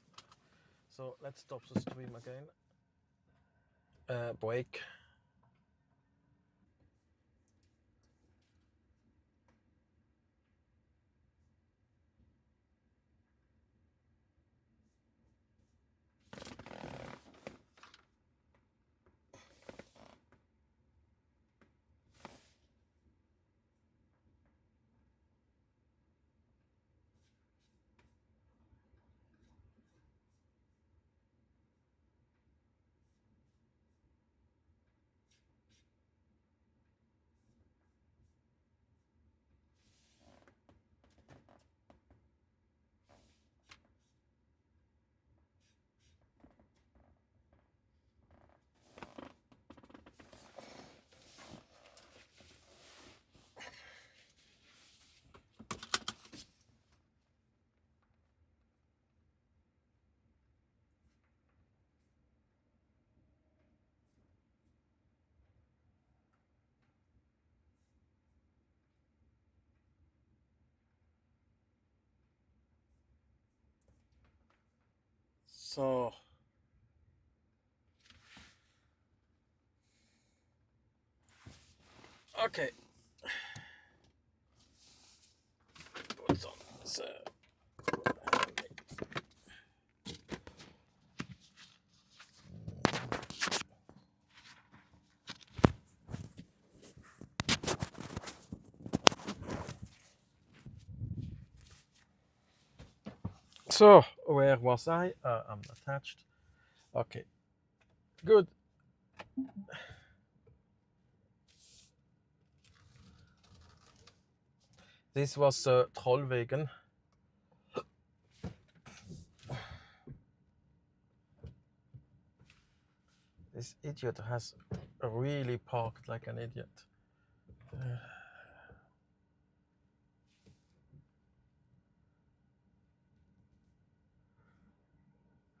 So let's stop the stream again. Break. So okay. Put on the So, where was I? I'm attached. Okay, good. This was Trollwegen. This idiot has really parked like an idiot.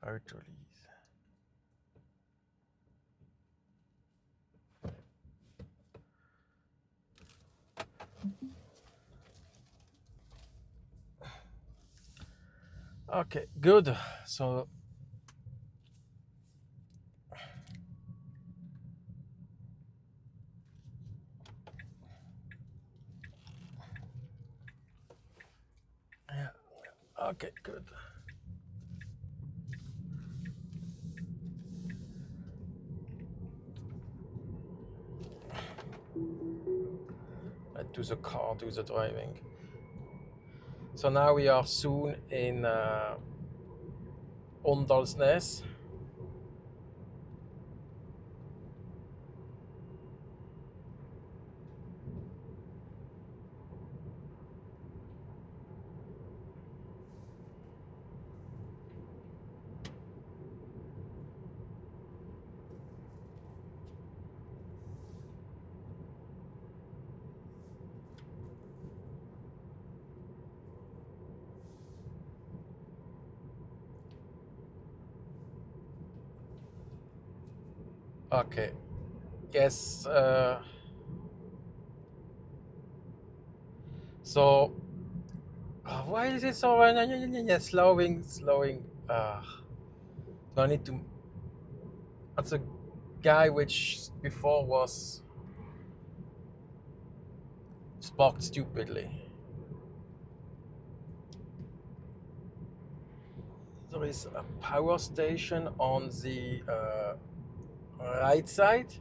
How to leave. Okay, good. So yeah, okay, good. Let do the car do the driving. So now we are soon in Åndalsnes. Okay. Yes. So why is it so slowing? So I need to. That's a guy which before was sparked stupidly. There is a power station on the right side.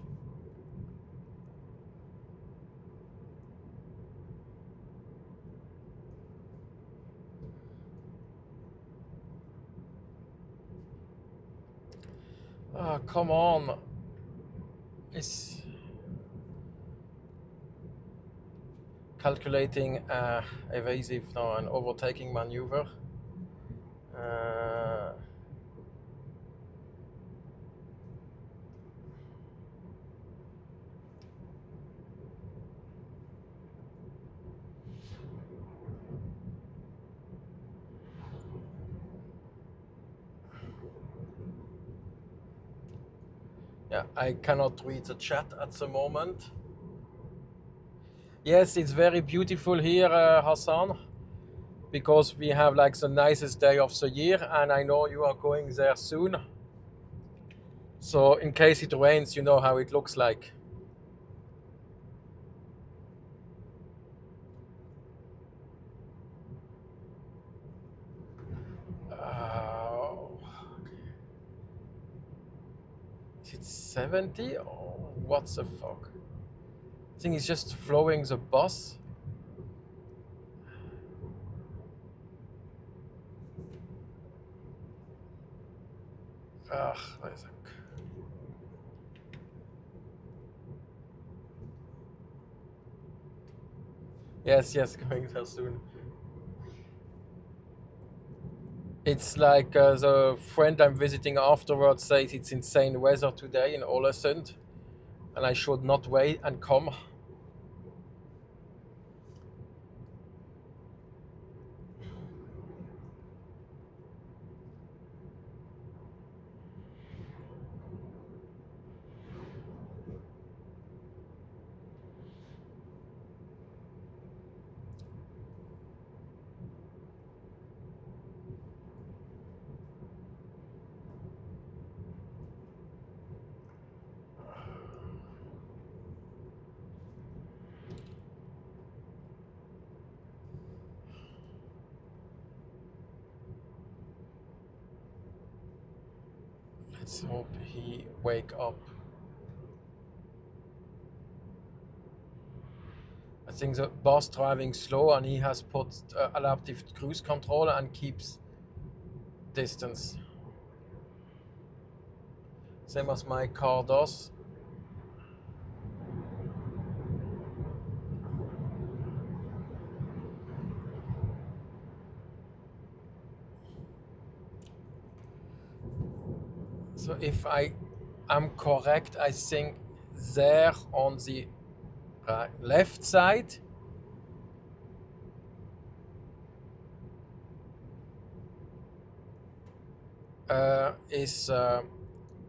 Oh, come on. It's calculating evasive now, an overtaking maneuver. Yeah, I cannot read the chat at the moment. Yes, it's very beautiful here, Hassan, because we have like the nicest day of the year, and I know you are going there soon. So in case it rains, you know how it looks like. Is it 70? Oh, what the fuck? I think it's just flowing the bus. There's a... Yes, going there soon. It's like the friend I'm visiting afterwards says it's insane weather today in Ålesund, and I should not wait and come. Let's hope he wake up. I think the boss driving slow, and he has put adaptive cruise control and keeps distance. Same as my car does. So if I am correct, I think there on the left side is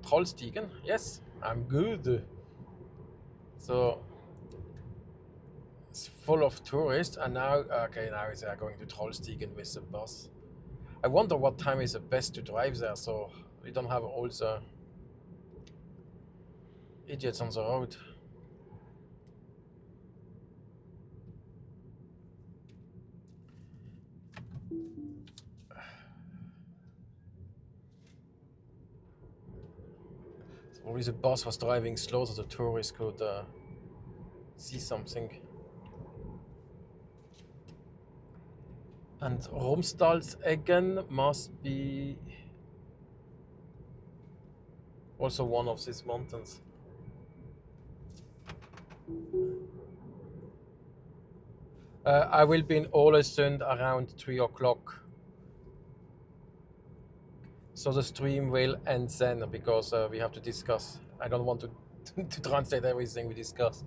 Trollstigen. Yes, I'm good. So it's full of tourists, and now now they're going to Trollstigen with the bus. I wonder what time is the best to drive there, so we don't have all the idiots on the road. So probably the bus was driving slow so the tourists could see something. And Romsdalseggen must be also one of these mountains. I will be in Ålesund around 3 o'clock. So the stream will end then because we have to discuss. I don't want to, to translate everything we discuss.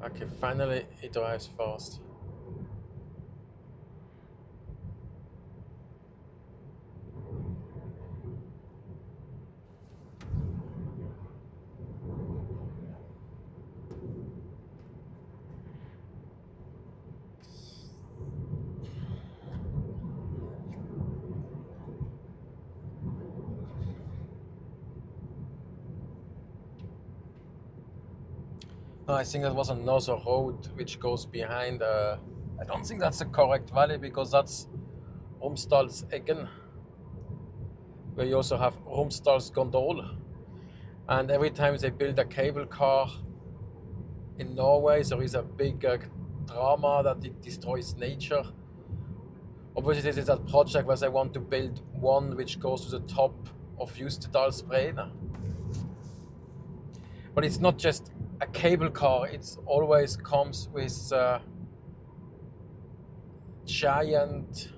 Okay, finally it drives fast. No, I think that was another road which goes behind. I don't think that's the correct valley because that's Romsdalseggen, where you also have Romsdalsgondol. And every time they build a cable car in Norway, there is a big drama that it destroys nature. Obviously, this is that project where they want to build one which goes to the top of Hustedalsbreen. But it's not just a cable car, it always comes with giant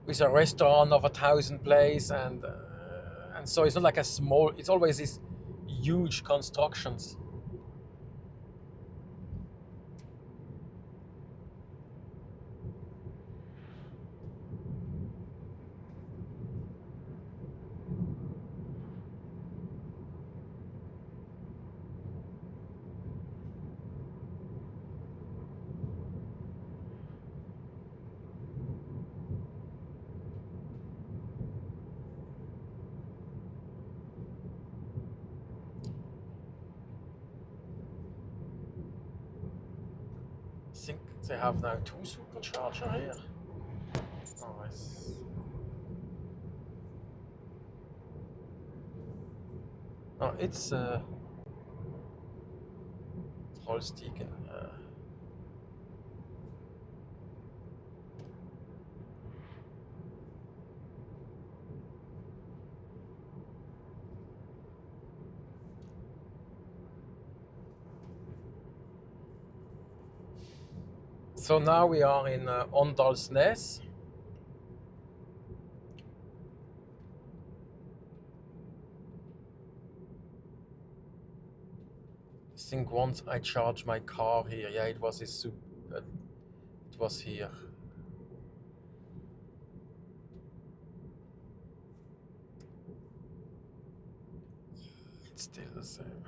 with a restaurant of 1,000 places, and so it's not like a small. It's always these huge constructions. I think they have now 2 superchargers here. Oh, nice. Oh, it's Trollstigen. So now we are in Åndalsnes. I think once I charged my car here. Yeah, it was it was here. It's still the same.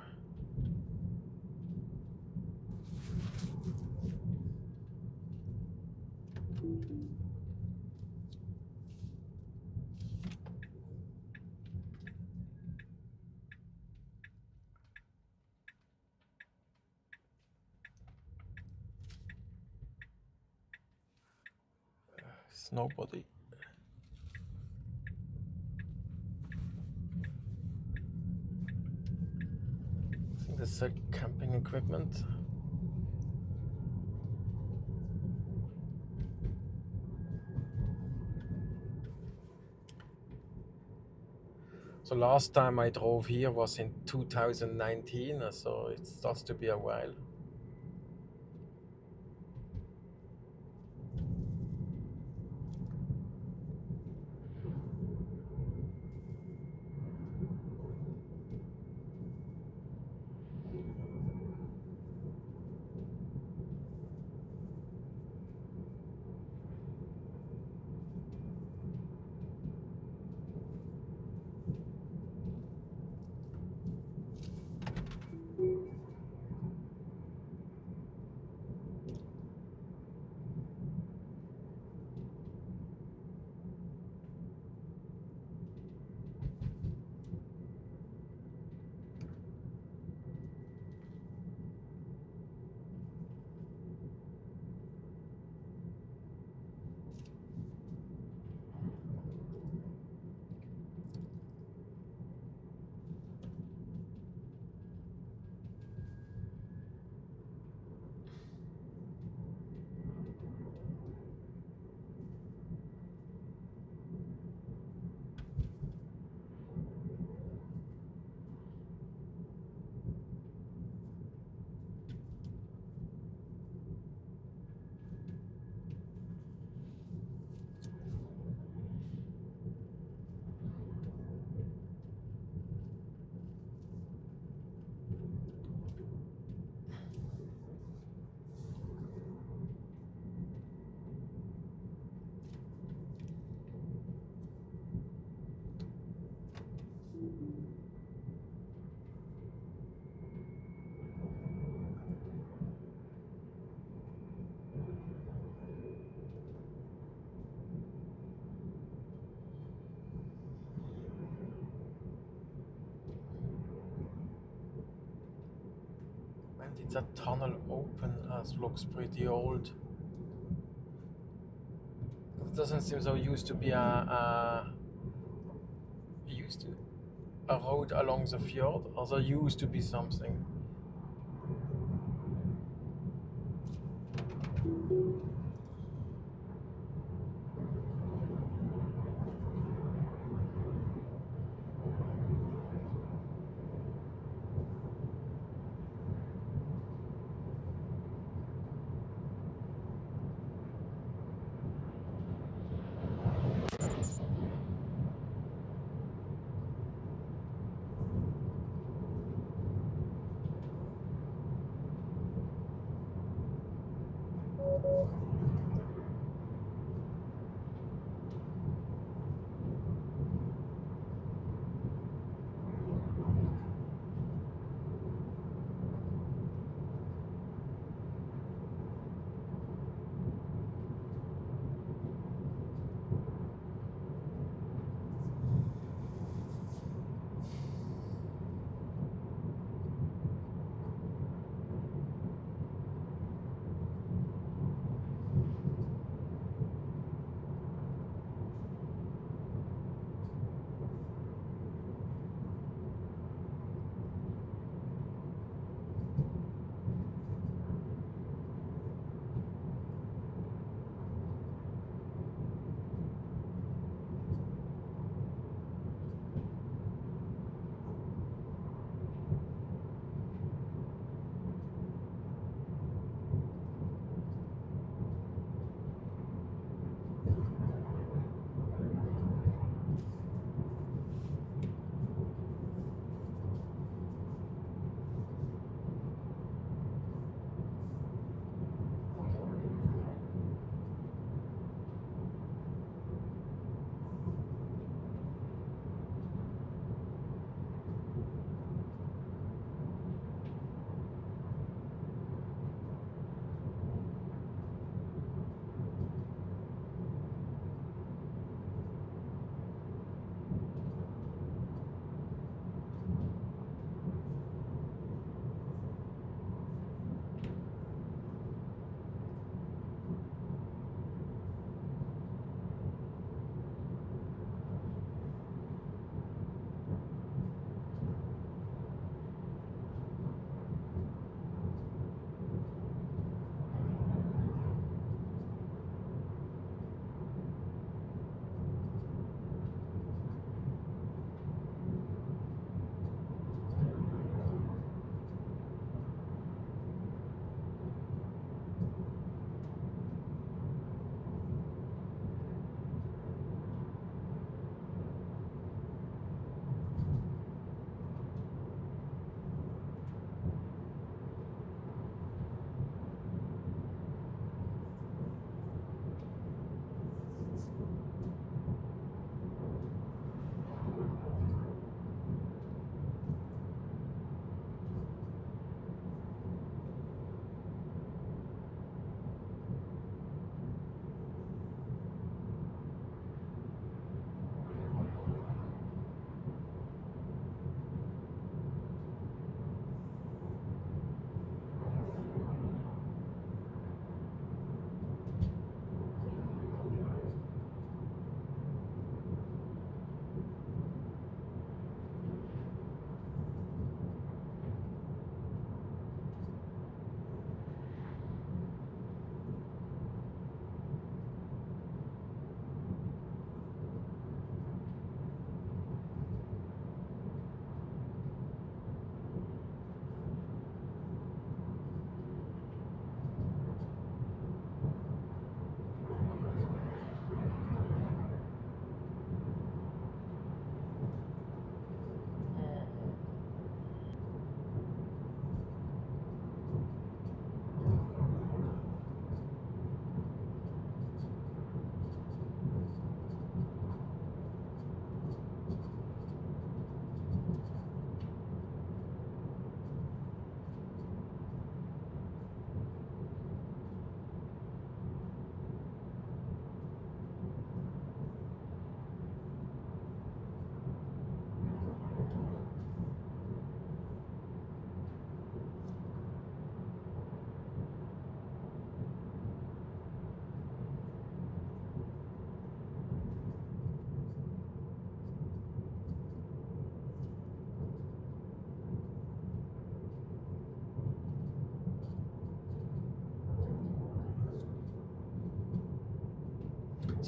There's nobody. I think there's camping equipment. So last time I drove here was in 2019, so it starts to be a while. When did that tunnel open? It looks pretty old. It doesn't seem so. Used to be a road along the fjord, or there used to be something.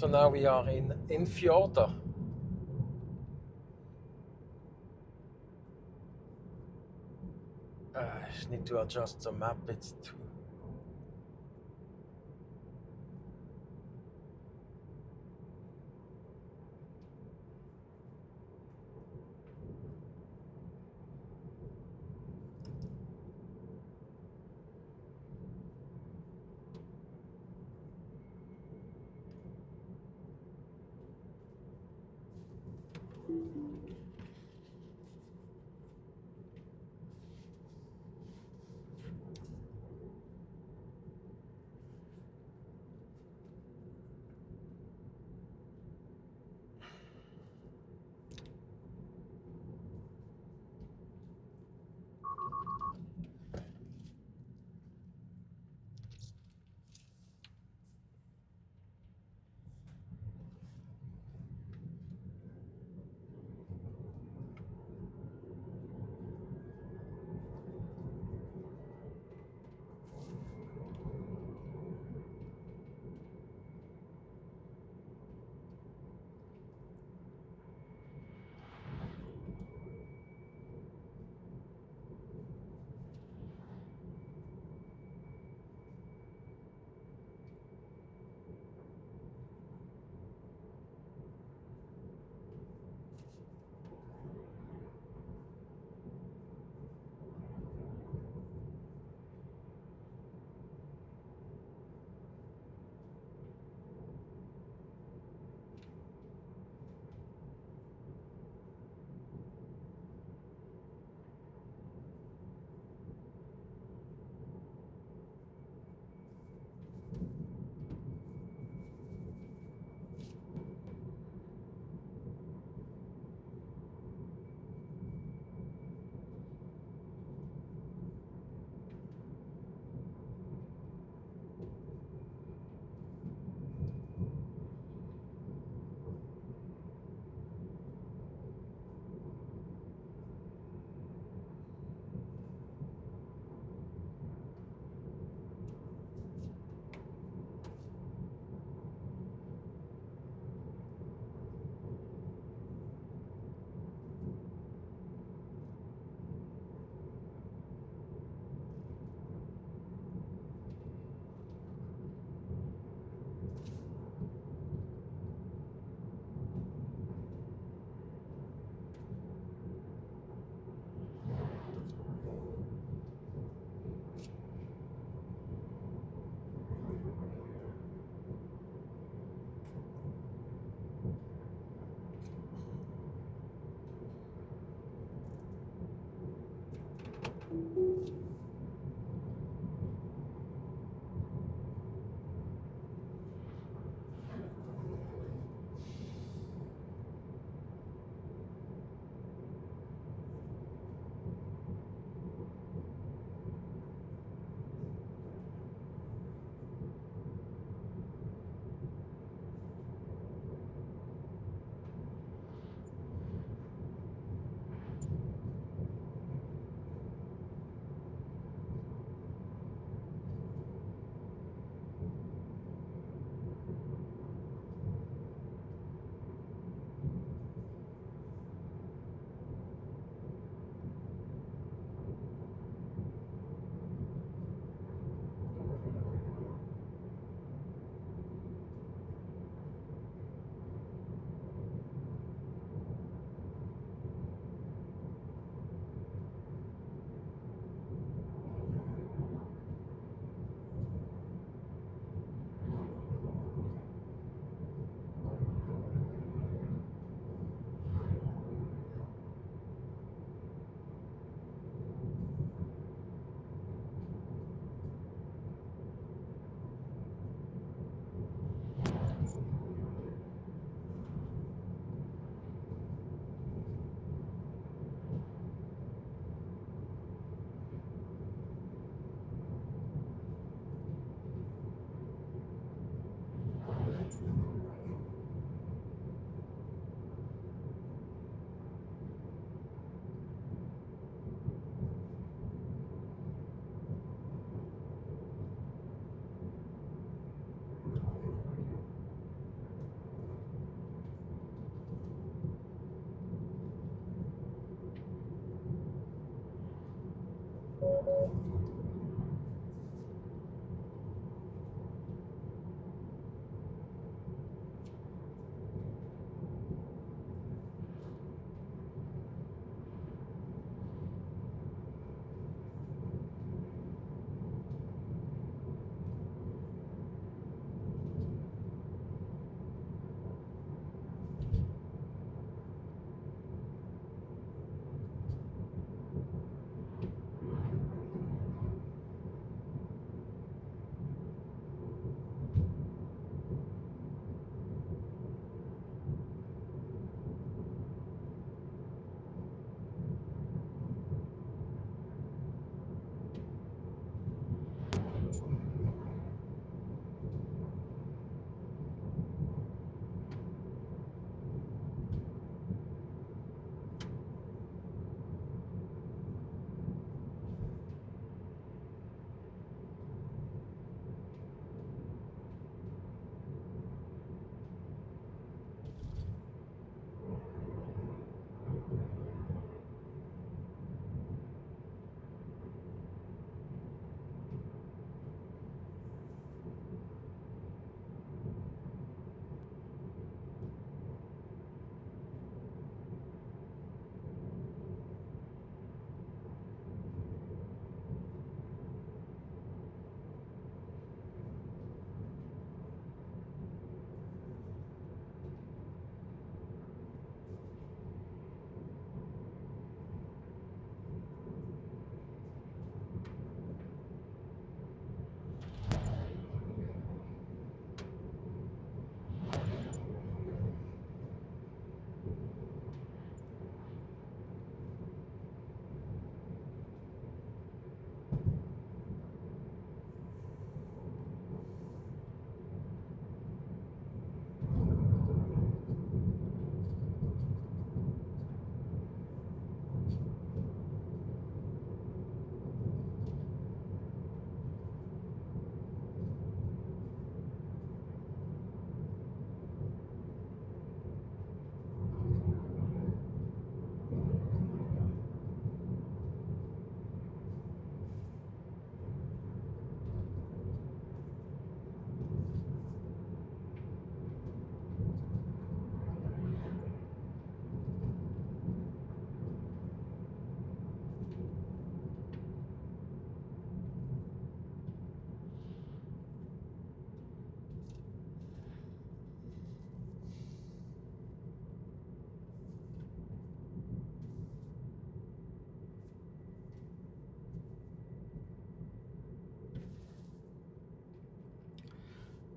So now we are in Fjorda. I just need to adjust the map. It's too.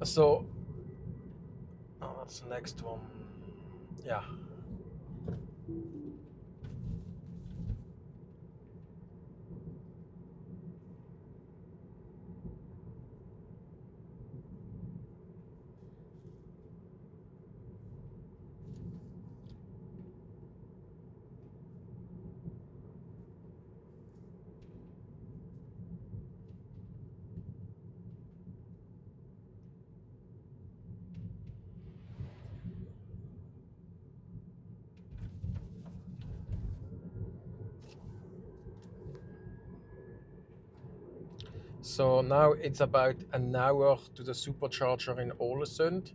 So, that's the next one. Yeah. So now it's about an hour to the supercharger in Ålesund.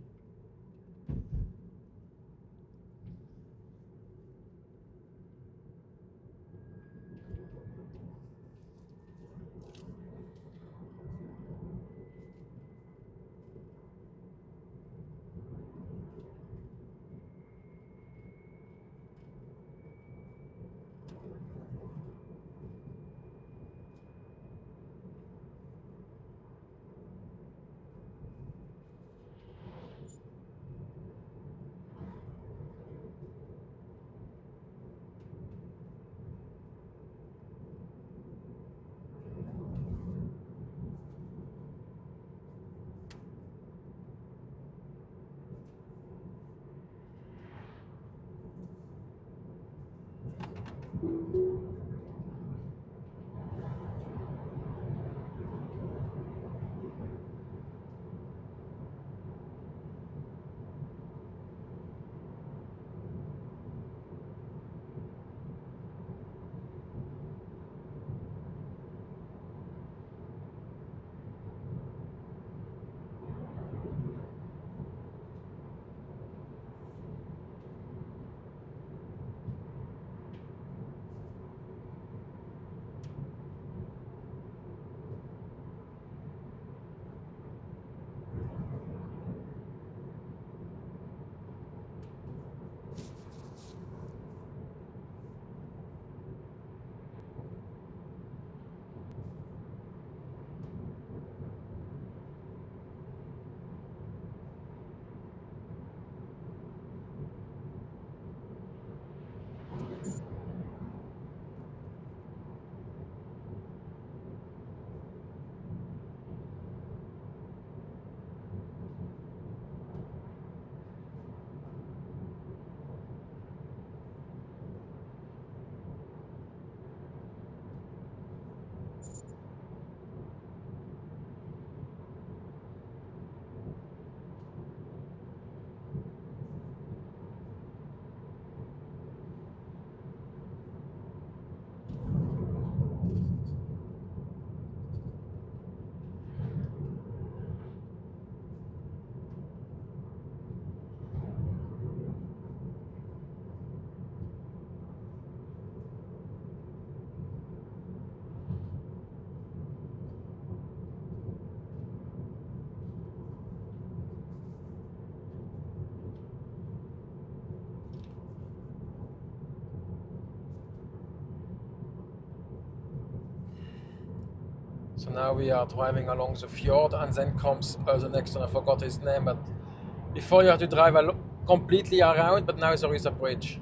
So now we are driving along the fjord, and then comes the next one. I forgot his name, but before you have to drive completely around, but now there is a bridge.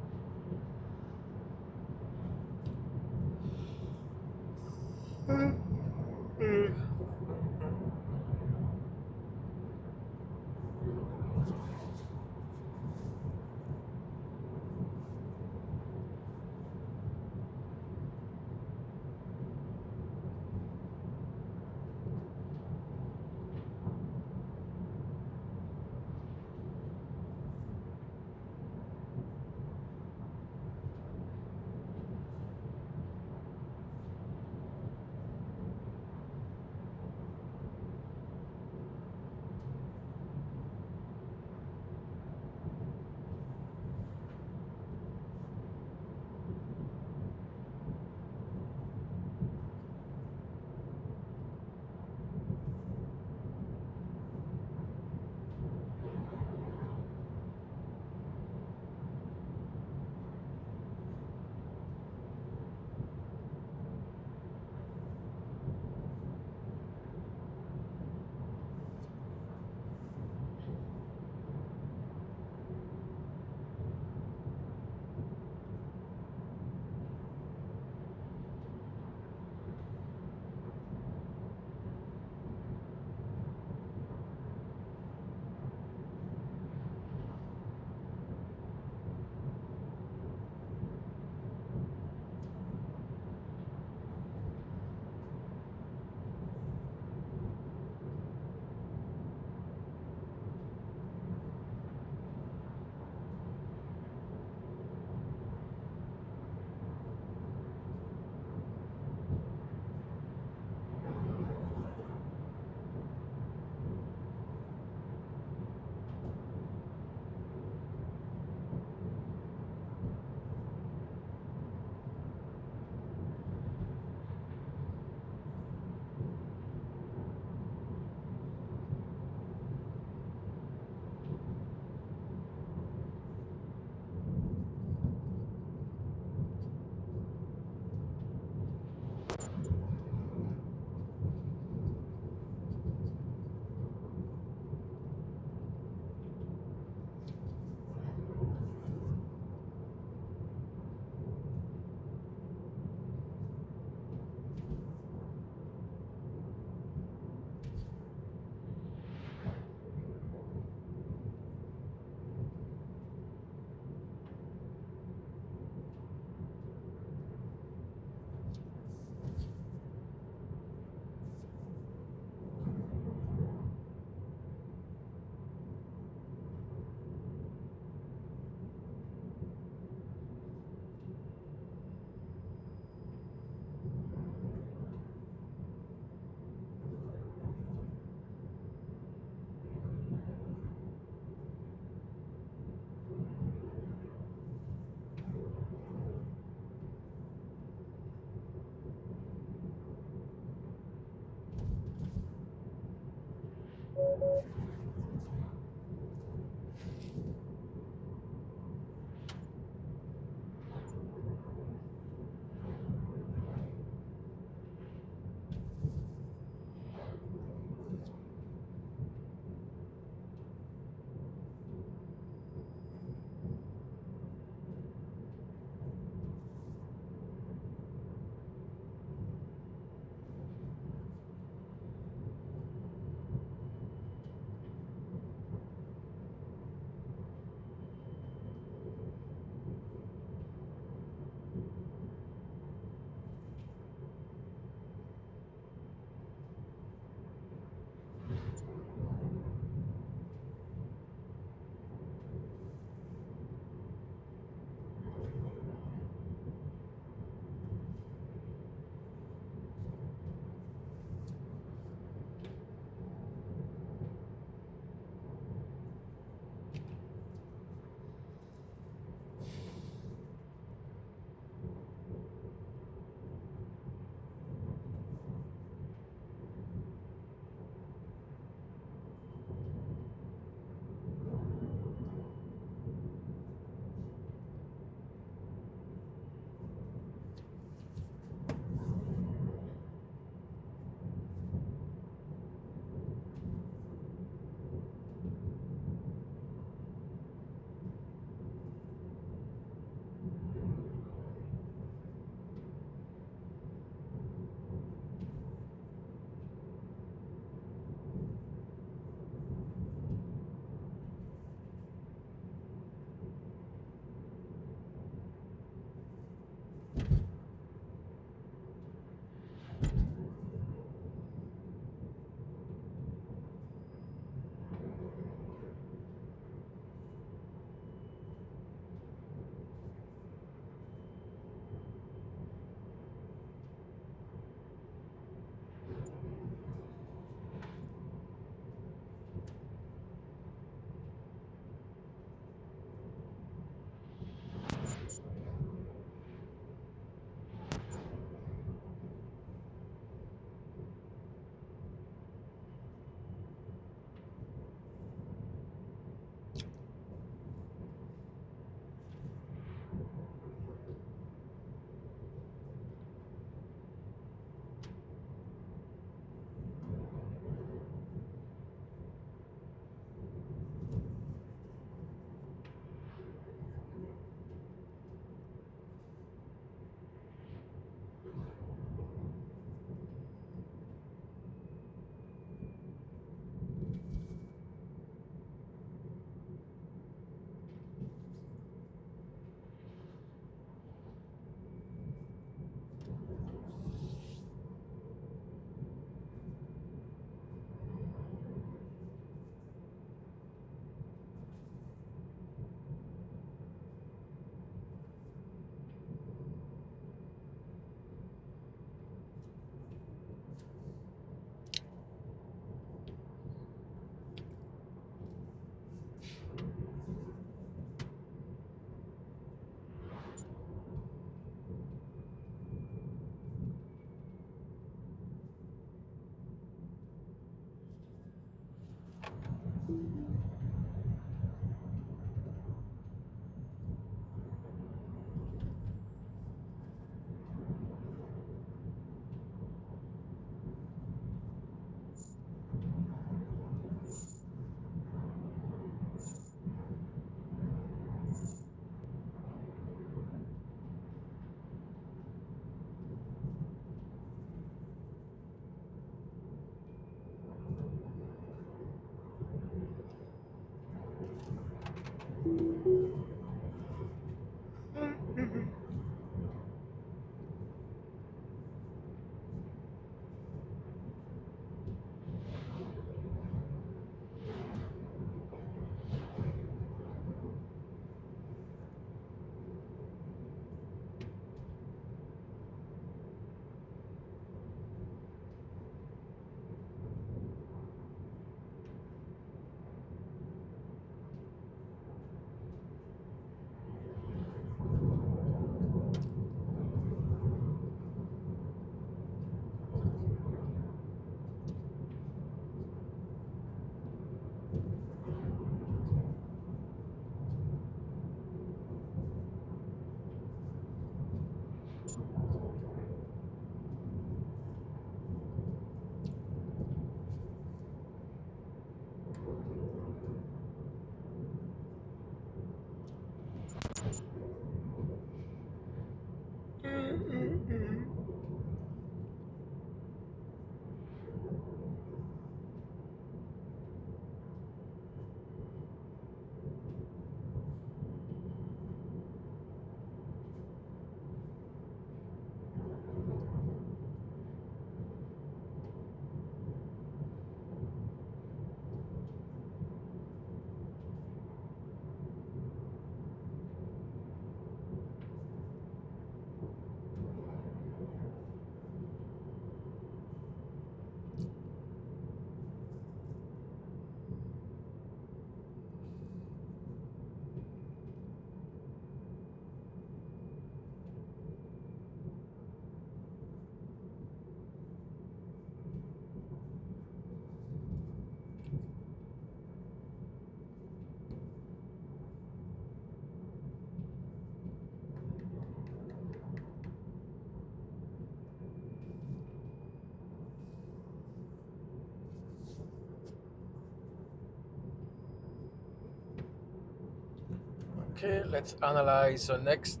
Okay, let's analyze the next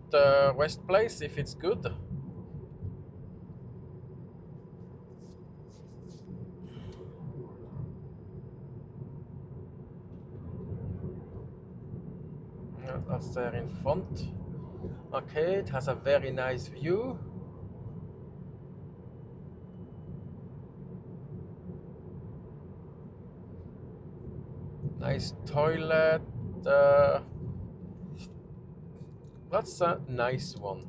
rest place if it's good. Yeah, that's there in front. Okay, it has a very nice view. Nice toilet. That's a nice one.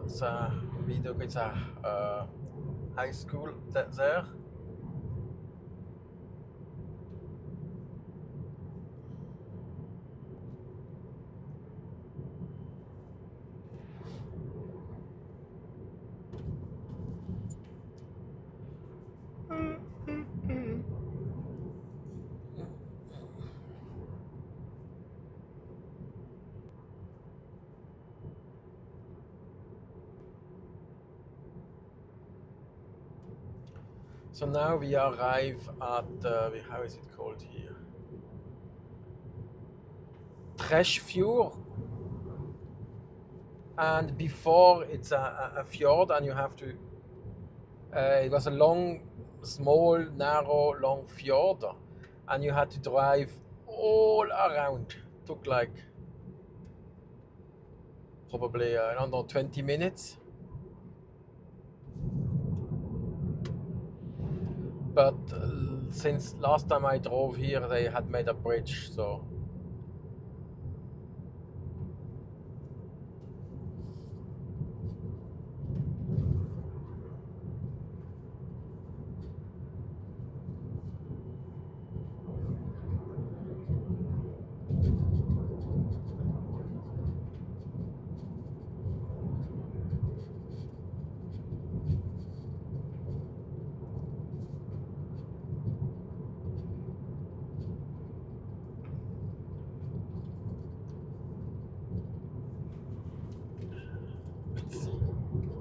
It's a it's a high school there. So now we arrive at, how is it called here? Treshfjord. And before it's a fjord, and you have to, it was a long, small, narrow, long fjord, and you had to drive all around. Took like probably, I don't know, 20 minutes. But since last time I drove here, they had made a bridge, so.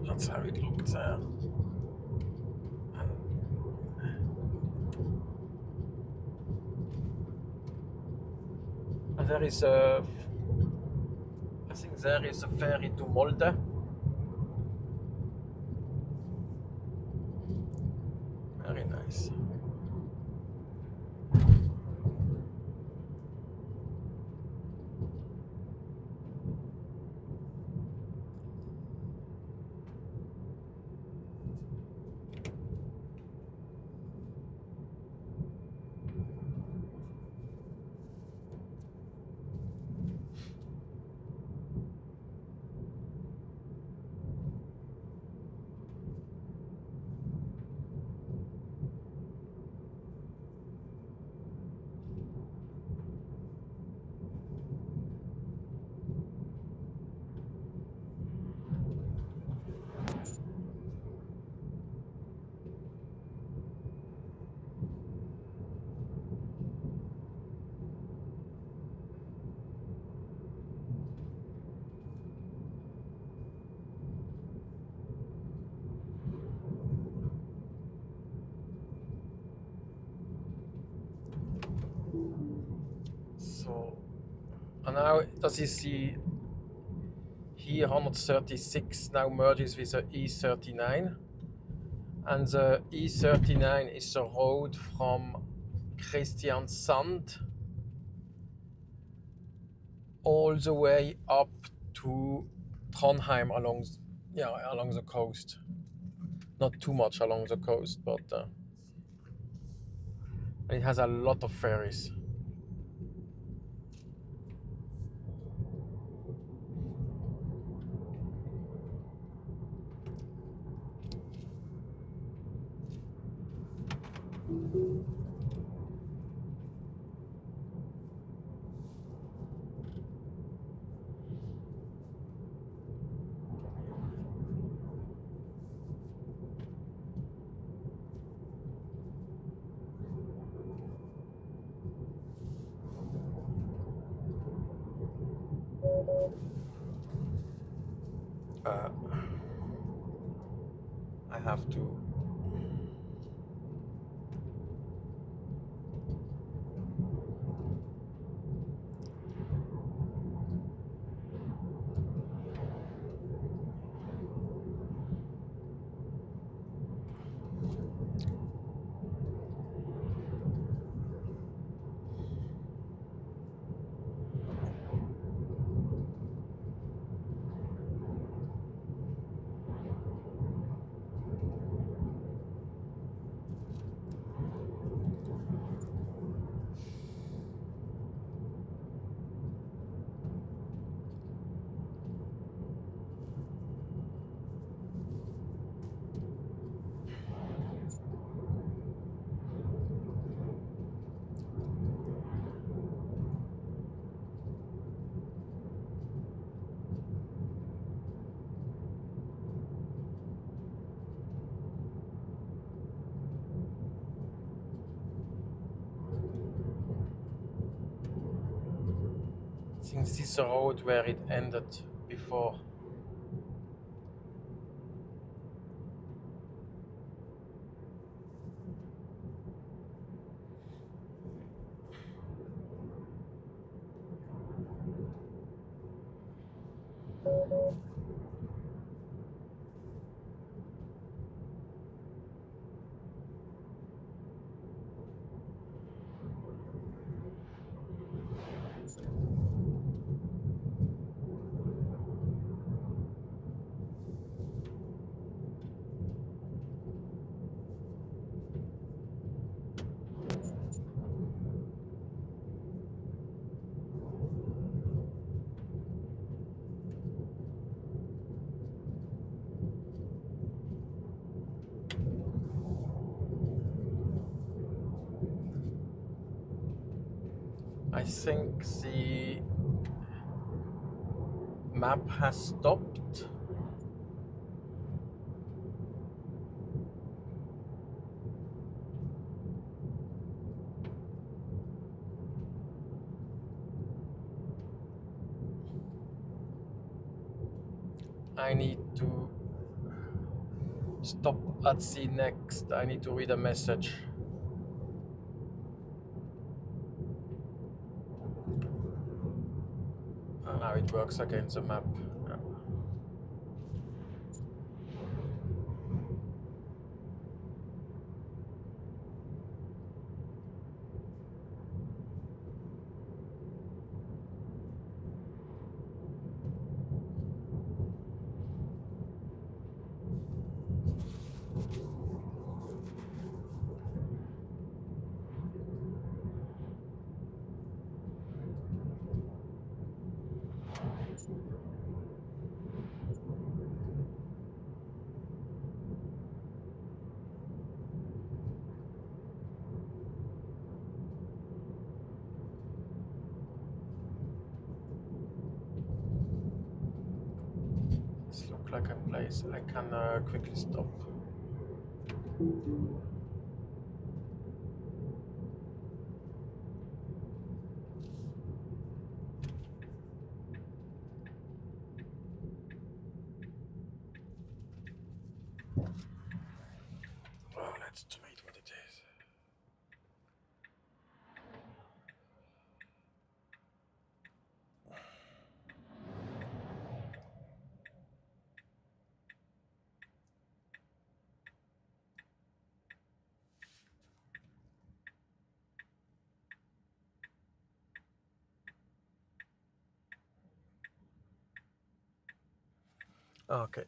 That's how it looked there. And there is a, I think there is a ferry to Molde. Very nice. So, and now does you see here 136 now merges with the E39, And the E39 is the road from Kristiansand all the way up to Trondheim along the coast. Not too much along the coast, but it has a lot of ferries. I have to. I think this is the road where it ended before. I think the map has stopped. I need to stop at the next. I need to read a message. Now it works again, the map. Yeah. This looks like a place I can quickly stop. Well, let's wait what it is. Okay.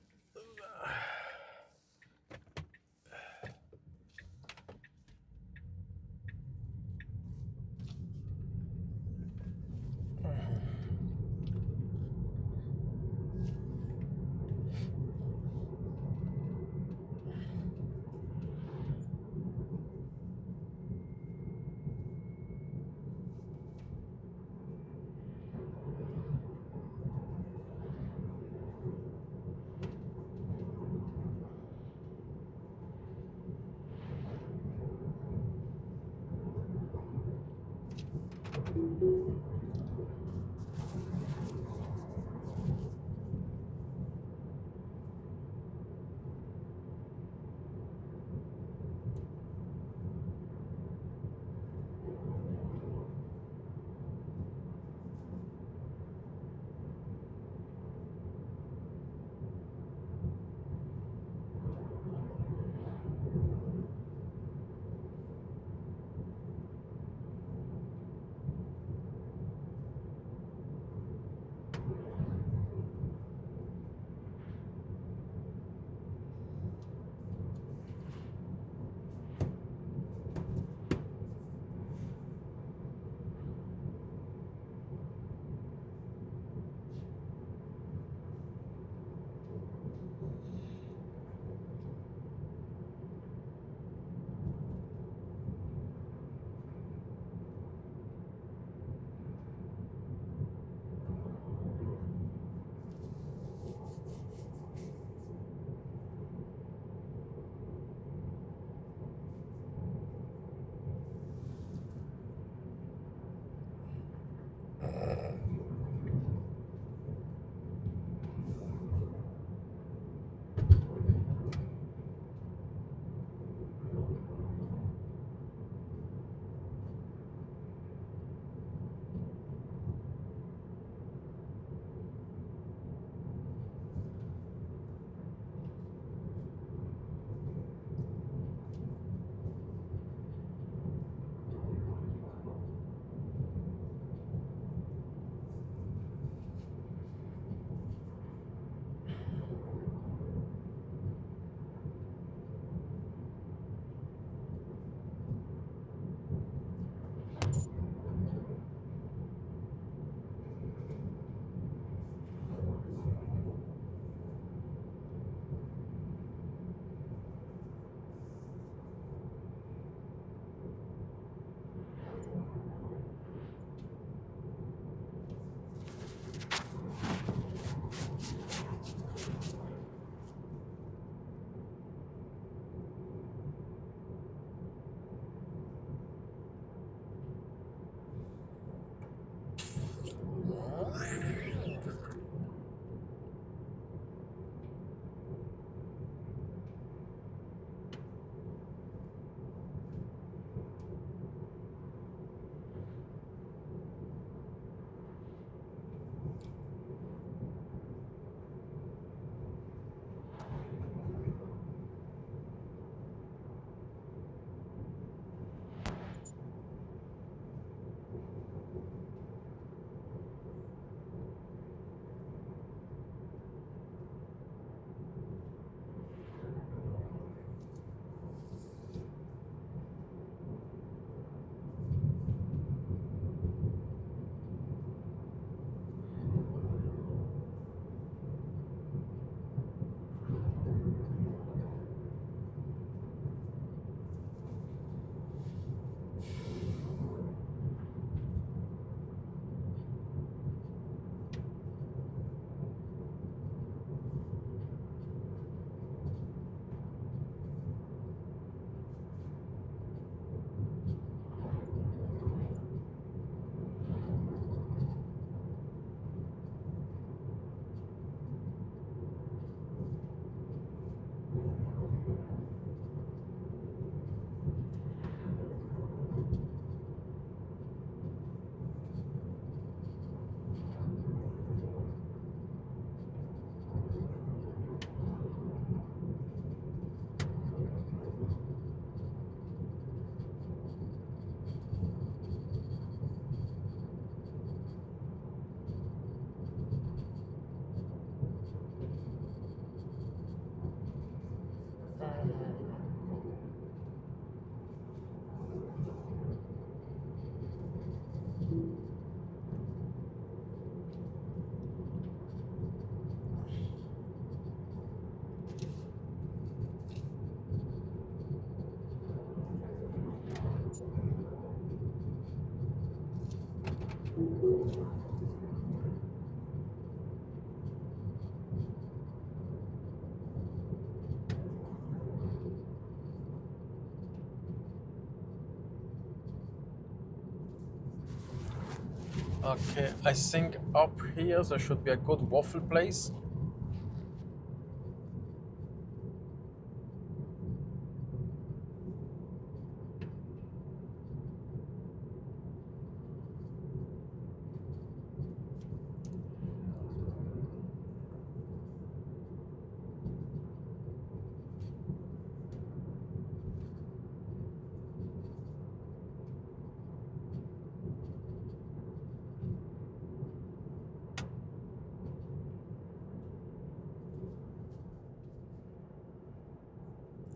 Okay, I think up here there should be a good waffle place.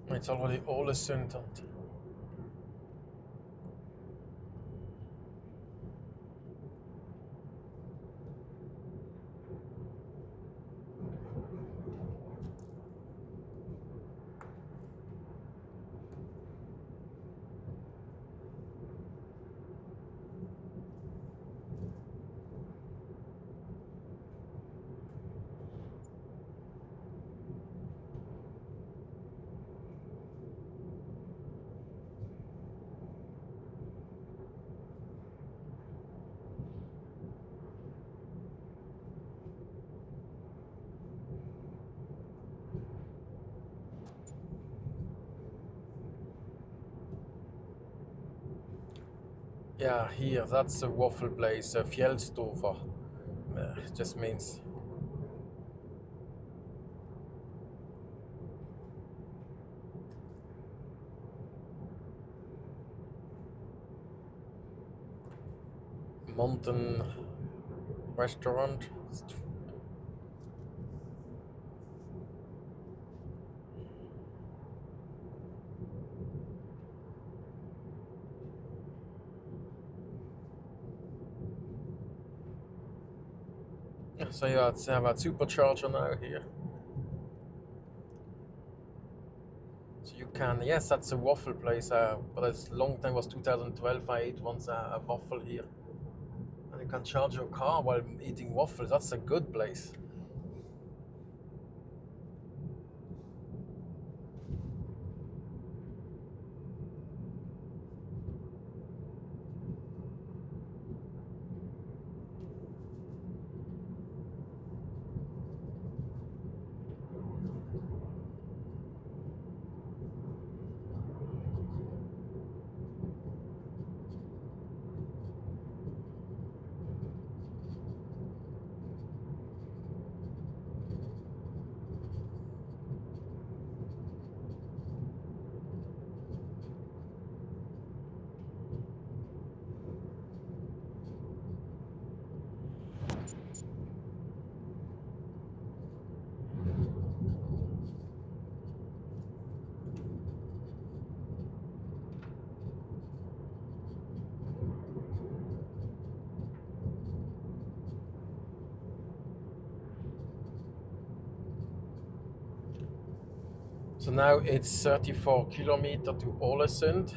It's already Ålesund. Yeah, here, that's a waffle place, Fjellstover. Just means. Mountain restaurant. So you have a supercharger now here. So you can, yes, that's a waffle place, but it's long time, was 2012, I ate once a waffle here. And you can charge your car while eating waffles, that's a good place. So now it's 34 kilometers to Ålesund.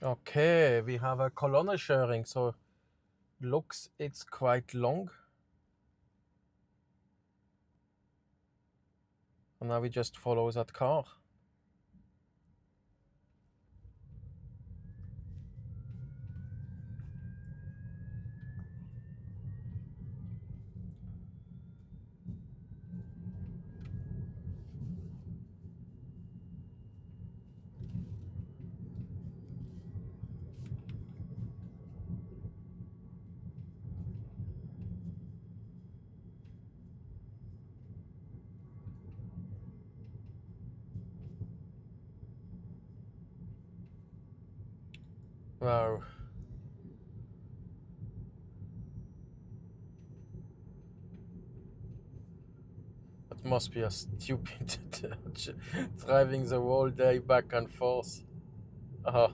Okay, we have a colonel sharing, so looks it's quite long. And now we just follow that car. Wow. It must be a stupid driving the whole day back and forth. Uh-huh.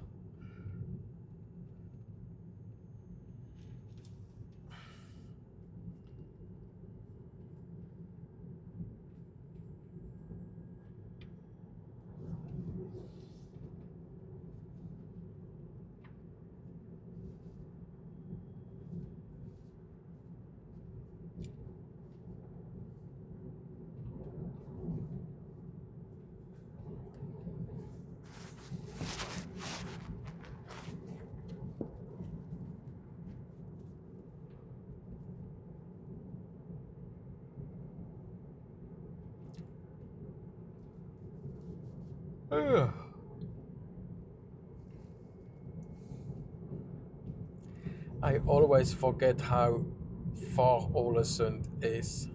Ugh. I always forget how far Ålesund is.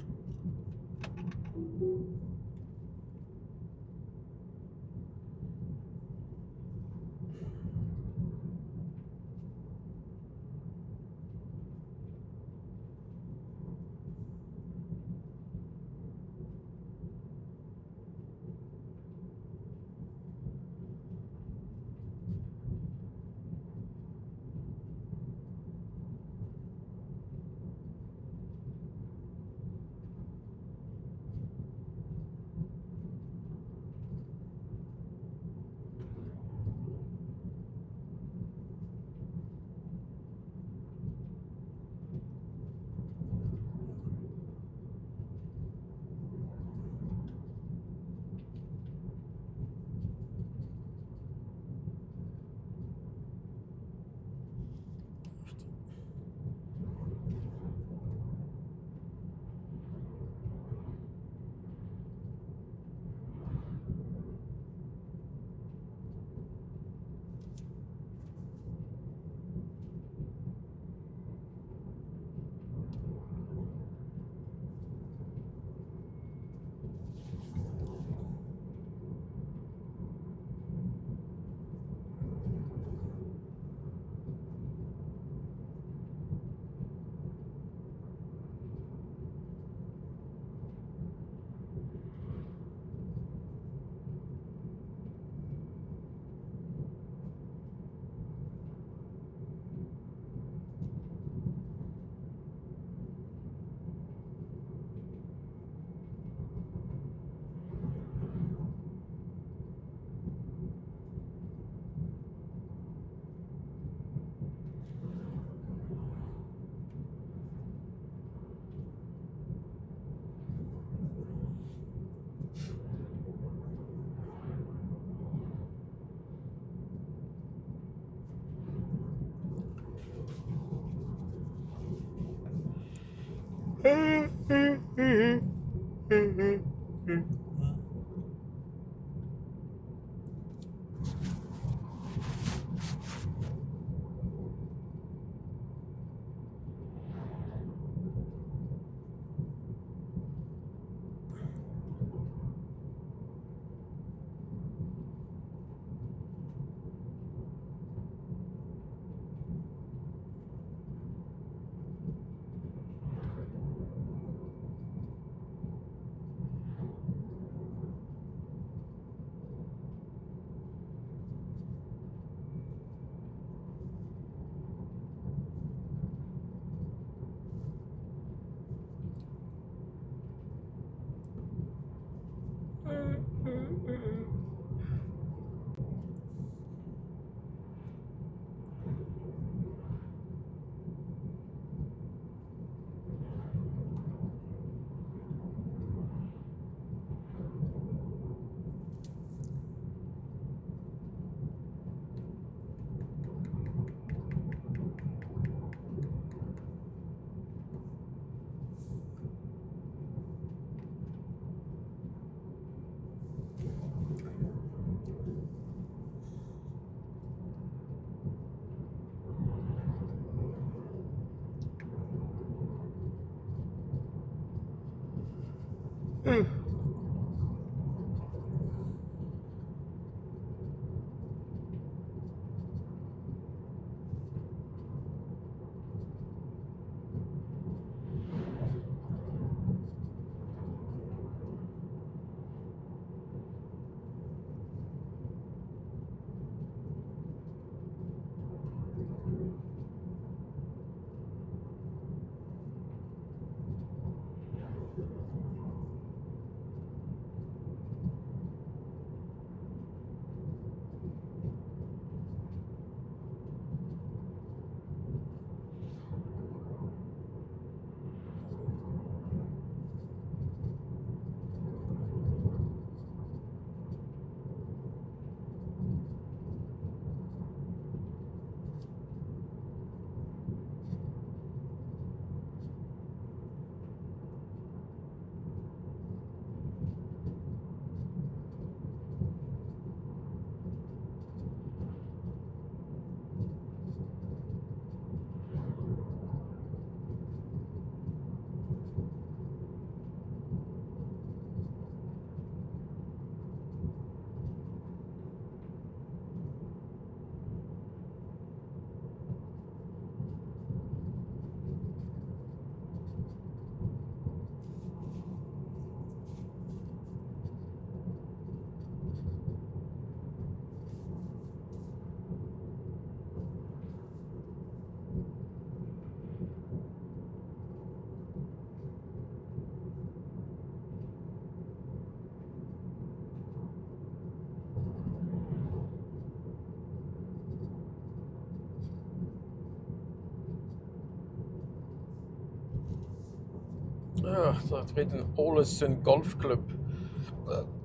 So I've written Ålesund Golf Club.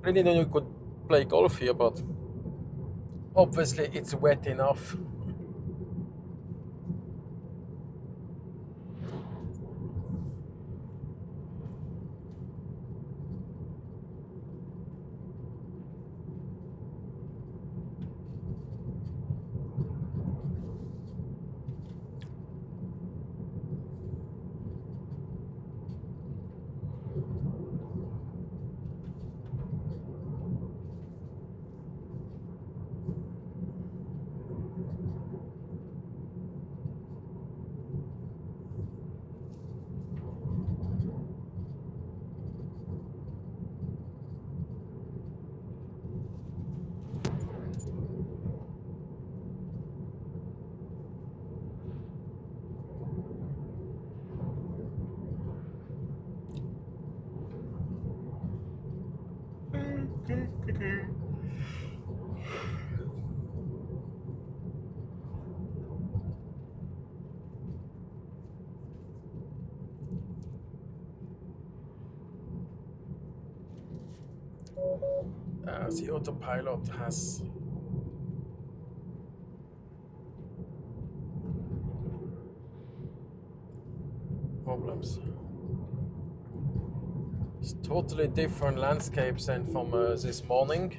I didn't know you could play golf here, but obviously it's wet enough. The autopilot has problems. It's totally different landscapes than from this morning.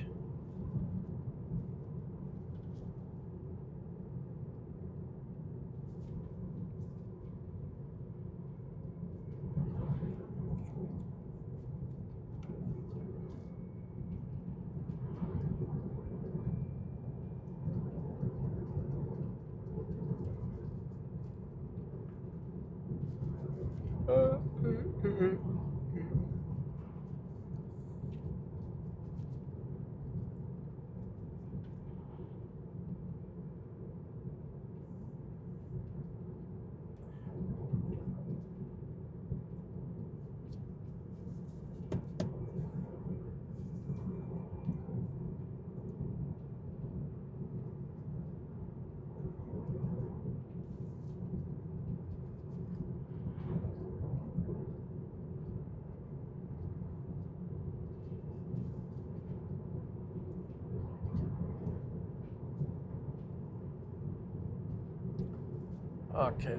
Okay,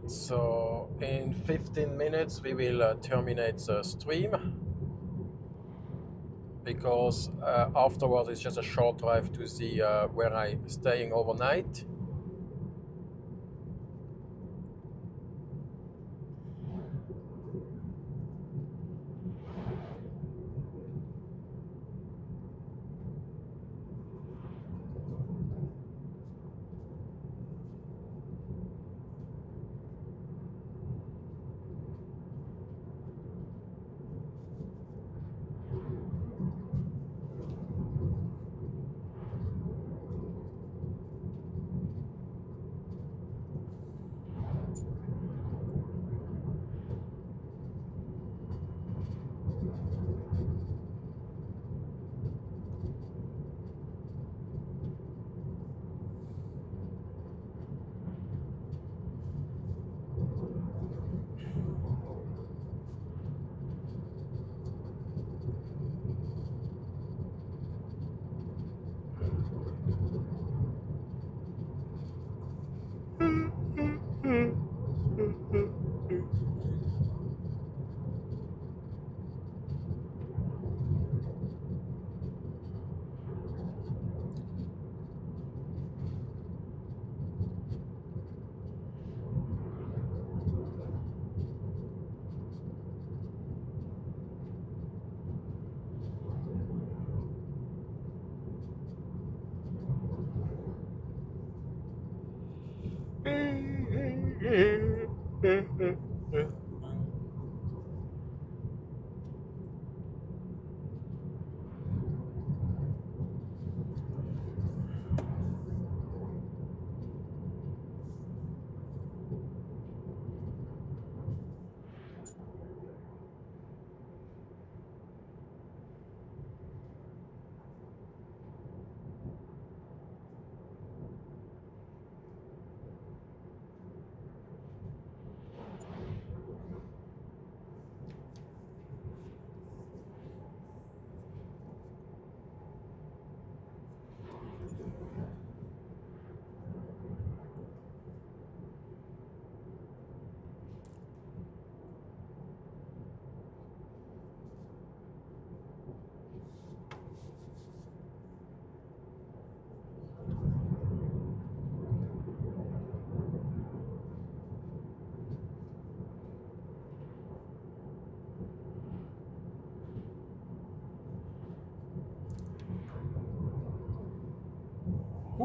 so in 15 minutes we will terminate the stream because afterwards it's just a short drive to see where I'm staying overnight.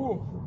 Ooh.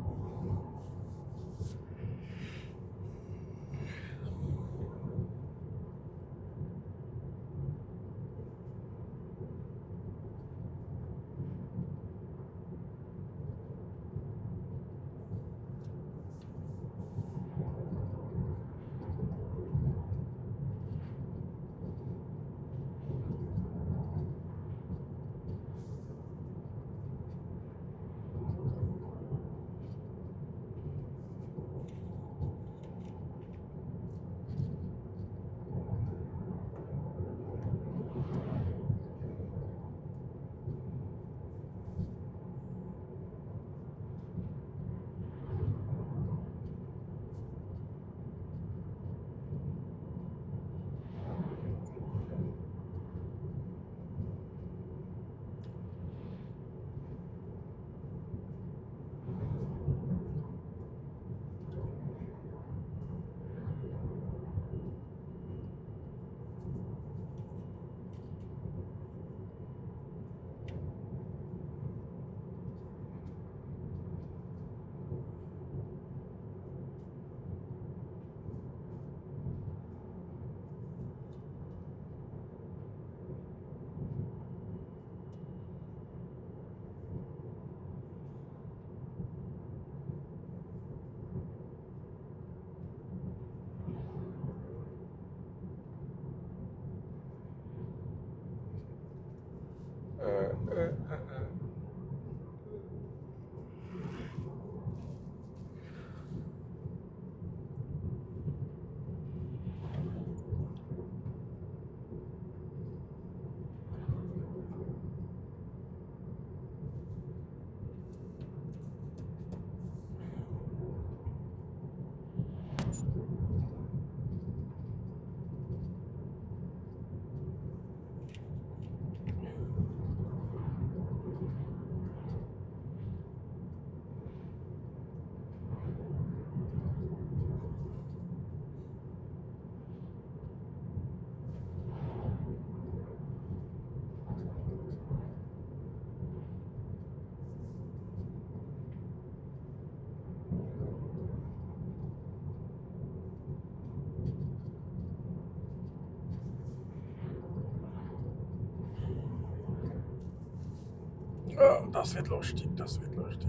Oh, das wird lustig, das wird lustig.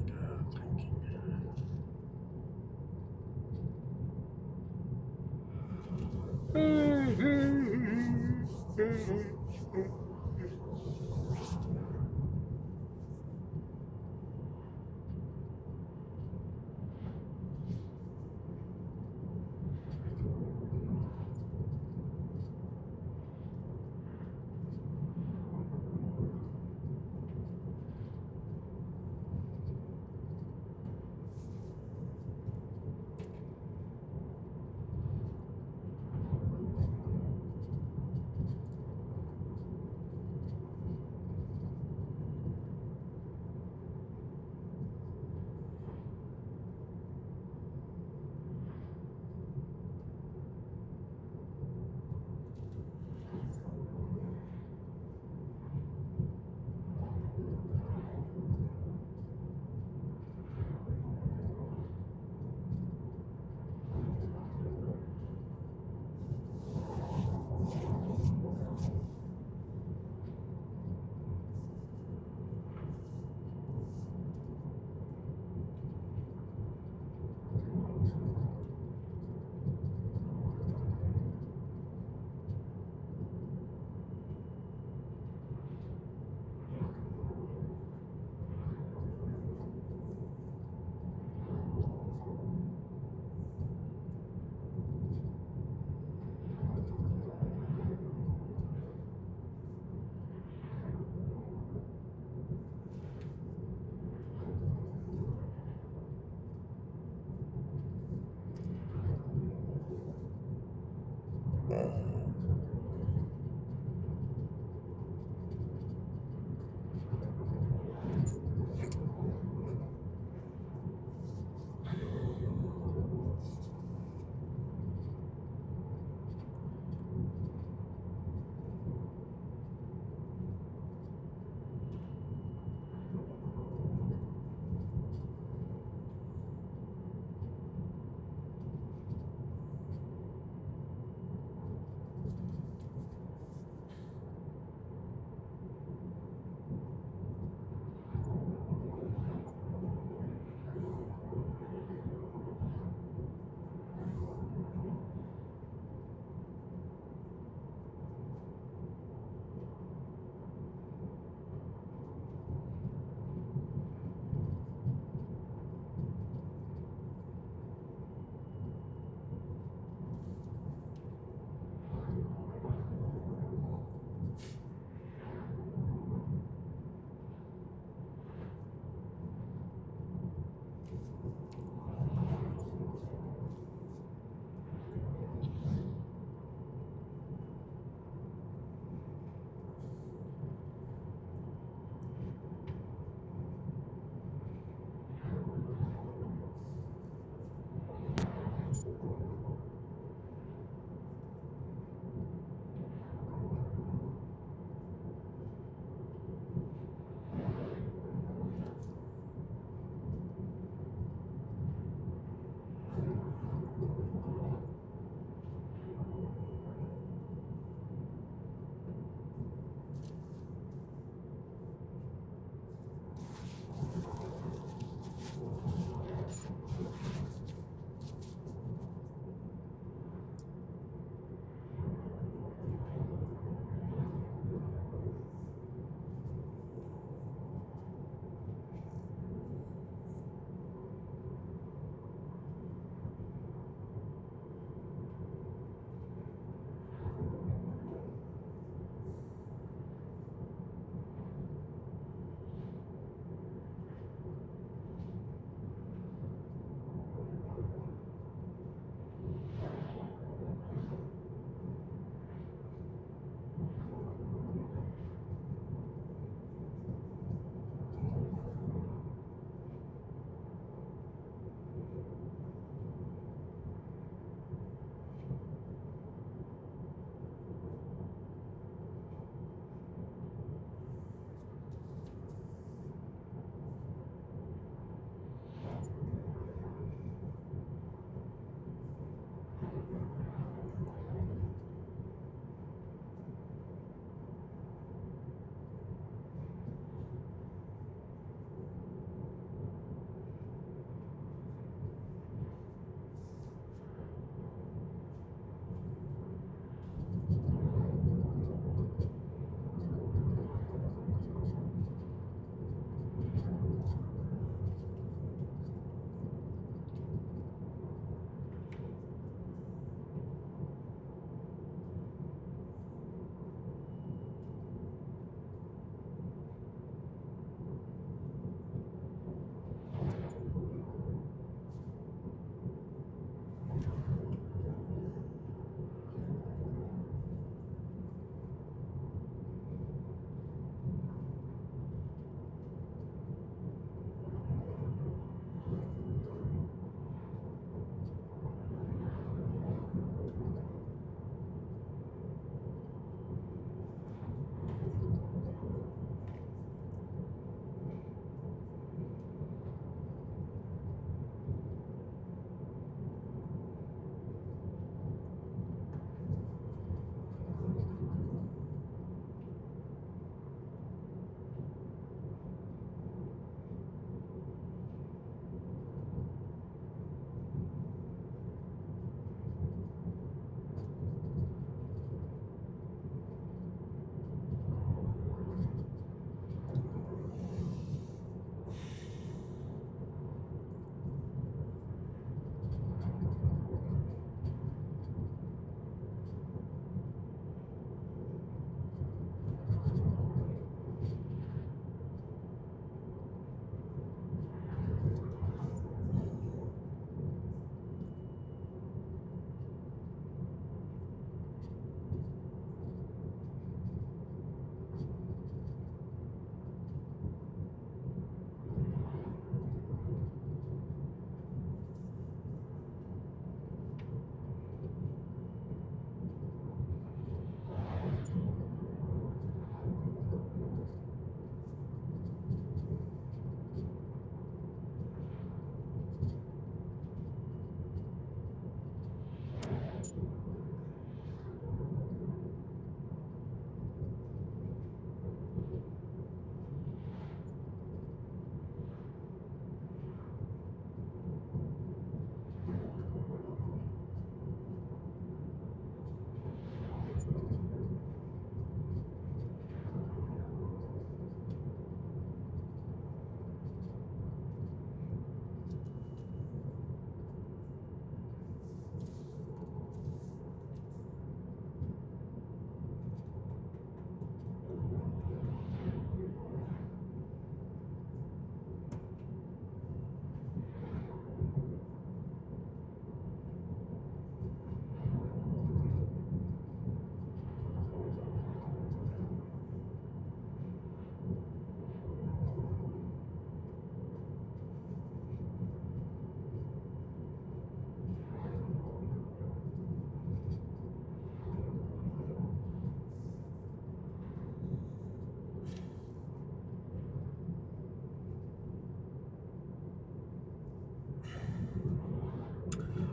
Drinking.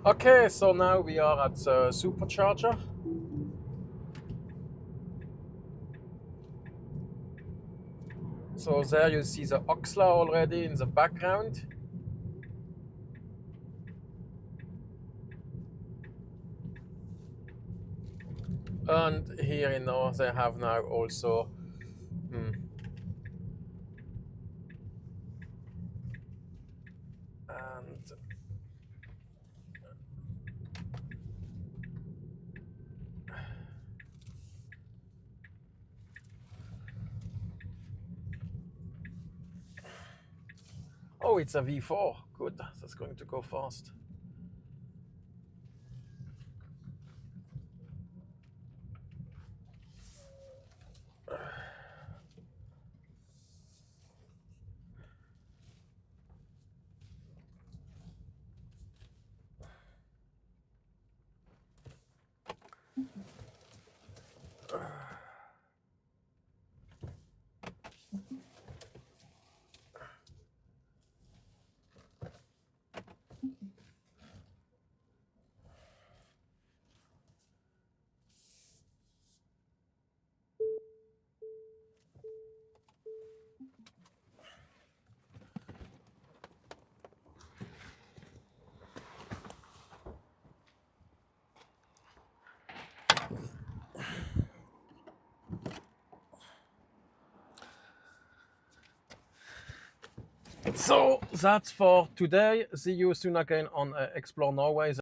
Okay, so now we are at the supercharger. So there you see the Oxla already in the background. And here, they have now also and oh, it's a V4. Good, that's going to go fast. So that's for today. See you soon again on Explore Norway.